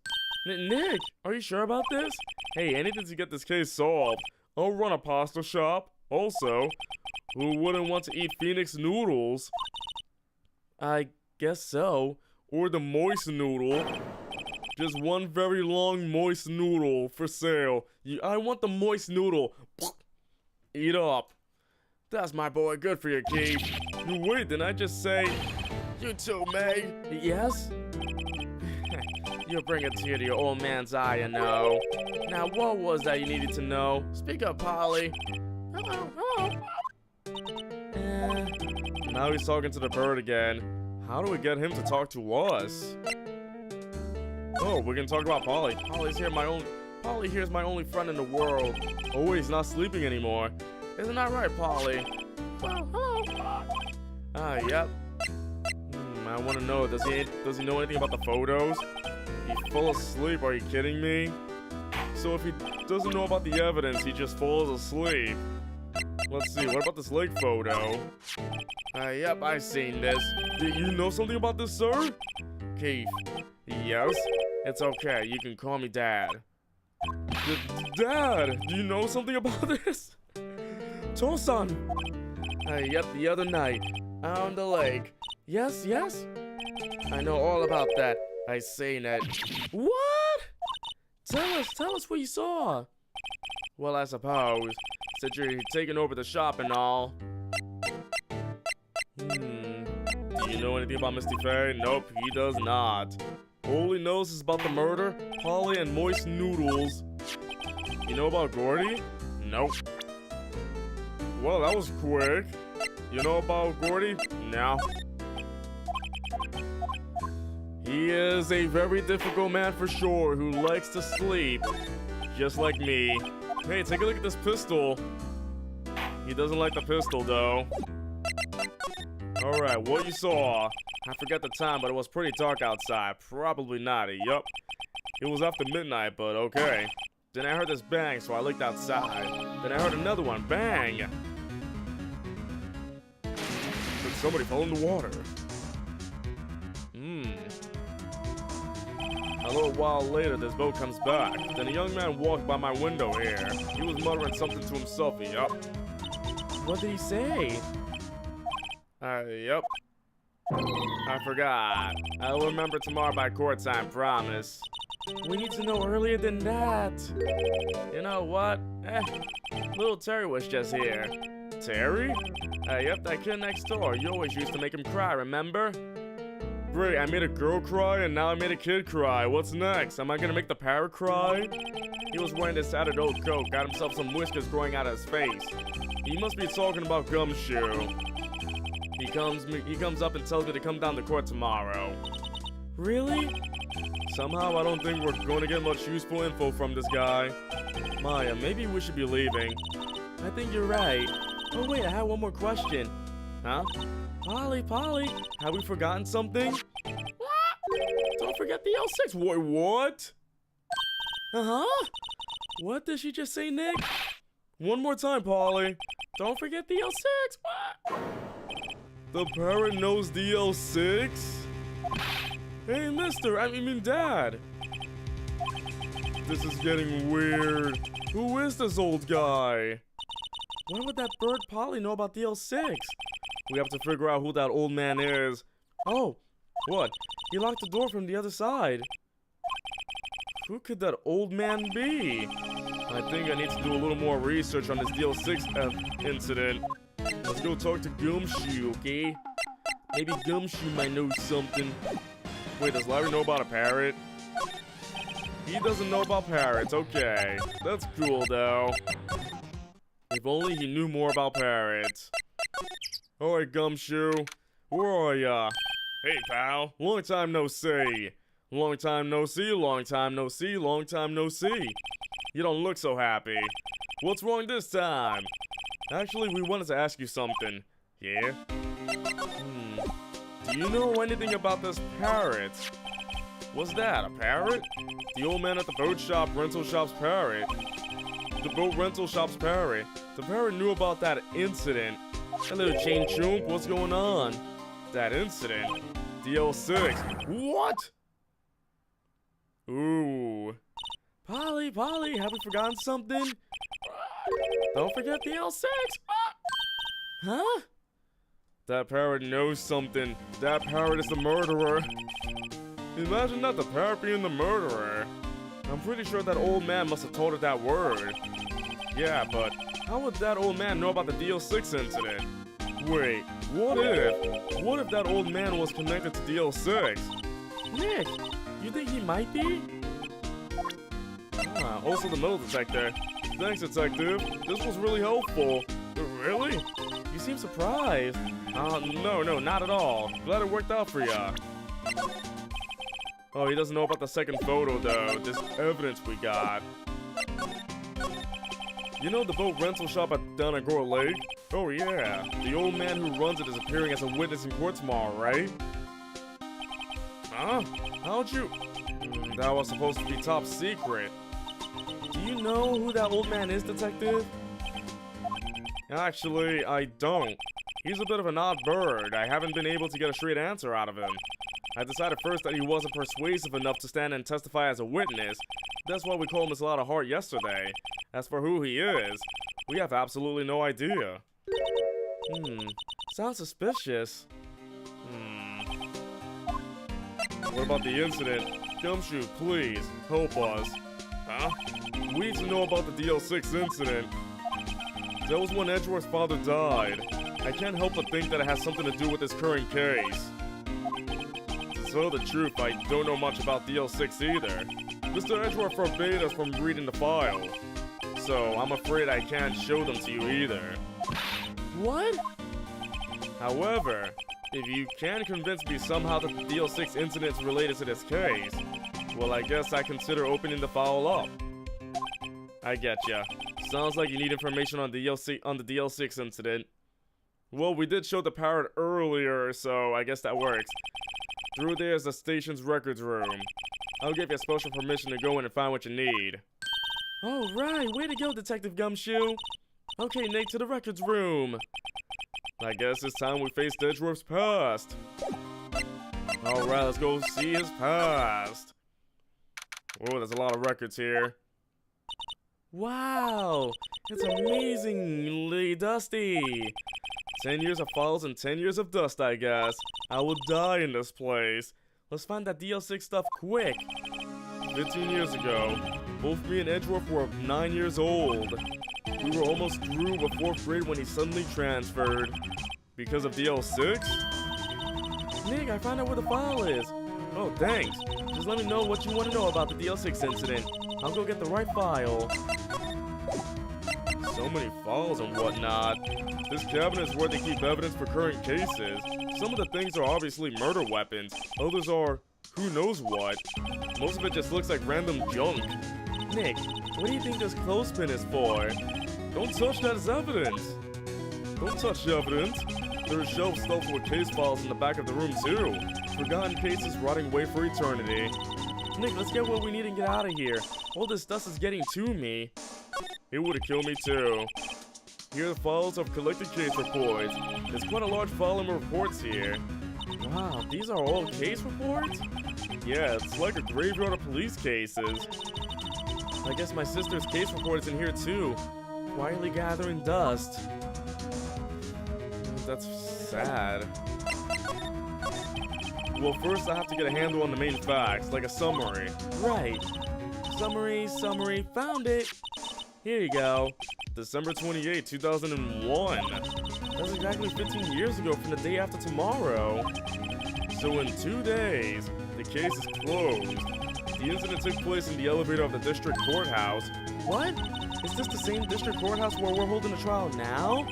[SPEAKER 2] Nick, are you sure about this?
[SPEAKER 1] Hey, anything to get this case solved. I'll run a pasta shop. Also, who wouldn't want to eat Phoenix noodles?
[SPEAKER 2] I guess so.
[SPEAKER 1] Or the moist noodle. Just one very long moist noodle for sale. I want the moist noodle. Eat up.
[SPEAKER 2] That's my boy. Good for you, Keith.
[SPEAKER 1] Wait, didn't I just say...
[SPEAKER 2] You too, Meg. Yes? You bring a tear to your old man's eye, you know. Now, what was that you needed to know? Speak up, Polly.
[SPEAKER 3] Hello, hello.
[SPEAKER 1] Now he's talking to the bird again. How do we get him to talk to us? Oh, we can talk about Polly.
[SPEAKER 2] Polly here's my only friend in the world.
[SPEAKER 1] Oh wait, he's not sleeping anymore.
[SPEAKER 2] Isn't that right, Polly?
[SPEAKER 3] Hello.
[SPEAKER 2] Yep.
[SPEAKER 1] I want to know, does he know anything about the photos? He fell asleep, are you kidding me? So if he doesn't know about the evidence, he just falls asleep. Let's see, what about this lake photo?
[SPEAKER 2] Yep, I've seen this.
[SPEAKER 1] Do you know something about this, sir?
[SPEAKER 2] Keith.
[SPEAKER 1] Yes?
[SPEAKER 2] It's okay, you can call me Dad.
[SPEAKER 1] Dad, do you know something about this?
[SPEAKER 2] Tosan! Yep, the other night, out on the lake. Yes? I know all about that. I seen it.
[SPEAKER 3] What? Tell us what you saw.
[SPEAKER 2] Well, I suppose, since you're taking over the shop and all.
[SPEAKER 1] Do you know anything about Misty Faye? Nope, he does not. All he knows is about the murder, Polly, and moist noodles. You know about Gordy?
[SPEAKER 2] Nope.
[SPEAKER 1] Well, that was quick. You know about Gordy? No. He is a very difficult man for sure who likes to sleep, just like me. Hey, take a look at this pistol. He doesn't like the pistol, though. Alright, what you saw?
[SPEAKER 2] I forget the time, but it was pretty dark outside. Probably naughty, yup.
[SPEAKER 1] It was after midnight, but okay.
[SPEAKER 2] Then I heard this bang, so I looked outside. Then I heard another one, bang!
[SPEAKER 1] But somebody fell in the water.
[SPEAKER 2] A little while later, this boat comes back. Then a young man walked by my window here. He was muttering something to himself, yup.
[SPEAKER 3] What did he say?
[SPEAKER 2] Yup. I forgot. I'll remember tomorrow by court time, promise.
[SPEAKER 3] We need to know earlier than that.
[SPEAKER 2] You know what? Little Terry was just here.
[SPEAKER 1] Terry?
[SPEAKER 2] Yep, that kid next door. You always used to make him cry, remember?
[SPEAKER 1] Great, I made a girl cry and now I made a kid cry. What's next? Am I gonna make the parrot cry?
[SPEAKER 2] He was wearing this tattered old coat, got himself some whiskers growing out of his face.
[SPEAKER 1] He must be talking about Gumshoe.
[SPEAKER 2] He comes up and tells me to come down to court tomorrow.
[SPEAKER 3] Really?
[SPEAKER 1] Somehow I don't think we're going to get much useful info from this guy. Maya, maybe we should be leaving.
[SPEAKER 3] I think you're right. Oh wait, I have one more question.
[SPEAKER 2] Huh?
[SPEAKER 3] Polly,
[SPEAKER 1] have we forgotten something?
[SPEAKER 3] don't forget the L6.
[SPEAKER 1] Wait, what?
[SPEAKER 3] Uh-huh. What did she just say, Nick?
[SPEAKER 1] One more time, Polly.
[SPEAKER 3] Don't forget the L6. What?
[SPEAKER 1] The parrot knows DL6? Hey, I mean Dad. This is getting weird. Who is this old guy?
[SPEAKER 3] Why would that bird Polly know about DL6?
[SPEAKER 1] We have to figure out who that old man is.
[SPEAKER 3] Oh,
[SPEAKER 1] what?
[SPEAKER 3] He locked the door from the other side.
[SPEAKER 1] Who could that old man be? I think I need to do a little more research on this DL6 incident. Let's go talk to Gumshoe, okay? Maybe Gumshoe might know something. Wait, does Larry know about a parrot? He doesn't know about parrots, okay. That's cool, though. If only he knew more about parrots. Alright, Gumshoe. Where are ya? Hey, pal. Long time no see. Long time no see, long time no see, long time no see. You don't look so happy. What's wrong this time? Actually, we wanted to ask you something. Yeah? Do you know anything about this parrot? What's that, a parrot? The old man at the boat shop rental shop's parrot. The boat rental shop's parrot. The parrot knew about that incident. Hello, Chain Chomp, what's going on? That incident. DL6. What? Ooh.
[SPEAKER 3] Polly, have we forgotten something?
[SPEAKER 1] Don't forget DL6.
[SPEAKER 3] Huh?
[SPEAKER 1] That parrot knows something. That parrot is the murderer. Imagine not the parrot being the murderer. I'm pretty sure that old man must have told her that word. Yeah, but how would that old man know about the DL6 incident? Wait, what if that old man was connected to DL6?
[SPEAKER 3] Nick, you think he might be?
[SPEAKER 1] Also the metal detector. Thanks, detective. This was really helpful. Really?
[SPEAKER 3] You seem surprised.
[SPEAKER 1] No, not at all. Glad it worked out for ya. Oh, he doesn't know about the second photo, though. This evidence we got. You know the boat rental shop down at Gore Lake? Oh, yeah. The old man who runs it is appearing as a witness in court tomorrow, right? Huh? How'd you... That was supposed to be top secret.
[SPEAKER 3] Do you know who that old man is, detective?
[SPEAKER 1] Actually, I don't. He's a bit of an odd bird. I haven't been able to get a straight answer out of him. I decided first that he wasn't persuasive enough to stand and testify as a witness. That's why we called Miss Lotta Hart yesterday. As for who he is, we have absolutely no idea.
[SPEAKER 3] Sounds suspicious.
[SPEAKER 1] What about the incident? Gumshoe, please, help us. Huh? We need to know about the DL6 incident. That was when Edgeworth's father died. I can't help but think that it has something to do with this current case. To tell the truth, I don't know much about DL6 either. Mr. Edgeworth forbade us from reading the file. So, I'm afraid I can't show them to you either.
[SPEAKER 3] What?
[SPEAKER 1] However, if you can convince me somehow that the DL6 incident is related to this case, well, I guess I consider opening the file up. I getcha. Sounds like you need information on the DL6 incident. Well, we did show the parrot earlier, so I guess that works. Through there is the station's records room. I'll give you special permission to go in and find what you need.
[SPEAKER 3] Oh, right. Way to go, Detective Gumshoe. Okay, Nate, to the records room.
[SPEAKER 1] I guess it's time we faced Edgeworth's past. Alright, let's go see his past. Oh, there's a lot of records here.
[SPEAKER 3] Wow, it's amazingly dusty.
[SPEAKER 1] 10 years of files and 10 years of dust, I guess. I will die in this place.
[SPEAKER 3] Let's find that DL6 stuff quick.
[SPEAKER 1] 15 years ago, both me and Edgeworth were 9 years old. We were almost through with 4th grade when he suddenly transferred. Because of DL6?
[SPEAKER 3] Nick, I found out where the file is.
[SPEAKER 1] Oh, thanks.
[SPEAKER 3] Just let me know what you want to know about the DL6 incident. I'll go get the right file.
[SPEAKER 1] So many files and whatnot. This cabinet is where they keep evidence for current cases. Some of the things are obviously murder weapons. Others are who knows what. Most of it just looks like random junk.
[SPEAKER 3] Nick, what do you think this clothespin is for?
[SPEAKER 1] Don't touch that as evidence. Don't touch the evidence. There are shelves stuffed with case files in the back of the room too. Forgotten cases rotting away for eternity.
[SPEAKER 3] Nick, let's get what we need and get out of here. All this dust is getting to me.
[SPEAKER 1] It would have killed me too. Here are the files of collected case reports. There's quite a large volume of reports here.
[SPEAKER 3] Wow, these are all case reports?
[SPEAKER 1] Yeah, it's like a graveyard of police cases.
[SPEAKER 3] I guess my sister's case report is in here too. Quietly gathering dust.
[SPEAKER 1] That's sad. Well, first I have to get a handle on the main facts, like a summary.
[SPEAKER 3] Right. Summary, found it. Here you go.
[SPEAKER 1] December 28, 2001.
[SPEAKER 3] That's exactly 15 years ago from the day after tomorrow.
[SPEAKER 1] So in 2 days, the case is closed. The incident took place in the elevator of the district courthouse.
[SPEAKER 3] What? Is this the same district courthouse where we're holding a trial now?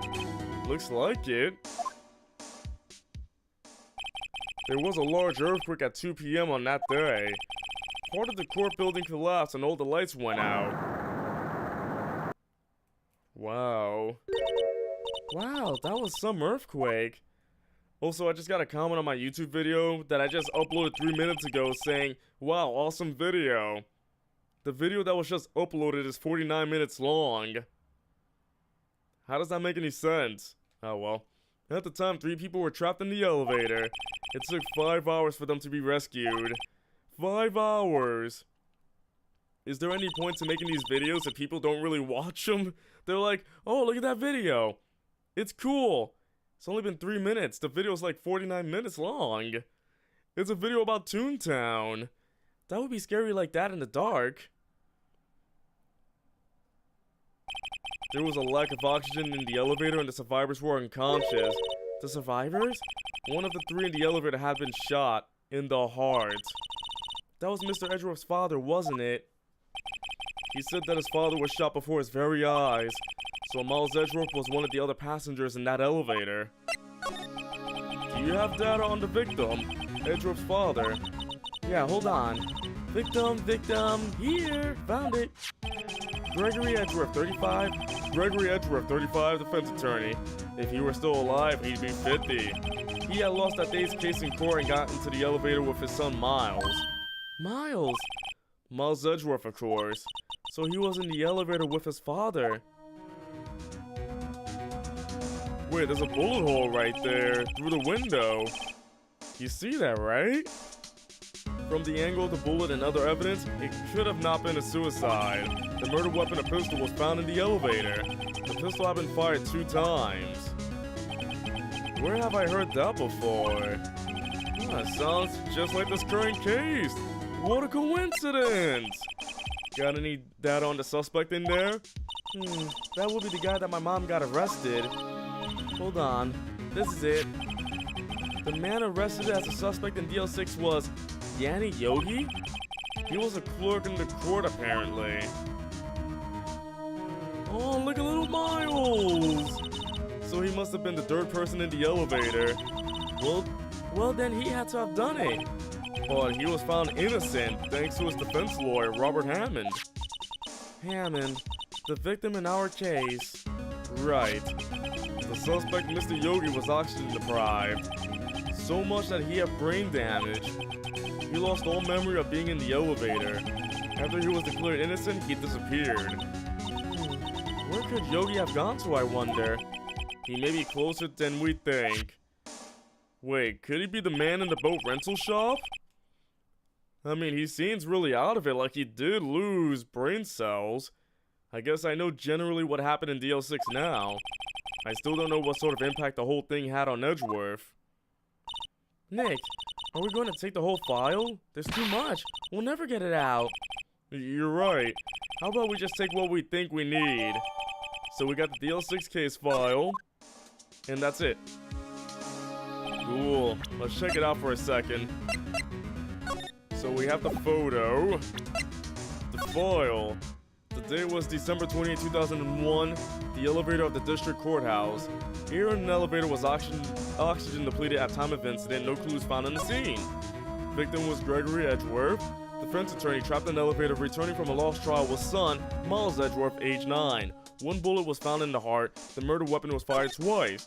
[SPEAKER 1] Looks like it. There was a large earthquake at 2 p.m. on that day. Part of the court building collapsed and all the lights went out. Wow.
[SPEAKER 3] Wow, that was some earthquake.
[SPEAKER 1] Also, I just got a comment on my YouTube video that I just uploaded 3 minutes ago saying, wow, awesome video. The video that was just uploaded is 49 minutes long. How does that make any sense? Oh well. At the time, 3 people were trapped in the elevator. It took 5 hours for them to be rescued. 5 hours! Is there any point to making these videos if people don't really watch them? They're like, oh, look at that video. It's cool. It's only been 3 minutes. The video's like 49 minutes long. It's a video about Toontown. That would be scary like that in the dark. There was a lack of oxygen in the elevator and the survivors were unconscious. The survivors? One of the 3 in the elevator had been shot in the heart. That was Mr. Edgeworth's father, wasn't it? He said that his father was shot before his very eyes, so Miles Edgeworth was one of the other passengers in that elevator. Do you have data on the victim, Edgeworth's father?
[SPEAKER 2] Yeah, hold on. Victim, here, found it.
[SPEAKER 1] Gregory Edgeworth, 35. Gregory Edgeworth, 35, defense attorney. If he were still alive, he'd be 50. He had lost that day's case in court and got into the elevator with his son Miles.
[SPEAKER 2] Miles?
[SPEAKER 1] Miles Edgeworth, of course. So he was in the elevator with his father. Wait, there's a bullet hole right there, through the window. You see that, right? From the angle of the bullet and other evidence, it could have not been a suicide. The murder weapon, a pistol, was found in the elevator. The pistol had been fired 2 times. Where have I heard that before? Sounds just like this current case. What a coincidence! Got any data on the suspect in there?
[SPEAKER 2] That would be the guy that my mom got arrested. Hold on, this is it. The man arrested as a suspect in DL6 was Yanni Yogi?
[SPEAKER 1] He was a clerk in the court, apparently.
[SPEAKER 2] Oh, look at little Miles!
[SPEAKER 1] So he must have been the 3rd person in the elevator.
[SPEAKER 2] Well, then he had to have done it.
[SPEAKER 1] But he was found innocent thanks to his defense lawyer, Robert Hammond.
[SPEAKER 2] Hammond, the victim in our case.
[SPEAKER 1] Right. The suspect, Mr. Yogi, was oxygen deprived. So much that he had brain damage. He lost all memory of being in the elevator. After he was declared innocent, he disappeared.
[SPEAKER 2] Where could Yogi have gone to, I wonder?
[SPEAKER 1] He may be closer than we think. Wait, could he be the man in the boat rental shop? I mean, he seems really out of it, like he did lose brain cells. I guess I know generally what happened in DL6 now. I still don't know what sort of impact the whole thing had on Edgeworth.
[SPEAKER 2] Nick, are we going to take the whole file? There's too much. We'll never get it out.
[SPEAKER 1] You're right. How about we just take what we think we need? So we got the DL6 case file, and that's it. Cool. Let's check it out for a second. So we have the photo, the file. The date was December 28, 2001, the elevator of the district courthouse. Air in an elevator was oxygen depleted at time of incident, no clues found on the scene. Victim was Gregory Edgeworth. Defense attorney trapped in an elevator returning from a lost trial with son, Miles Edgeworth, age 9. 1 bullet was found in the heart. The murder weapon was fired twice.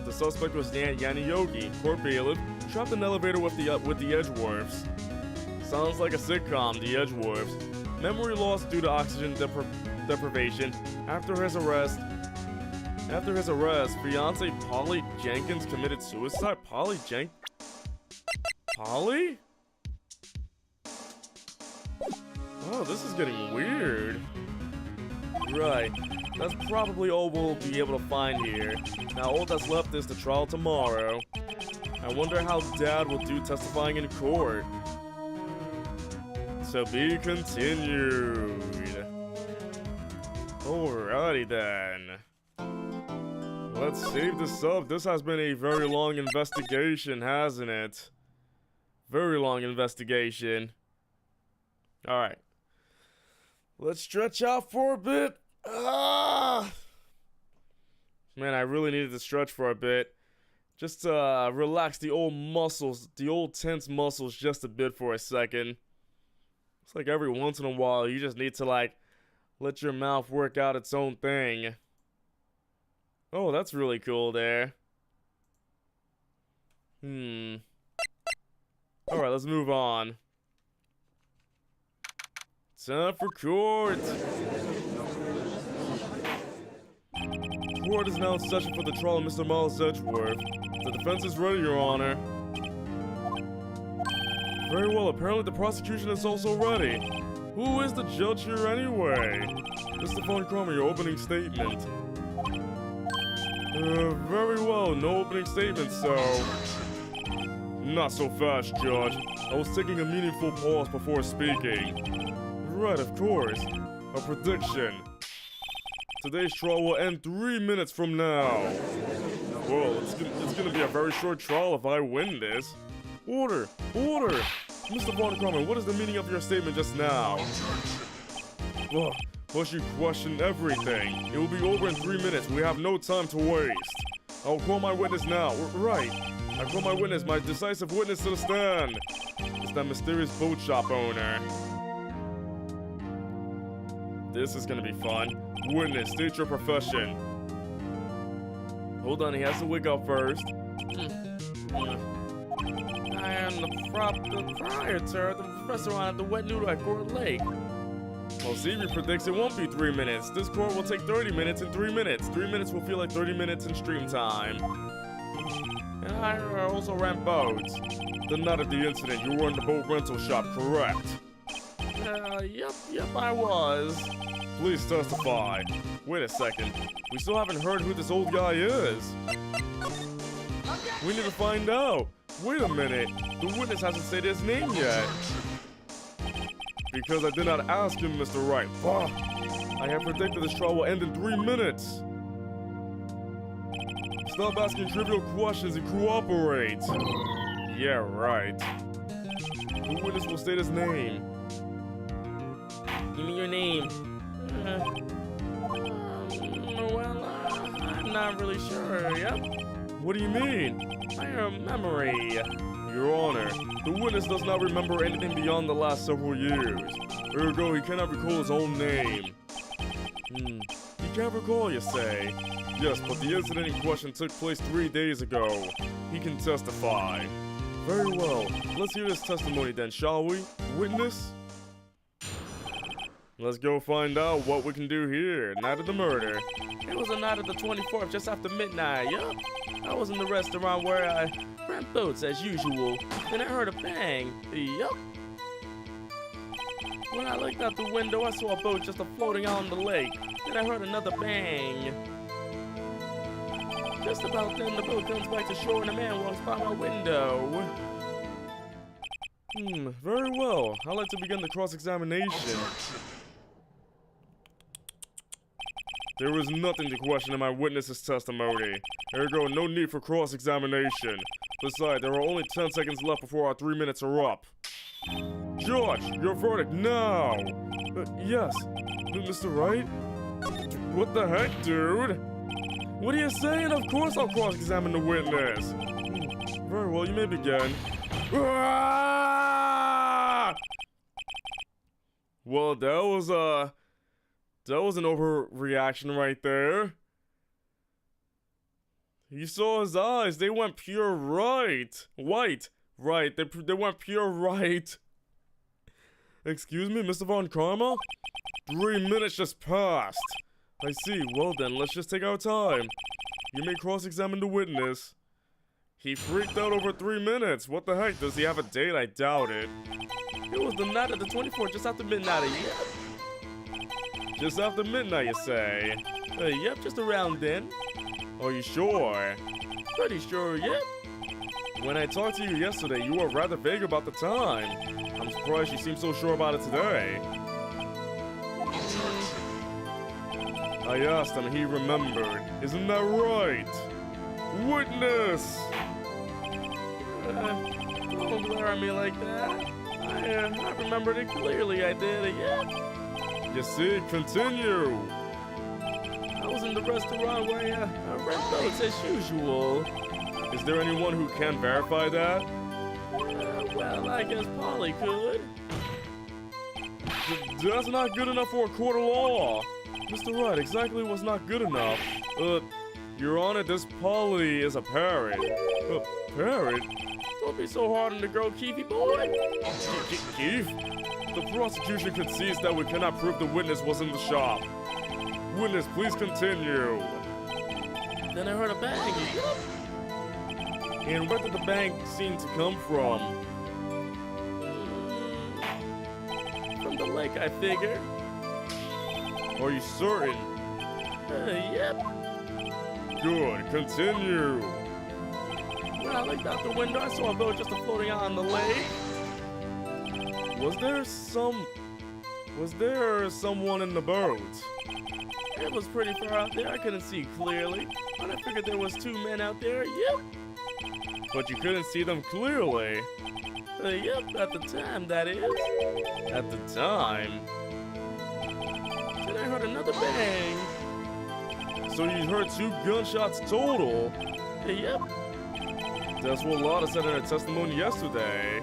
[SPEAKER 1] The suspect was Yanni Yogi, court bailiff, trapped in an elevator with the Edgeworths. Sounds like a sitcom, the Edgeworths. Memory loss due to oxygen deprivation. After his arrest, fiance Polly Jenkins committed suicide. Polly? Oh, this is getting weird. Right. That's probably all we'll be able to find here. Now all that's left is the trial tomorrow. I wonder how Dad will do testifying in court. To be continued. Alrighty then. Let's save this up. This has been a very long investigation, hasn't it? Very long investigation. Alright. Let's stretch out for a bit. Man, I really needed to stretch for a bit. Just to relax the old muscles, the old tense muscles just a bit for a second. It's like every once in a while you just need to like let your mouth work out its own thing. Oh, that's really cool there. Alright, let's move on. Time for court. Court is now in session for the trial of Mr. Miles Edgeworth. The defense is ready, Your Honor. Very well, apparently the prosecution is also ready. Who is the judge here anyway? Mr. Von Kramer, your opening statement. Very well, no opening statement, so... Not so fast, Judge. I was taking a meaningful pause before speaking. Right, of course. A prediction. Today's trial will end 3 minutes from now. Well, it's gonna be a very short trial if I win this. Order! Order! Mr. Von Kramer, what is the meaning of your statement just now? Ugh, plus you question everything. It will be over in 3 minutes. We have no time to waste. I'll call my witness now. Right. I call my witness, my decisive witness to the stand. It's that mysterious boat shop owner. This is gonna be fun. Witness, state your profession. Hold on, he has to wake up first.
[SPEAKER 2] I am the proprietor of the restaurant at the Wet Noodle at Court Lake.
[SPEAKER 1] Well, Xavier predicts it won't be 3 minutes. This court will take 30 minutes in 3 minutes. 3 minutes will feel like 30 minutes in stream time.
[SPEAKER 2] And I also rent boats.
[SPEAKER 1] The night of the incident, you were in the boat rental shop, correct?
[SPEAKER 2] Yep, I was.
[SPEAKER 1] Please testify. Wait a second. We still haven't heard who this old guy is. We need to find out. Wait a minute. The witness hasn't said his name yet. Because I did not ask him, Mr. Wright. I have predicted this trial will end in 3 minutes. Stop asking trivial questions and cooperate. Yeah, right. The witness will state his name.
[SPEAKER 2] Give me your name. Well, I'm not really sure, yep.
[SPEAKER 1] What do you mean?
[SPEAKER 2] My memory.
[SPEAKER 1] Your Honor, the witness does not remember anything beyond the last several years. Ergo, he cannot recall his own name. He can't recall, you say? Yes, but the incident in question took place 3 days ago. He can testify. Very well. Let's hear his testimony then, shall we? Witness? Let's go find out what we can do here. Night of the murder.
[SPEAKER 2] It was the night of the 24th, just after midnight, yup. I was in the restaurant where I rent boats as usual. Then I heard a bang, yup. When I looked out the window, I saw a boat just floating on the lake. Then I heard another bang. Just about then, the boat comes back to shore and a man walks by my window.
[SPEAKER 1] Very well. I'd like to begin the cross-examination. There was nothing to question in my witness's testimony. Ergo, no need for cross-examination. Besides, there are only 10 seconds left before our 3 minutes are up. Judge, your verdict now! Yes, Mr. Wright? What the heck, dude? What are you saying? Of course I'll cross-examine the witness. Very well, you may begin. Well, that was an overreaction right there. You saw his eyes. They went pure white. Right. They went pure white. Excuse me, Mr. Von Karma? 3 minutes just passed. I see. Well then, let's just take our time. You may cross-examine the witness. He freaked out over 3 minutes. What the heck? Does he have a date? I doubt it.
[SPEAKER 2] It was the night of the 24th, just after midnight, yep.
[SPEAKER 1] Just after midnight, you say?
[SPEAKER 2] Yep, just around then.
[SPEAKER 1] Are you sure?
[SPEAKER 2] Pretty sure, yep.
[SPEAKER 1] When I talked to you yesterday, you were rather vague about the time. I'm surprised you seem so sure about it today. I asked him and he remembered. Isn't that right? Witness!
[SPEAKER 2] Don't glare at me like that. I remembered it clearly, I did, yeah.
[SPEAKER 1] You see, continue.
[SPEAKER 2] I was in the restaurant where I rent boats as usual.
[SPEAKER 1] Is there anyone who can verify that?
[SPEAKER 2] Well, I guess Polly could.
[SPEAKER 1] That's not good enough for a court of law. Mr. Wright, exactly what's not good enough? Your Honor, this Polly is a parrot. Parrot?
[SPEAKER 2] Don't be so hard on the girl, Keefy boy.
[SPEAKER 1] Keef? The prosecution concedes that we cannot prove the witness was in the shop. Witness, please continue.
[SPEAKER 2] Then I heard a bang.
[SPEAKER 1] And where did the bang seem to come from?
[SPEAKER 2] From the lake, I figure.
[SPEAKER 1] Are you certain?
[SPEAKER 2] Yep.
[SPEAKER 1] Good, continue.
[SPEAKER 2] When I looked out the window, I saw a boat just floating out on the lake.
[SPEAKER 1] Was there someone in the boat?
[SPEAKER 2] It was pretty far out there. I couldn't see clearly. But I figured there was 2 men out there. Yep.
[SPEAKER 1] But you couldn't see them clearly.
[SPEAKER 2] Yep, at the time, that is.
[SPEAKER 1] At the time?
[SPEAKER 2] Then I heard another bang.
[SPEAKER 1] So you heard 2 gunshots total?
[SPEAKER 2] Yep.
[SPEAKER 1] That's what Lotta said in her testimony yesterday.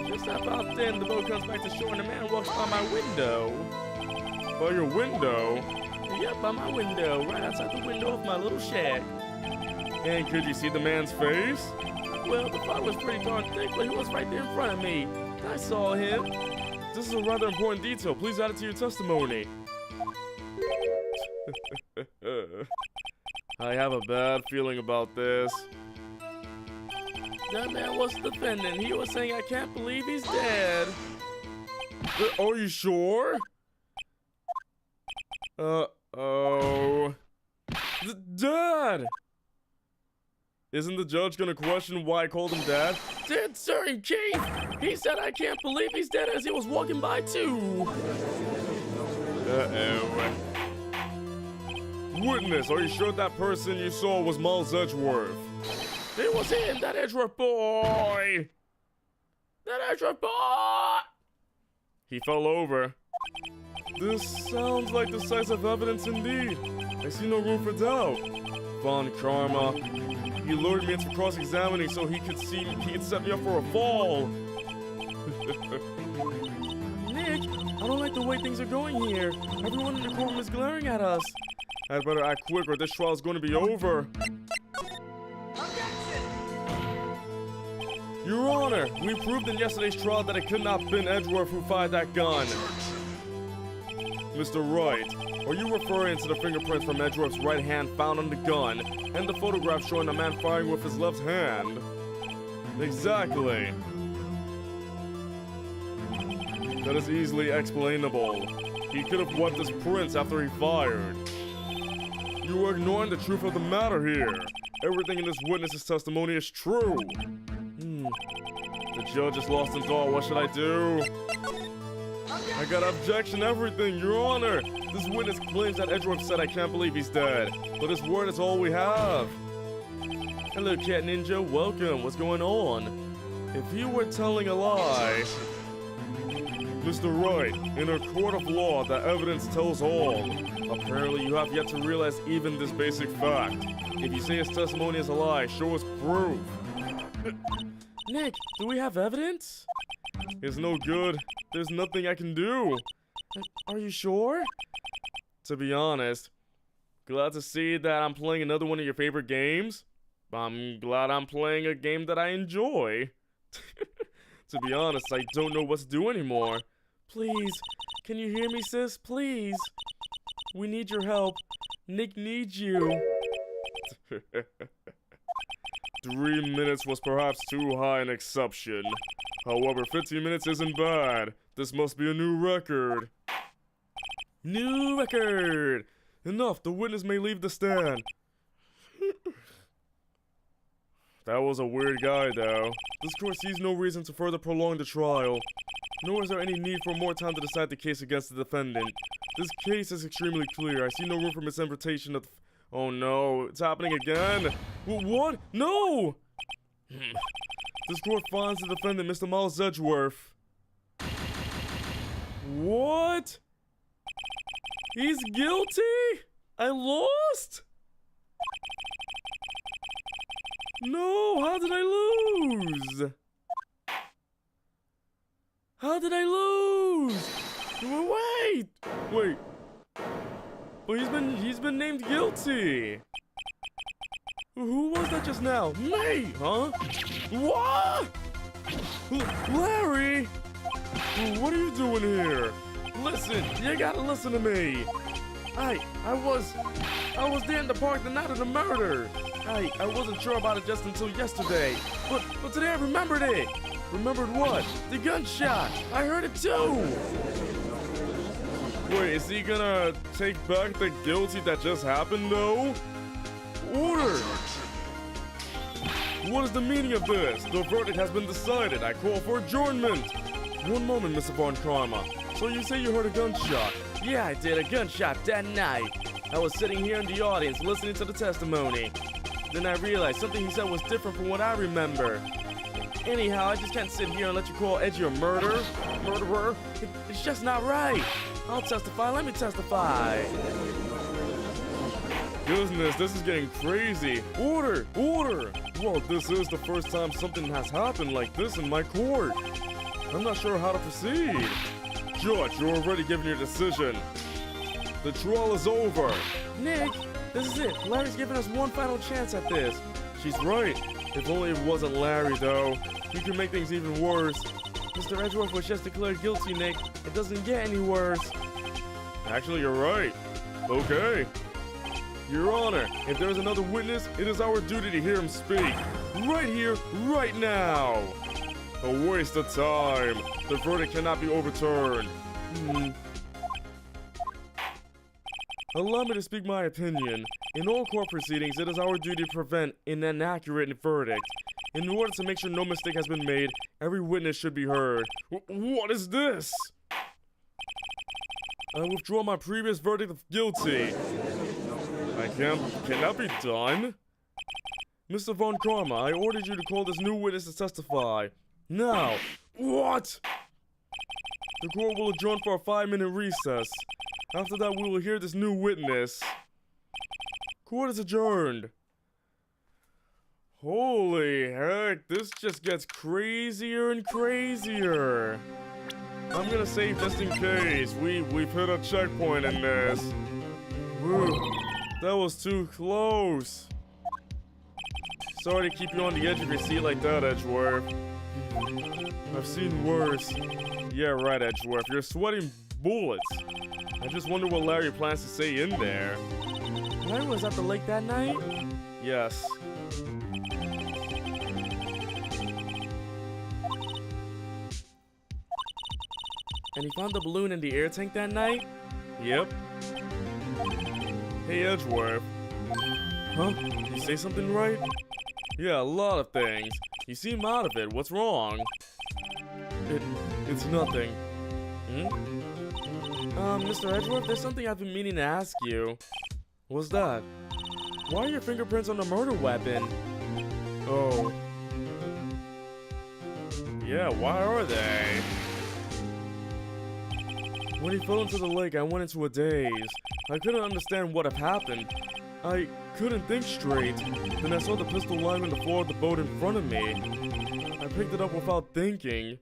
[SPEAKER 2] Just about then, the boat comes back to shore and a man walks by my window.
[SPEAKER 1] By your window?
[SPEAKER 2] Yep, by my window, right outside the window of my little shack.
[SPEAKER 1] And could you see the man's face?
[SPEAKER 2] Well, the fog was pretty darn thick, but he was right there in front of me. I saw him.
[SPEAKER 1] This is a rather important detail. Please add it to your testimony. I have a bad feeling about this.
[SPEAKER 2] That man was the defendant. He was saying, I can't believe he's dead.
[SPEAKER 1] Are you sure? Uh-oh. Dad! Isn't the judge gonna question why I called him Dad?
[SPEAKER 2] Dead, sir, Chief! He said I can't believe he's dead as he was walking by too.
[SPEAKER 1] Uh-oh. Witness, are you sure that person you saw was Miles Edgeworth?
[SPEAKER 2] It was him, that Edgeworth boy! That Edgeworth boy!
[SPEAKER 1] He fell over. This sounds like decisive evidence indeed. I see no room for doubt. Von Karma. He lured me into cross-examining so he could set me up for a fall.
[SPEAKER 2] Nick, I don't like the way things are going here. Everyone in the courtroom is glaring at us.
[SPEAKER 1] I'd better act quick or this trial's going to be over. Your Honor, we proved in yesterday's trial that it could not have been Edgeworth who fired that gun. Mr. Wright, are you referring to the fingerprints from Edgeworth's right hand found on the gun and the photograph showing a man firing with his left hand? Exactly. That is easily explainable. He could have wiped his prints after he fired. You are ignoring the truth of the matter here. Everything in this witness's testimony is true. The judge is lost in thought. What should I do? I got objection everything, Your Honor. This witness claims that Edgeworth said I can't believe he's dead, but his word is all we have.
[SPEAKER 2] Hello, Cat Ninja. Welcome. What's going on?
[SPEAKER 1] If you were telling a lie... Mr. Wright, in a court of law, the evidence tells all. Apparently, you have yet to realize even this basic fact. If you say his testimony is a lie, show us proof.
[SPEAKER 2] Nick, do we have evidence?
[SPEAKER 1] It's no good. There's nothing I can do.
[SPEAKER 2] Are you sure?
[SPEAKER 1] To be honest, glad to see that I'm playing another one of your favorite games. I'm glad I'm playing a game that I enjoy. To be honest, I don't know what to do anymore.
[SPEAKER 2] Please, can you hear me, sis? Please. We need your help. Nick needs you.
[SPEAKER 1] 3 minutes was perhaps too high an exception. However, 15 minutes isn't bad. This must be a new record.
[SPEAKER 2] New record!
[SPEAKER 1] Enough, the witness may leave the stand. That was a weird guy, though. This court sees no reason to further prolong the trial. Nor is there any need for more time to decide the case against the defendant. This case is extremely clear. I see no room for misinterpretation of... Oh no, it's happening again! What? No! This court finds the defendant, Mr. Miles Edgeworth. What? He's guilty? I lost? No, how did I lose? How did I lose? Wait. But he's been named guilty. Who was that just now? Me, huh? What? Larry? What are you doing here? Listen, you gotta listen to me. I was
[SPEAKER 2] I was there in the park the night of the murder. I wasn't sure about it just until yesterday. But today I remembered it. Remembered what? The gunshot. I heard it too.
[SPEAKER 1] Wait, is he gonna take back the guilty that just happened, though? Order! What is the meaning of this? The verdict has been decided. I call for adjournment. One moment, Mr. Von Karma. So you say you heard a gunshot?
[SPEAKER 2] Yeah, I did. A gunshot that night. I was sitting here in the audience listening to the testimony. Then I realized something he said was different from what I remember. Anyhow, I just can't sit here and let you call Edgy a murderer. It's just not right. I'll testify. Let me testify.
[SPEAKER 1] Goodness, this is getting crazy. Order! Order! Well, this is the first time something has happened like this in my court. I'm not sure how to proceed. Judge, you're already giving your decision. The trial is over.
[SPEAKER 2] Nick, this is it. Larry's giving us one final chance at this.
[SPEAKER 1] She's right. If only it wasn't Larry, though. He could make things even worse.
[SPEAKER 2] Mr. Edgeworth was just declared guilty, Nick. It doesn't get any worse.
[SPEAKER 1] Actually, you're right. Okay. Your Honor, if there's another witness, it is our duty to hear him speak. Right here, right now. A waste of time. The verdict cannot be overturned. Allow me to speak my opinion. In all court proceedings, it is our duty to prevent an inaccurate verdict. In order to make sure no mistake has been made, every witness should be heard. What is this? I withdraw my previous verdict of guilty. Can that be done? Mr. Von Karma, I ordered you to call this new witness to testify. Now. What? The court will adjourn for a 5-minute recess. After that, we will hear this new witness. Court is adjourned. Holy heck, this just gets crazier and crazier. I'm gonna save just in case. We've hit a checkpoint in this. Whew, that was too close. Sorry to keep you on the edge of your seat like that, Edgeworth. I've seen worse. Yeah, right, Edgeworth. You're sweating bullets. I just wonder what Larry plans to say in there.
[SPEAKER 2] Larry was at the lake that night?
[SPEAKER 1] Yes.
[SPEAKER 2] And he found the balloon in the air tank that night?
[SPEAKER 1] Yep. Hey, Edgeworth. Huh? You say something right? Yeah, a lot of things. You seem out of it. What's wrong? It's nothing.
[SPEAKER 2] Mr. Edgeworth, there's something I've been meaning to ask you.
[SPEAKER 1] What's that?
[SPEAKER 2] Why are your fingerprints on the murder weapon?
[SPEAKER 1] Oh. Yeah, why are they? When he fell into the lake, I went into a daze. I couldn't understand what had happened. I couldn't think straight. Then I saw the pistol lying on the floor of the boat in front of me. I picked it up without thinking.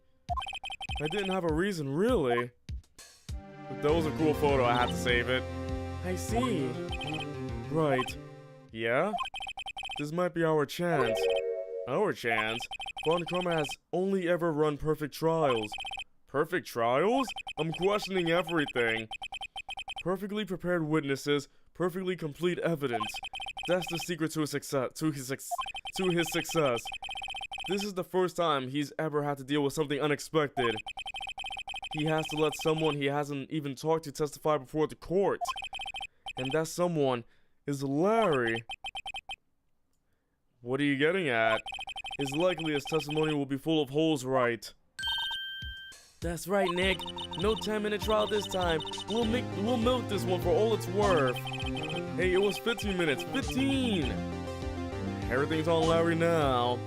[SPEAKER 1] I didn't have a reason, really. But that was a cool photo, I had to save it.
[SPEAKER 2] I see.
[SPEAKER 1] Right. Yeah? This might be our chance. Our chance? Von Karma has only ever run perfect trials. Perfect trials? I'm questioning everything. Perfectly prepared witnesses, perfectly complete evidence. That's the secret to his success. This is the first time he's ever had to deal with something unexpected. He has to let someone he hasn't even talked to testify before the court. And that someone is Larry. What are you getting at? It's likely his testimony will be full of holes, right?
[SPEAKER 2] That's right, Nick. No 10-minute trial this time. We'll milk this one for all it's worth.
[SPEAKER 1] Hey, it was 15 minutes. 15! Everything's on Larry now.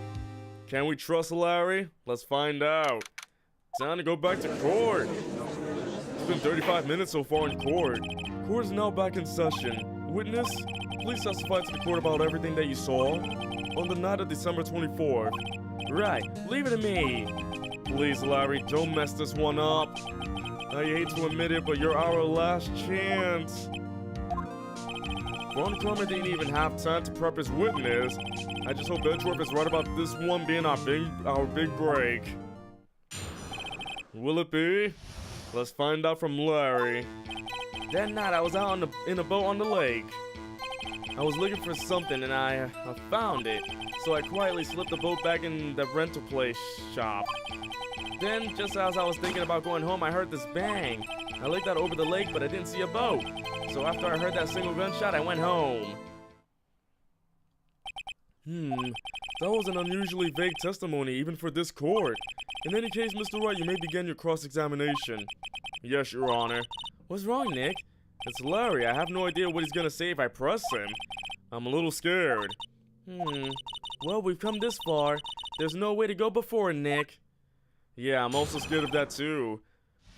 [SPEAKER 1] Can we trust Larry? Let's find out. Time to go back to court. It's been 35 minutes so far in court. Court is now back in session. Witness, please testify to the court about everything that you saw on the night of December 24th.
[SPEAKER 2] Right, leave it to me.
[SPEAKER 1] Please, Larry, don't mess this one up. I hate to admit it, but you're our last chance. Von Karma didn't even have time to prep his witness. I just hope Edgeworth is right about this one being our big break. Will it be? Let's find out from Larry.
[SPEAKER 2] That night I was out in a boat on the lake. I was looking for something and I found it. So I quietly slipped the boat back in the rental place shop. Then, just as I was thinking about going home, I heard this bang. I looked out over the lake, but I didn't see a boat. So after I heard that single gunshot, I went home.
[SPEAKER 1] That was an unusually vague testimony, even for this court. In any case, Mr. Wright, you may begin your cross-examination.
[SPEAKER 2] Yes, Your Honor. What's wrong, Nick?
[SPEAKER 1] It's Larry. I have no idea what he's gonna say if I press him. I'm a little scared.
[SPEAKER 2] Well, we've come this far. There's no way to go before, Nick.
[SPEAKER 1] Yeah, I'm also scared of that too.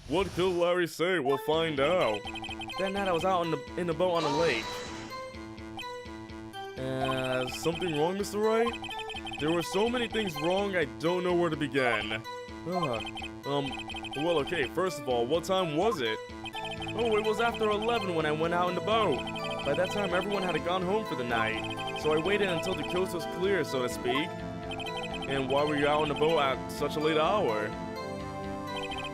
[SPEAKER 1] What could Larry say? We'll find out.
[SPEAKER 2] That night I was out in the boat on the lake.
[SPEAKER 1] Something wrong, Mr. Wright? There were so many things wrong, I don't know where to begin. Well, okay, first of all, what time was it?
[SPEAKER 2] Oh, it was after 11 when I went out in the boat. By that time, everyone had gone home for the night. So I waited until the coast was clear, so to speak.
[SPEAKER 1] And why were you out on the boat at such a late hour?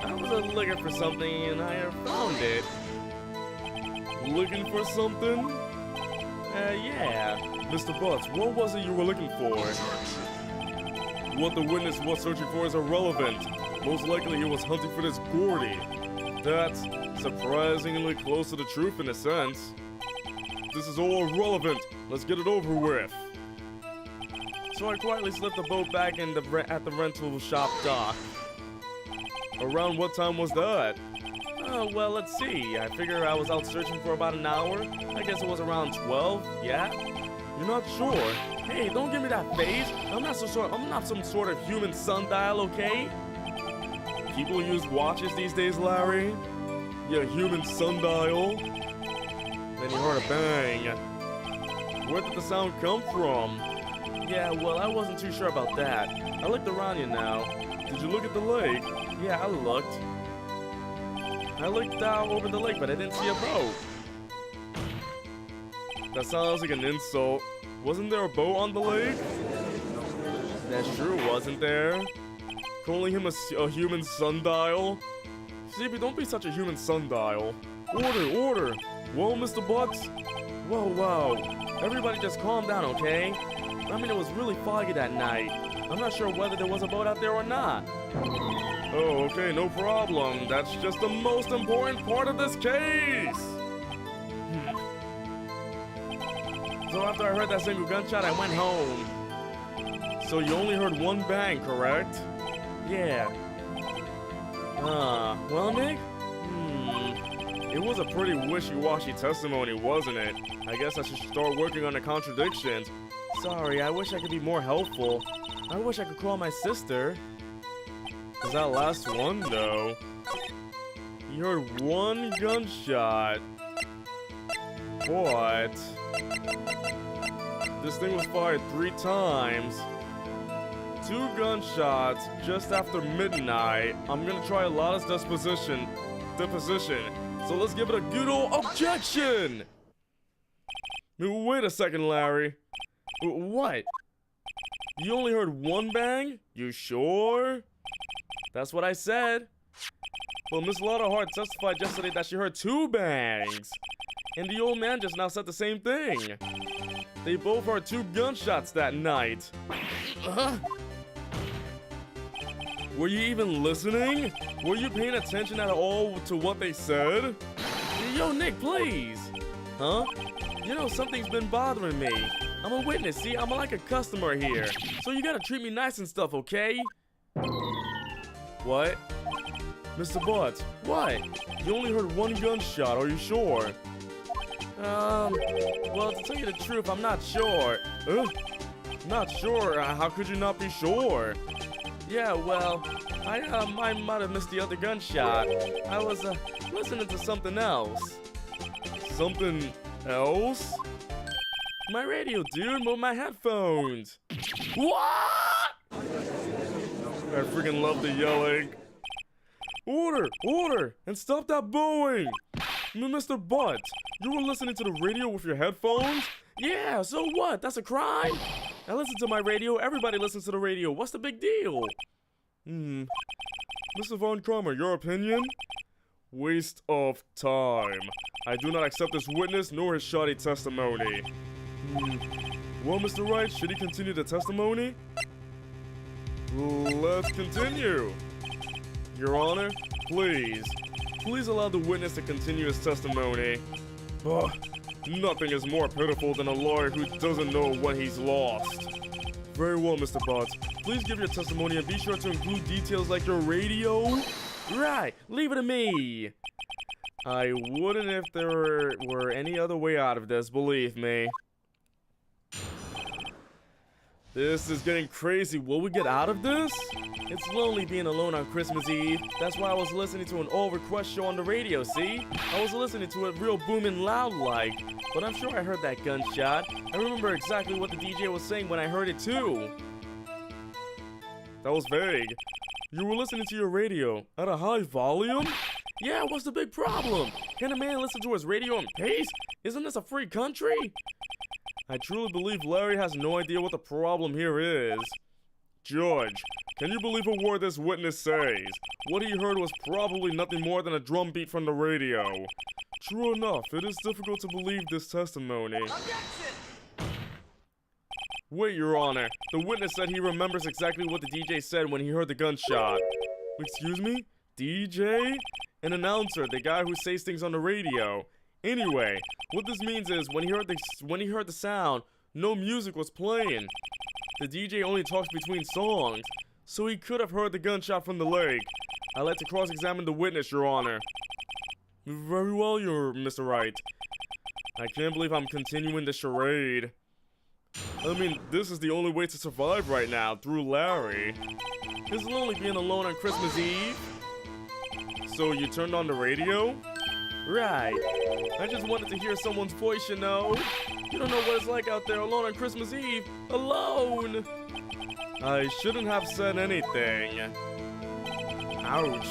[SPEAKER 2] I was looking for something and I found it.
[SPEAKER 1] Looking for something?
[SPEAKER 2] Yeah.
[SPEAKER 1] Mr. Butts, what was it you were looking for? What the witness was searching for is irrelevant. Most likely he was hunting for this Gordy. That's surprisingly close to the truth in a sense. This is all irrelevant. Let's get it over with.
[SPEAKER 2] So I quietly slipped the boat back in at the rental shop dock.
[SPEAKER 1] Around what time was that?
[SPEAKER 2] Well, let's see. I figure I was out searching for about an hour. I guess it was around 12, yeah?
[SPEAKER 1] You're not sure?
[SPEAKER 2] Hey, don't give me that face. I'm not some sort of human sundial, okay?
[SPEAKER 1] People use watches these days, Larry. Yeah, human sundial. Then you heard a bang. Where did the sound come from?
[SPEAKER 2] Yeah, well, I wasn't too sure about that. I looked around you now.
[SPEAKER 1] Did you look at the lake?
[SPEAKER 2] Yeah, I looked. I looked out over the lake, but I didn't see a boat.
[SPEAKER 1] That sounds like an insult. Wasn't there a boat on the lake?
[SPEAKER 2] That's true, wasn't there?
[SPEAKER 1] Calling him a human sundial? CB, don't be such a human sundial. Order! Whoa, Mr. Butts?
[SPEAKER 2] Whoa. Everybody just calm down, okay? I mean, it was really foggy that night. I'm not sure whether there was a boat out there or not.
[SPEAKER 1] Oh, okay, no problem. That's just the most important part of this case!
[SPEAKER 2] So after I heard that single gunshot, I went home.
[SPEAKER 1] So you only heard one bang, correct?
[SPEAKER 2] Yeah. Well, Nick?
[SPEAKER 1] It was a pretty wishy-washy testimony, wasn't it? I guess I should start working on the contradictions.
[SPEAKER 2] Sorry, I wish I could be more helpful. I wish I could call my sister.
[SPEAKER 1] Cause that last one, though. You heard one gunshot. But this thing was fired 3 times. 2 gunshots just after midnight. I'm gonna try Lada's deposition. So let's give it a good old objection! Wait a second, Larry.
[SPEAKER 2] What?
[SPEAKER 1] You only heard one bang? You sure?
[SPEAKER 2] That's what I said.
[SPEAKER 1] Well, Miss Lada Hart testified yesterday that she heard 2 bangs. And the old man just now said the same thing. They both heard 2 gunshots that night. Were you even listening? Were you paying attention at all to what they said?
[SPEAKER 2] Yo, Nick, please.
[SPEAKER 1] Huh?
[SPEAKER 2] You know, something's been bothering me. I'm a witness, see? I'm like a customer here. So you gotta treat me nice and stuff, okay?
[SPEAKER 1] What? Mr. Butts,
[SPEAKER 2] what?
[SPEAKER 1] You only heard 1 gunshot, are you sure?
[SPEAKER 2] Well, to tell you the truth, I'm not sure.
[SPEAKER 1] Not sure? How could you not be sure?
[SPEAKER 2] Yeah, well, I might have missed the other gunshot. I was, listening to something else.
[SPEAKER 1] Something else?
[SPEAKER 2] My radio, dude, with my headphones.
[SPEAKER 1] What? I freaking love the yelling. Order! And stop that booing! Mr. Butts, you were listening to the radio with your headphones?
[SPEAKER 2] Yeah, so what? That's a crime? I listen to my radio. Everybody listens to the radio. What's the big deal?
[SPEAKER 1] Mr. Von Kramer, your opinion? Waste of time. I do not accept this witness nor his shoddy testimony. Well, Mr. Wright, should he continue the testimony? Let's continue. Your Honor, please. Please allow the witness to continue his testimony. Ugh, nothing is more pitiful than a lawyer who doesn't know what he's lost. Very well, Mr. Butts. Please give your testimony and be sure to include details like your radio.
[SPEAKER 2] Right, leave it to me.
[SPEAKER 1] I wouldn't if there were any other way out of this, believe me. This is getting crazy. Will we get out of this?
[SPEAKER 2] It's lonely being alone on Christmas Eve. That's why I was listening to an old request show on the radio, see? I was listening to it real booming loud like. But I'm sure I heard that gunshot. I remember exactly what the DJ was saying when I heard it too.
[SPEAKER 1] That was vague. You were listening to your radio at a high volume?
[SPEAKER 2] Yeah, what's the big problem? Can a man listen to his radio in peace? Isn't this a free country?
[SPEAKER 1] I truly believe Larry has no idea what the problem here is. Judge, can you believe a word this witness says? What he heard was probably nothing more than a drum beat from the radio. True enough, it is difficult to believe this testimony.
[SPEAKER 4] Objection!
[SPEAKER 1] Wait, Your Honor. The witness said he remembers exactly what the DJ said when he heard the gunshot. Excuse me? DJ? An announcer, the guy who says things on the radio. Anyway, what this means is when he heard the sound, no music was playing. The DJ only talks between songs, so he could have heard the gunshot from the leg. I'd like to cross-examine the witness, Your Honor. Very well, Mr. Wright. I can't believe I'm continuing the charade. I mean, this is the only way to survive right now, through Larry.
[SPEAKER 2] It's lonely being alone on Christmas Eve.
[SPEAKER 1] So you turned on the radio?
[SPEAKER 2] Right. I just wanted to hear someone's voice, you know. You don't know what it's like out there alone on Christmas Eve. Alone!
[SPEAKER 1] I shouldn't have said anything.
[SPEAKER 2] Ouch.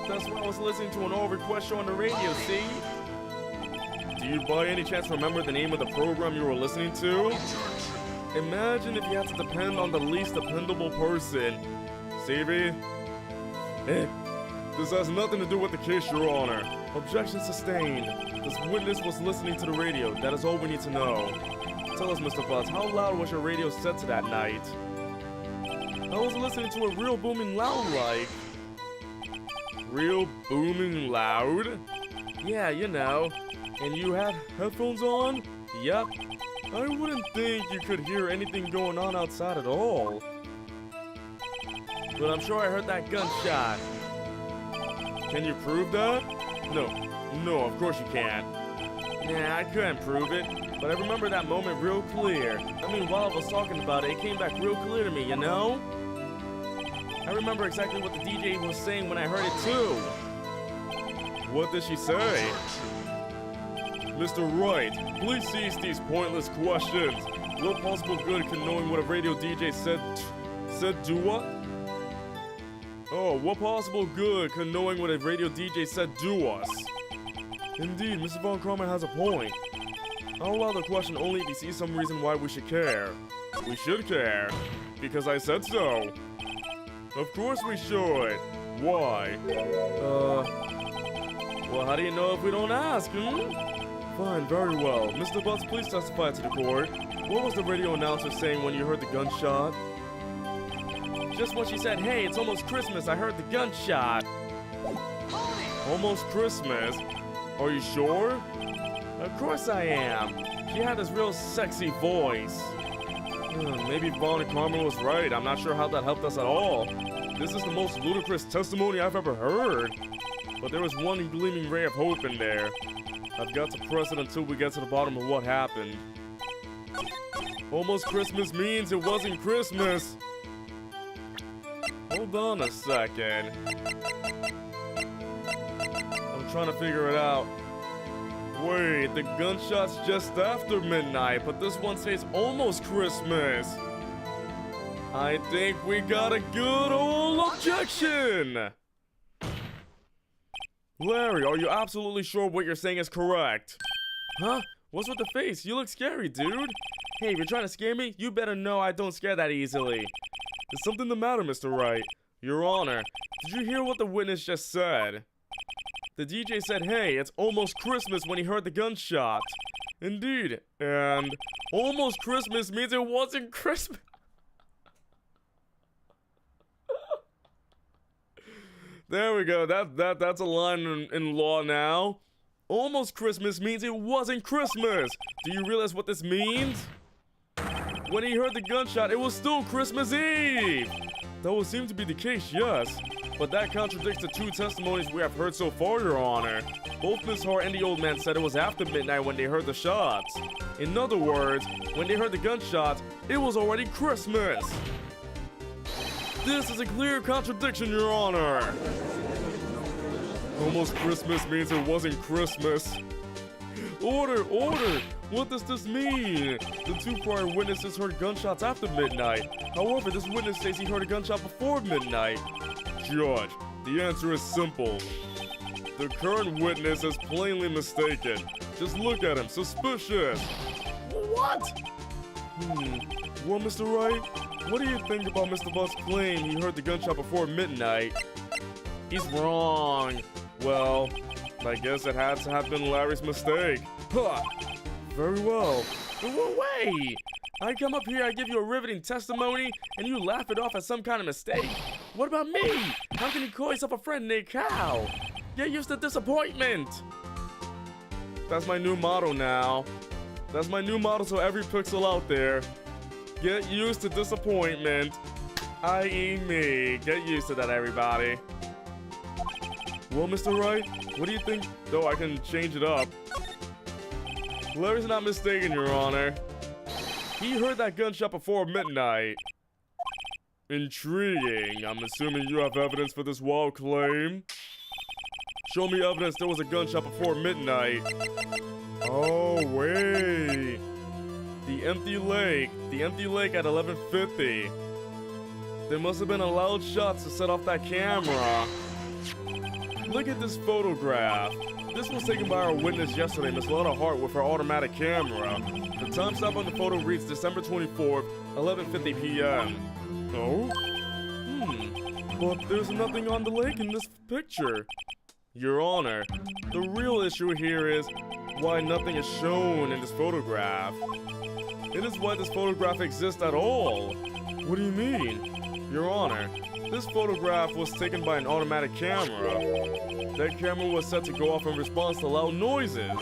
[SPEAKER 2] That's why I was listening to an old request show on the radio, see?
[SPEAKER 1] Do you by any chance remember the name of the program you were listening to? Imagine if you had to depend on the least dependable person. Stevie? This has nothing to do with the case, Your Honor. Objection sustained. This witness was listening to the radio. That is all we need to know. Tell us, Mr. Butts, how loud was your radio set to that night?
[SPEAKER 2] I was listening to it real booming loud like.
[SPEAKER 1] Real booming loud?
[SPEAKER 2] Yeah, you know.
[SPEAKER 1] And you had headphones on?
[SPEAKER 2] Yep.
[SPEAKER 1] I wouldn't think you could hear anything going on outside at all.
[SPEAKER 2] But I'm sure I heard that gunshot.
[SPEAKER 1] Can you prove that? No, of course you can't.
[SPEAKER 2] Nah, I couldn't prove it, but I remember that moment real clear. I mean, while I was talking about it, it came back real clear to me, you know? I remember exactly what the DJ was saying when I heard it too.
[SPEAKER 1] What did she say? Mr. Wright, please cease these pointless questions. What possible good can knowing what a radio DJ said do what? Oh, what possible good could knowing what a radio DJ said do us? Indeed, Mr. Von Karman has a point. I'll allow the question only if you see some reason why we should care. We should care. Because I said so. Of course we should. Why?
[SPEAKER 2] Well, how do you know if we don't ask,
[SPEAKER 1] Fine, very well. Mr. Butts, please testify to the court. What was the radio announcer saying when you heard the gunshot?
[SPEAKER 2] Just when she said, hey, it's almost Christmas, I heard the gunshot.
[SPEAKER 1] Almost Christmas? Are you sure?
[SPEAKER 2] Of course I am. She had this real sexy voice.
[SPEAKER 1] Maybe Von Karman was right. I'm not sure how that helped us at all. This is the most ludicrous testimony I've ever heard. But there was one gleaming ray of hope in there. I've got to press it until we get to the bottom of what happened. Almost Christmas means it wasn't Christmas. Hold on a second. I'm trying to figure it out. Wait, the gunshot's just after midnight, but this one says almost Christmas. I think we got a good old objection. Larry, are you absolutely sure what you're saying is correct?
[SPEAKER 2] Huh? What's with the face? You look scary, dude. Hey, if you're trying to scare me, you better know I don't scare that easily.
[SPEAKER 1] Is something the matter, Mr. Wright? Your Honor, did you hear what the witness just said? The DJ said, hey, it's almost Christmas when he heard the gunshot. Indeed, and almost Christmas means it wasn't Christmas. There we go. That's a line in law now. Almost Christmas means it wasn't Christmas. Do you realize what this means? When he heard the gunshot, it was still Christmas Eve. That would seem to be the case, yes. But that contradicts the two testimonies we have heard so far, Your Honor. Both Miss Hart and the old man said it was after midnight when they heard the shots. In other words, when they heard the gunshots, it was already Christmas. This is a clear contradiction, Your Honor. Almost Christmas means it wasn't Christmas. Order! What does this mean? The two prior witnesses heard gunshots after midnight. However, this witness says he heard a gunshot before midnight. Judge, the answer is simple. The current witness is plainly mistaken. Just look at him, suspicious. What? Well, Mr. Wright, what do you think about Mr. Buck's claim he heard the gunshot before midnight?
[SPEAKER 2] He's wrong.
[SPEAKER 1] Well, I guess it had to have been Larry's mistake. Huh. Very well.
[SPEAKER 2] Wait! I come up here, I give you a riveting testimony, and you laugh it off as some kind of mistake? What about me? How can you call yourself a friend named Cal? Get used to disappointment!
[SPEAKER 1] That's my new motto now. That's my new motto to every pixel out there. Get used to disappointment. I.e. me. Get used to that, everybody. Well, Mr. Wright, what do you think? Though I can change it up. Larry's not mistaken, Your Honor. He heard that gunshot before midnight. Intriguing. I'm assuming you have evidence for this wild claim. Show me evidence there was a gunshot before midnight. Oh, wait. The empty lake at 11:50. There must have been a loud shot to set off that camera. Look at this photograph. This was taken by our witness yesterday, Miss Lotta Hart, with her automatic camera. The timestamp on the photo reads December 24th, 11:50 p.m. Oh? But there's nothing on the lake in this picture. Your Honor, the real issue here is why nothing is shown in this photograph. It is why this photograph exists at all. What do you mean? Your Honor, this photograph was taken by an automatic camera. That camera was set to go off in response to loud noises.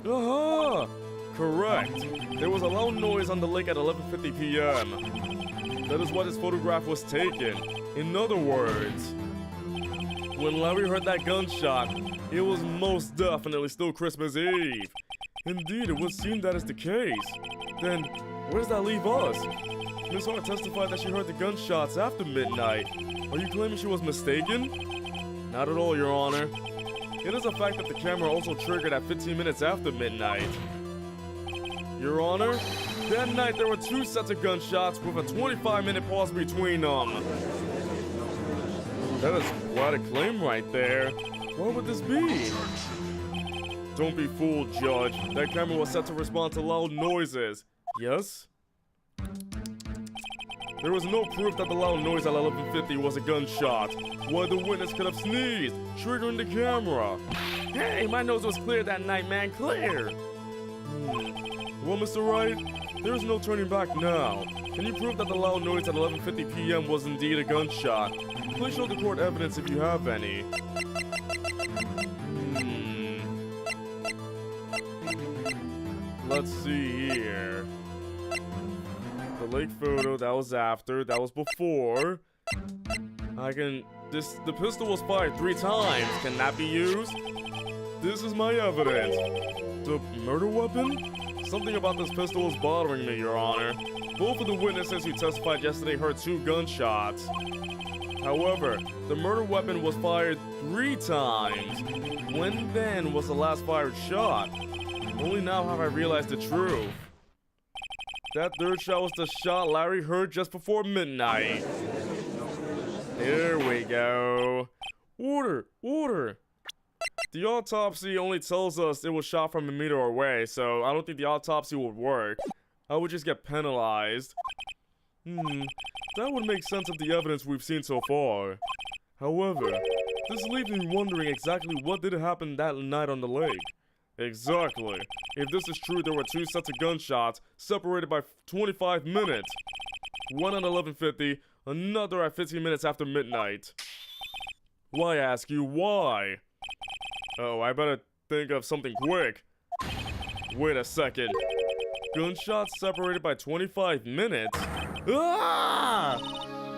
[SPEAKER 1] Aha! Correct. There was a loud noise on the lake at 11:50 p.m. That is why this photograph was taken. In other words, when Larry heard that gunshot, it was most definitely still Christmas Eve. Indeed, it would seem that is the case. Then, where does that leave us? Miss Hart testified that she heard the gunshots after midnight. Are you claiming she was mistaken? Not at all, Your Honor. It is a fact that the camera also triggered at 15 minutes after midnight. Your Honor, that night there were two sets of gunshots with a 25-minute pause between them. That is quite a claim right there. What would this be? Don't be fooled, Judge. That camera was set to respond to loud noises. Yes? There was no proof that the loud noise at 11:50 was a gunshot. Why the witness could have sneezed, triggering the camera.
[SPEAKER 2] Hey, my nose was clear that night, man, clear.
[SPEAKER 1] Well, Mr. Wright, there's no turning back now. Can you prove that the loud noise at 11:50 p.m. was indeed a gunshot? Please show the court evidence if you have any. Let's see here. The lake photo, that was after, that was before. The pistol was fired 3 times. Can that be used? This is my evidence. The murder weapon? Something about this pistol is bothering me, Your Honor. Both of the witnesses who testified yesterday heard 2 gunshots. However, the murder weapon was fired 3 times. When then was the last fired shot? Only now have I realized the truth. That 3rd shot was the shot Larry heard just before midnight. Here we go. Order! Order! The autopsy only tells us it was shot from a meter away, so I don't think the autopsy would work. I would just get penalized. That would make sense of the evidence we've seen so far. However, this leaves me wondering exactly what did happen that night on the lake. Exactly. If this is true, there were 2 sets of gunshots, separated by 25 minutes. One at 11:50, another at 15 minutes after midnight. Why, ask you, why? Oh, I better think of something quick. Wait a second. Gunshots separated by 25 minutes? Ah!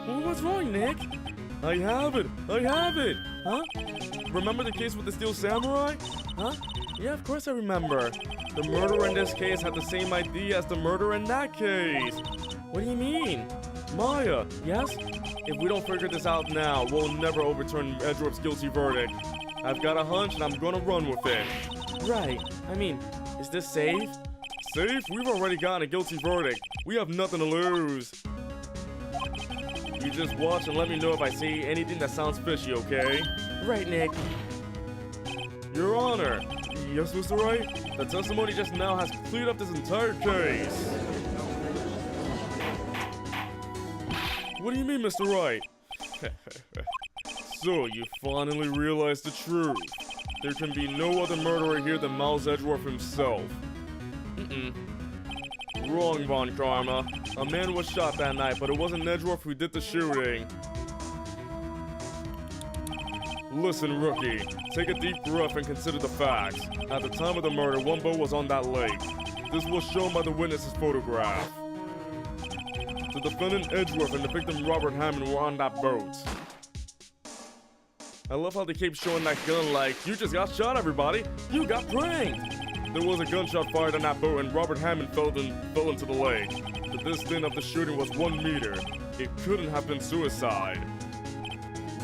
[SPEAKER 2] Well, what's wrong, Nick?
[SPEAKER 1] I have it! I have it!
[SPEAKER 2] Huh?
[SPEAKER 1] Remember the case with the Steel Samurai?
[SPEAKER 2] Huh? Yeah, of course I remember.
[SPEAKER 1] The murderer in this case had the same ID as the murderer in that case.
[SPEAKER 2] What do you mean?
[SPEAKER 1] Maya,
[SPEAKER 2] Yes?
[SPEAKER 1] if we don't figure this out now, we'll never overturn Edgeworth's guilty verdict. I've got a hunch and I'm gonna run with it.
[SPEAKER 2] Right. I mean, is this safe?
[SPEAKER 1] Safe? We've already gotten a guilty verdict. We have nothing to lose. You just watch and let me know if I see anything that sounds fishy, okay?
[SPEAKER 2] Right, Nick.
[SPEAKER 1] Your Honor. Yes, Mr. Wright? The testimony just now has cleared up this entire case. What do you mean, Mr. Wright? So, you finally realized the truth. There can be no other murderer here than Miles Edgeworth himself. Wrong, Von Karma. A man was shot that night, but it wasn't Edgeworth who did the shooting. Listen, rookie. Take a deep breath and consider the facts. At the time of the murder, one boat was on that lake. This was shown by the witness's photograph. The defendant Edgeworth and the victim Robert Hammond were on that boat. I love how they keep showing that gun like, you just got shot, everybody! You got pranked! There was a gunshot fired on that boat and Robert Hammond fell into the lake. The distance of the shooting was 1 meter. It couldn't have been suicide.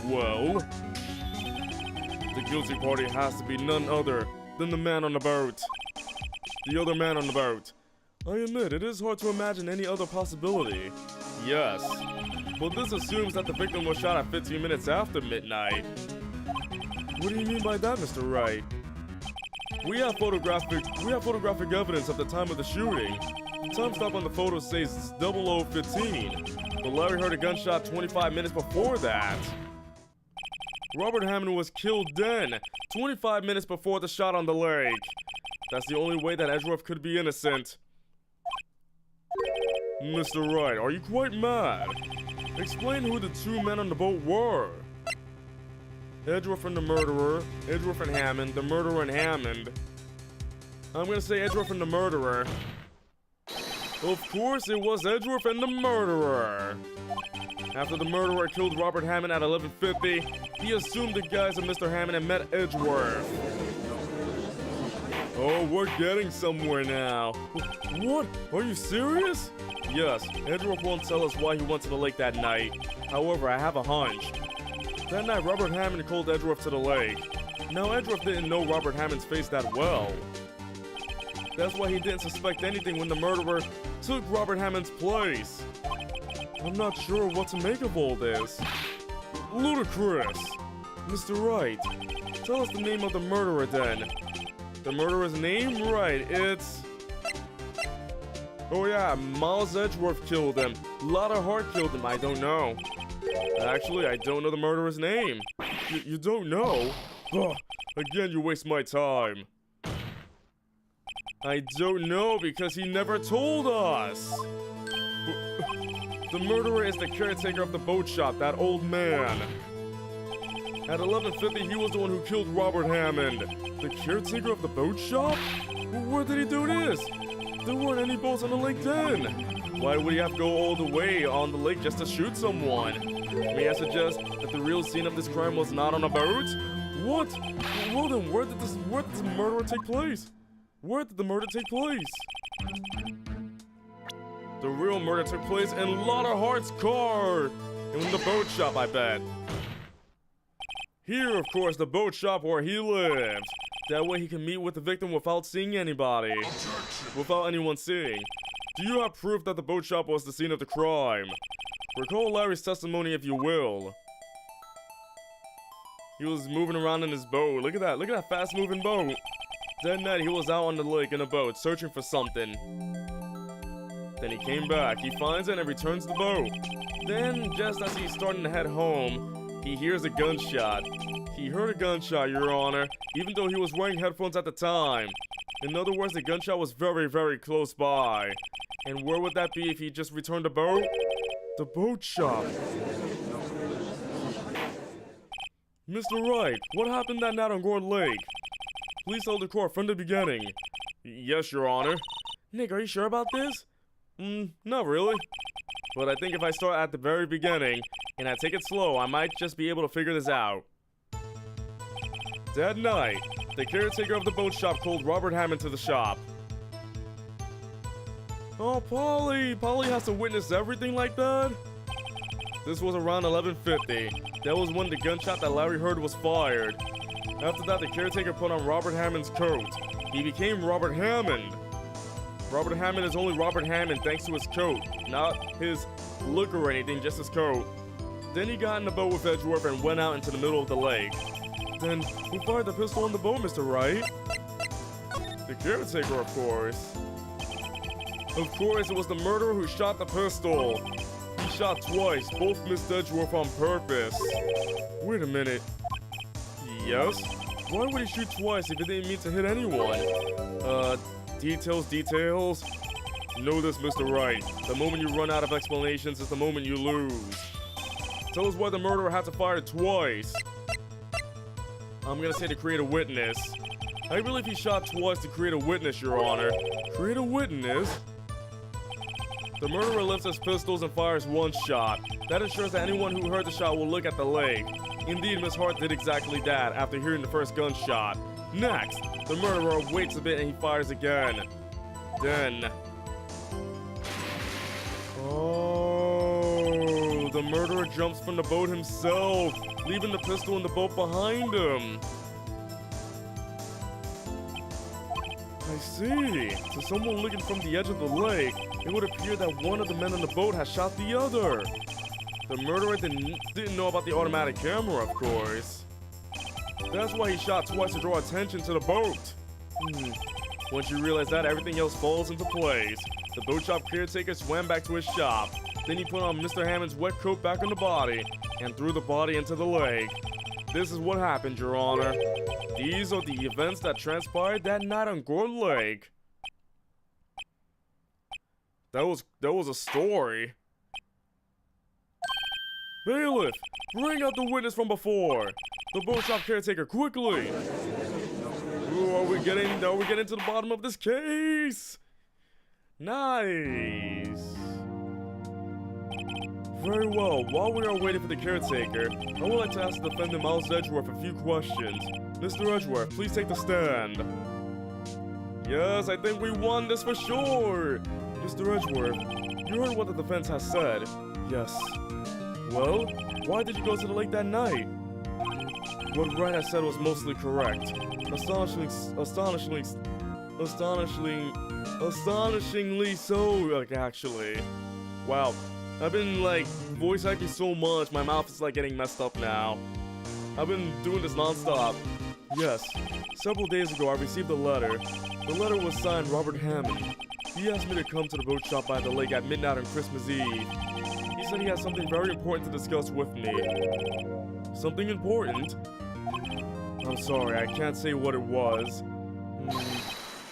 [SPEAKER 1] Well, the guilty party has to be none other than the man on the boat. The other man on the boat. I admit, it is hard to imagine any other possibility. Yes, but this assumes that the victim was shot at 15 minutes after midnight. What do you mean by that, Mr. Wright? We have photographic evidence of the time of the shooting. The time stamp on the photo says 00:15, but Larry heard a gunshot 25 minutes before that. Robert Hammond was killed then, 25 minutes before the shot on the lake. That's the only way that Edgeworth could be innocent. Mr. Wright, are you quite mad? Explain who the 2 men on the boat were. Edgeworth and the murderer, Edgeworth and Hammond, the murderer and Hammond. I'm gonna say Edgeworth and the murderer. Of course it was Edgeworth and the murderer. After the murderer killed Robert Hammond at 11:50, he assumed the guise of Mr. Hammond and met Edgeworth. Oh, we're getting somewhere now. What? Are you serious? Yes, Edgeworth won't tell us why he went to the lake that night. However, I have a hunch. That night, Robert Hammond called Edgeworth to the lake. Now, Edgeworth didn't know Robert Hammond's face that well. That's why he didn't suspect anything when the murderer took Robert Hammond's place. I'm not sure what to make of all this. Ludicrous! Mr. Wright, tell us the name of the murderer then. The murderer's name? Right, it's... Oh yeah, Miles Edgeworth killed him. Lotta Hart killed him, I don't know. Actually, I don't know the murderer's name. You don't know? Ugh, again, you waste my time. I don't know because he never told us. The murderer is the caretaker of the boat shop, that old man. At 11:50, he was the one who killed Robert Hammond. The caretaker of the boat shop? Where did he do this? There weren't any boats on the lake then. Why would he have to go all the way on the lake just to shoot someone? May I suggest that the real scene of this crime was not on a boat? What? Well then, where did the murder take place? Where did the murder take place? The real murder took place in Lotta Hart's car! In the boat shop, I bet. Here, of course, the boat shop where he lived. That way he can meet with the victim without seeing anybody. Without anyone seeing. Do you have proof that the boat shop was the scene of the crime? Recall Larry's testimony if you will. He was moving around in his boat. Look at that fast-moving boat. That night he was out on the lake in a boat, searching for something. Then he came back, he finds it and returns the boat. Then, just as he's starting to head home, he hears a gunshot. He heard a gunshot, Your Honor, even though he was wearing headphones at the time. In other words, the gunshot was very, very close by. And where would that be if he just returned the boat? The boat shop. Mr. Wright, what happened that night on Gourd Lake? Please tell the court from the beginning. Yes, Your Honor. Nick, are you sure about this? Not really. But I think if I start at the very beginning, and I take it slow, I might just be able to figure this out. That night, the caretaker of the boat shop called Robert Hammond to the shop. Oh, Polly! Polly has to witness everything like that? This was around 11:50. That was when the gunshot that Larry heard was fired. After that, the caretaker put on Robert Hammond's coat. He became Robert Hammond. Robert Hammond is only Robert Hammond thanks to his coat, not his look or anything, just his coat. Then he got in the boat with Edgeworth and went out into the middle of the lake. Then, who fired the pistol on the boat, Mr. Wright? The caretaker, of course. Of course, it was the murderer who shot the pistol. He shot twice, both missed Edgeworth on purpose. Wait a minute. Yes? Why would he shoot twice if he didn't mean to hit anyone? Details. Know this, Mr. Wright. The moment you run out of explanations is the moment you lose. Tell us why the murderer had to fire twice. I'm gonna say to create a witness. I believe he shot twice to create a witness, Your Honor. Create a witness? The murderer lifts his pistols and fires one shot. That ensures that anyone who heard the shot will look at the lake. Indeed, Miss Hart did exactly that after hearing the first gunshot. Next, the murderer waits a bit and he fires again. Then... Oh, the murderer jumps from the boat himself, leaving the pistol in the boat behind him. I see. To someone looking from the edge of the lake, it would appear that one of the men on the boat has shot the other. The murderer didn't know about the automatic camera, of course. That's why he shot twice to draw attention to the boat. Once you realize that, everything else falls into place. The boat shop caretaker swam back to his shop. Then he put on Mr. Hammond's wet coat back on the body and threw the body into the lake. This is what happened, Your Honor. These are the events that transpired that night on Gourd Lake. That was a story. Bailiff, bring out the witness from before. The boat shop caretaker, quickly. Ooh, are we getting to the bottom of this case? Nice. Very well, while we are waiting for the caretaker, I would like to ask the defendant Miles Edgeworth a few questions. Mr. Edgeworth, please take the stand. Yes, I think we won this for sure. Mr. Edgeworth, you heard what the defense has said. Yes. Well, why did you go to the lake that night? What Wright has said was mostly correct. Astonishingly so, actually. Wow. I've been, voice acting so much, my mouth is, getting messed up now. I've been doing this non-stop. Yes. Several days ago, I received a letter. The letter was signed Robert Hammond. He asked me to come to the boat shop by the lake at midnight on Christmas Eve. He said he had something very important to discuss with me. Something important? I'm sorry, I can't say what it was.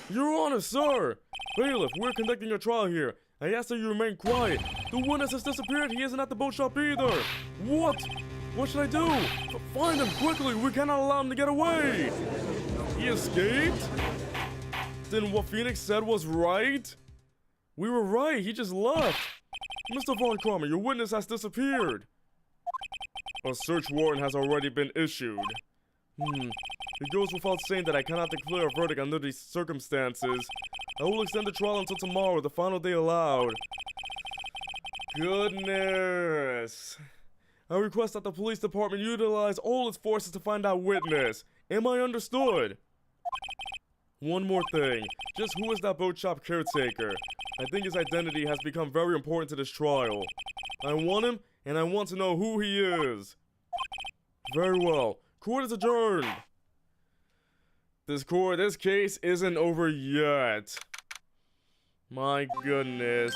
[SPEAKER 1] Your Honor, sir! Bailiff, we're conducting a trial here. I asked that you remain quiet. The witness has disappeared. He isn't at the boat shop either. What? What should I do? Find him quickly. We cannot allow him to get away. He escaped? Then what Phoenix said was right? We were right. He just left. Mr. Von Karma, your witness has disappeared. A search warrant has already been issued. It goes without saying that I cannot declare a verdict under these circumstances. I will extend the trial until tomorrow, the final day allowed. Goodness. I request that the police department utilize all its forces to find that witness. Am I understood? One more thing. Just who is that boat shop caretaker? I think his identity has become very important to this trial. I want him, and I want to know who he is. Very well. Court is adjourned. This case isn't over yet. My goodness.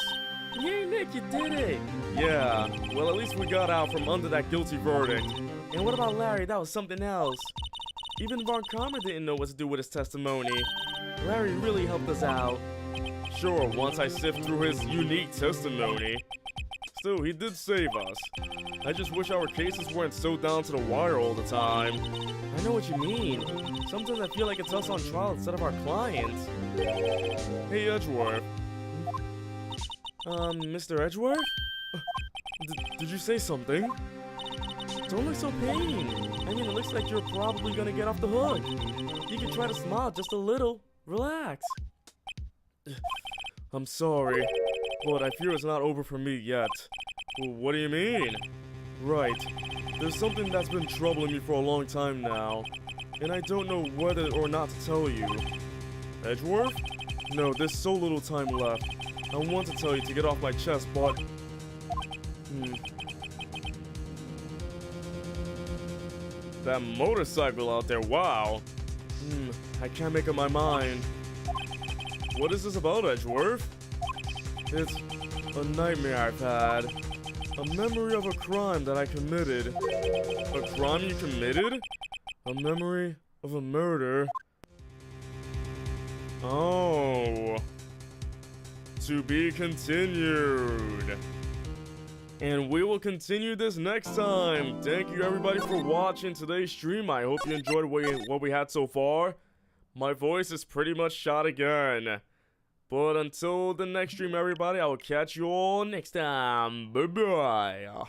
[SPEAKER 2] Yay, Nick, you did it!
[SPEAKER 1] Yeah, well, at least we got out from under that guilty verdict.
[SPEAKER 2] And what about Larry? That was something else. Even Von Karma didn't know what to do with his testimony. Larry really helped us out.
[SPEAKER 1] Sure, once I sift through his unique testimony. Still, he did save us. I just wish our cases weren't so down to the wire all the time.
[SPEAKER 2] I know what you mean. Sometimes I feel like it's us on trial instead of our clients.
[SPEAKER 1] Hey, Edgeworth.
[SPEAKER 2] Mr. Edgeworth?
[SPEAKER 1] Did you say something?
[SPEAKER 2] Don't look so pained. I mean, it looks like you're probably gonna get off the hook. You can try to smile just a little. Relax.
[SPEAKER 1] I'm sorry, but I fear it's not over for me yet. Well, what do you mean? Right. There's something that's been troubling me for a long time now, and I don't know whether or not to tell you. Edgeworth? No, there's so little time left. I want to tell you to get off my chest, but... That motorcycle out there, wow. I can't make up my mind. What is this about, Edgeworth? It's a nightmare I've had. A memory of a crime that I committed. A crime you committed? A memory of a murder. Oh. To be continued. And we will continue this next time. Thank you everybody for watching today's stream. I hope you enjoyed what we had so far. My voice is pretty much shot again. But until the next stream, everybody, I will catch you all next time. Bye-bye.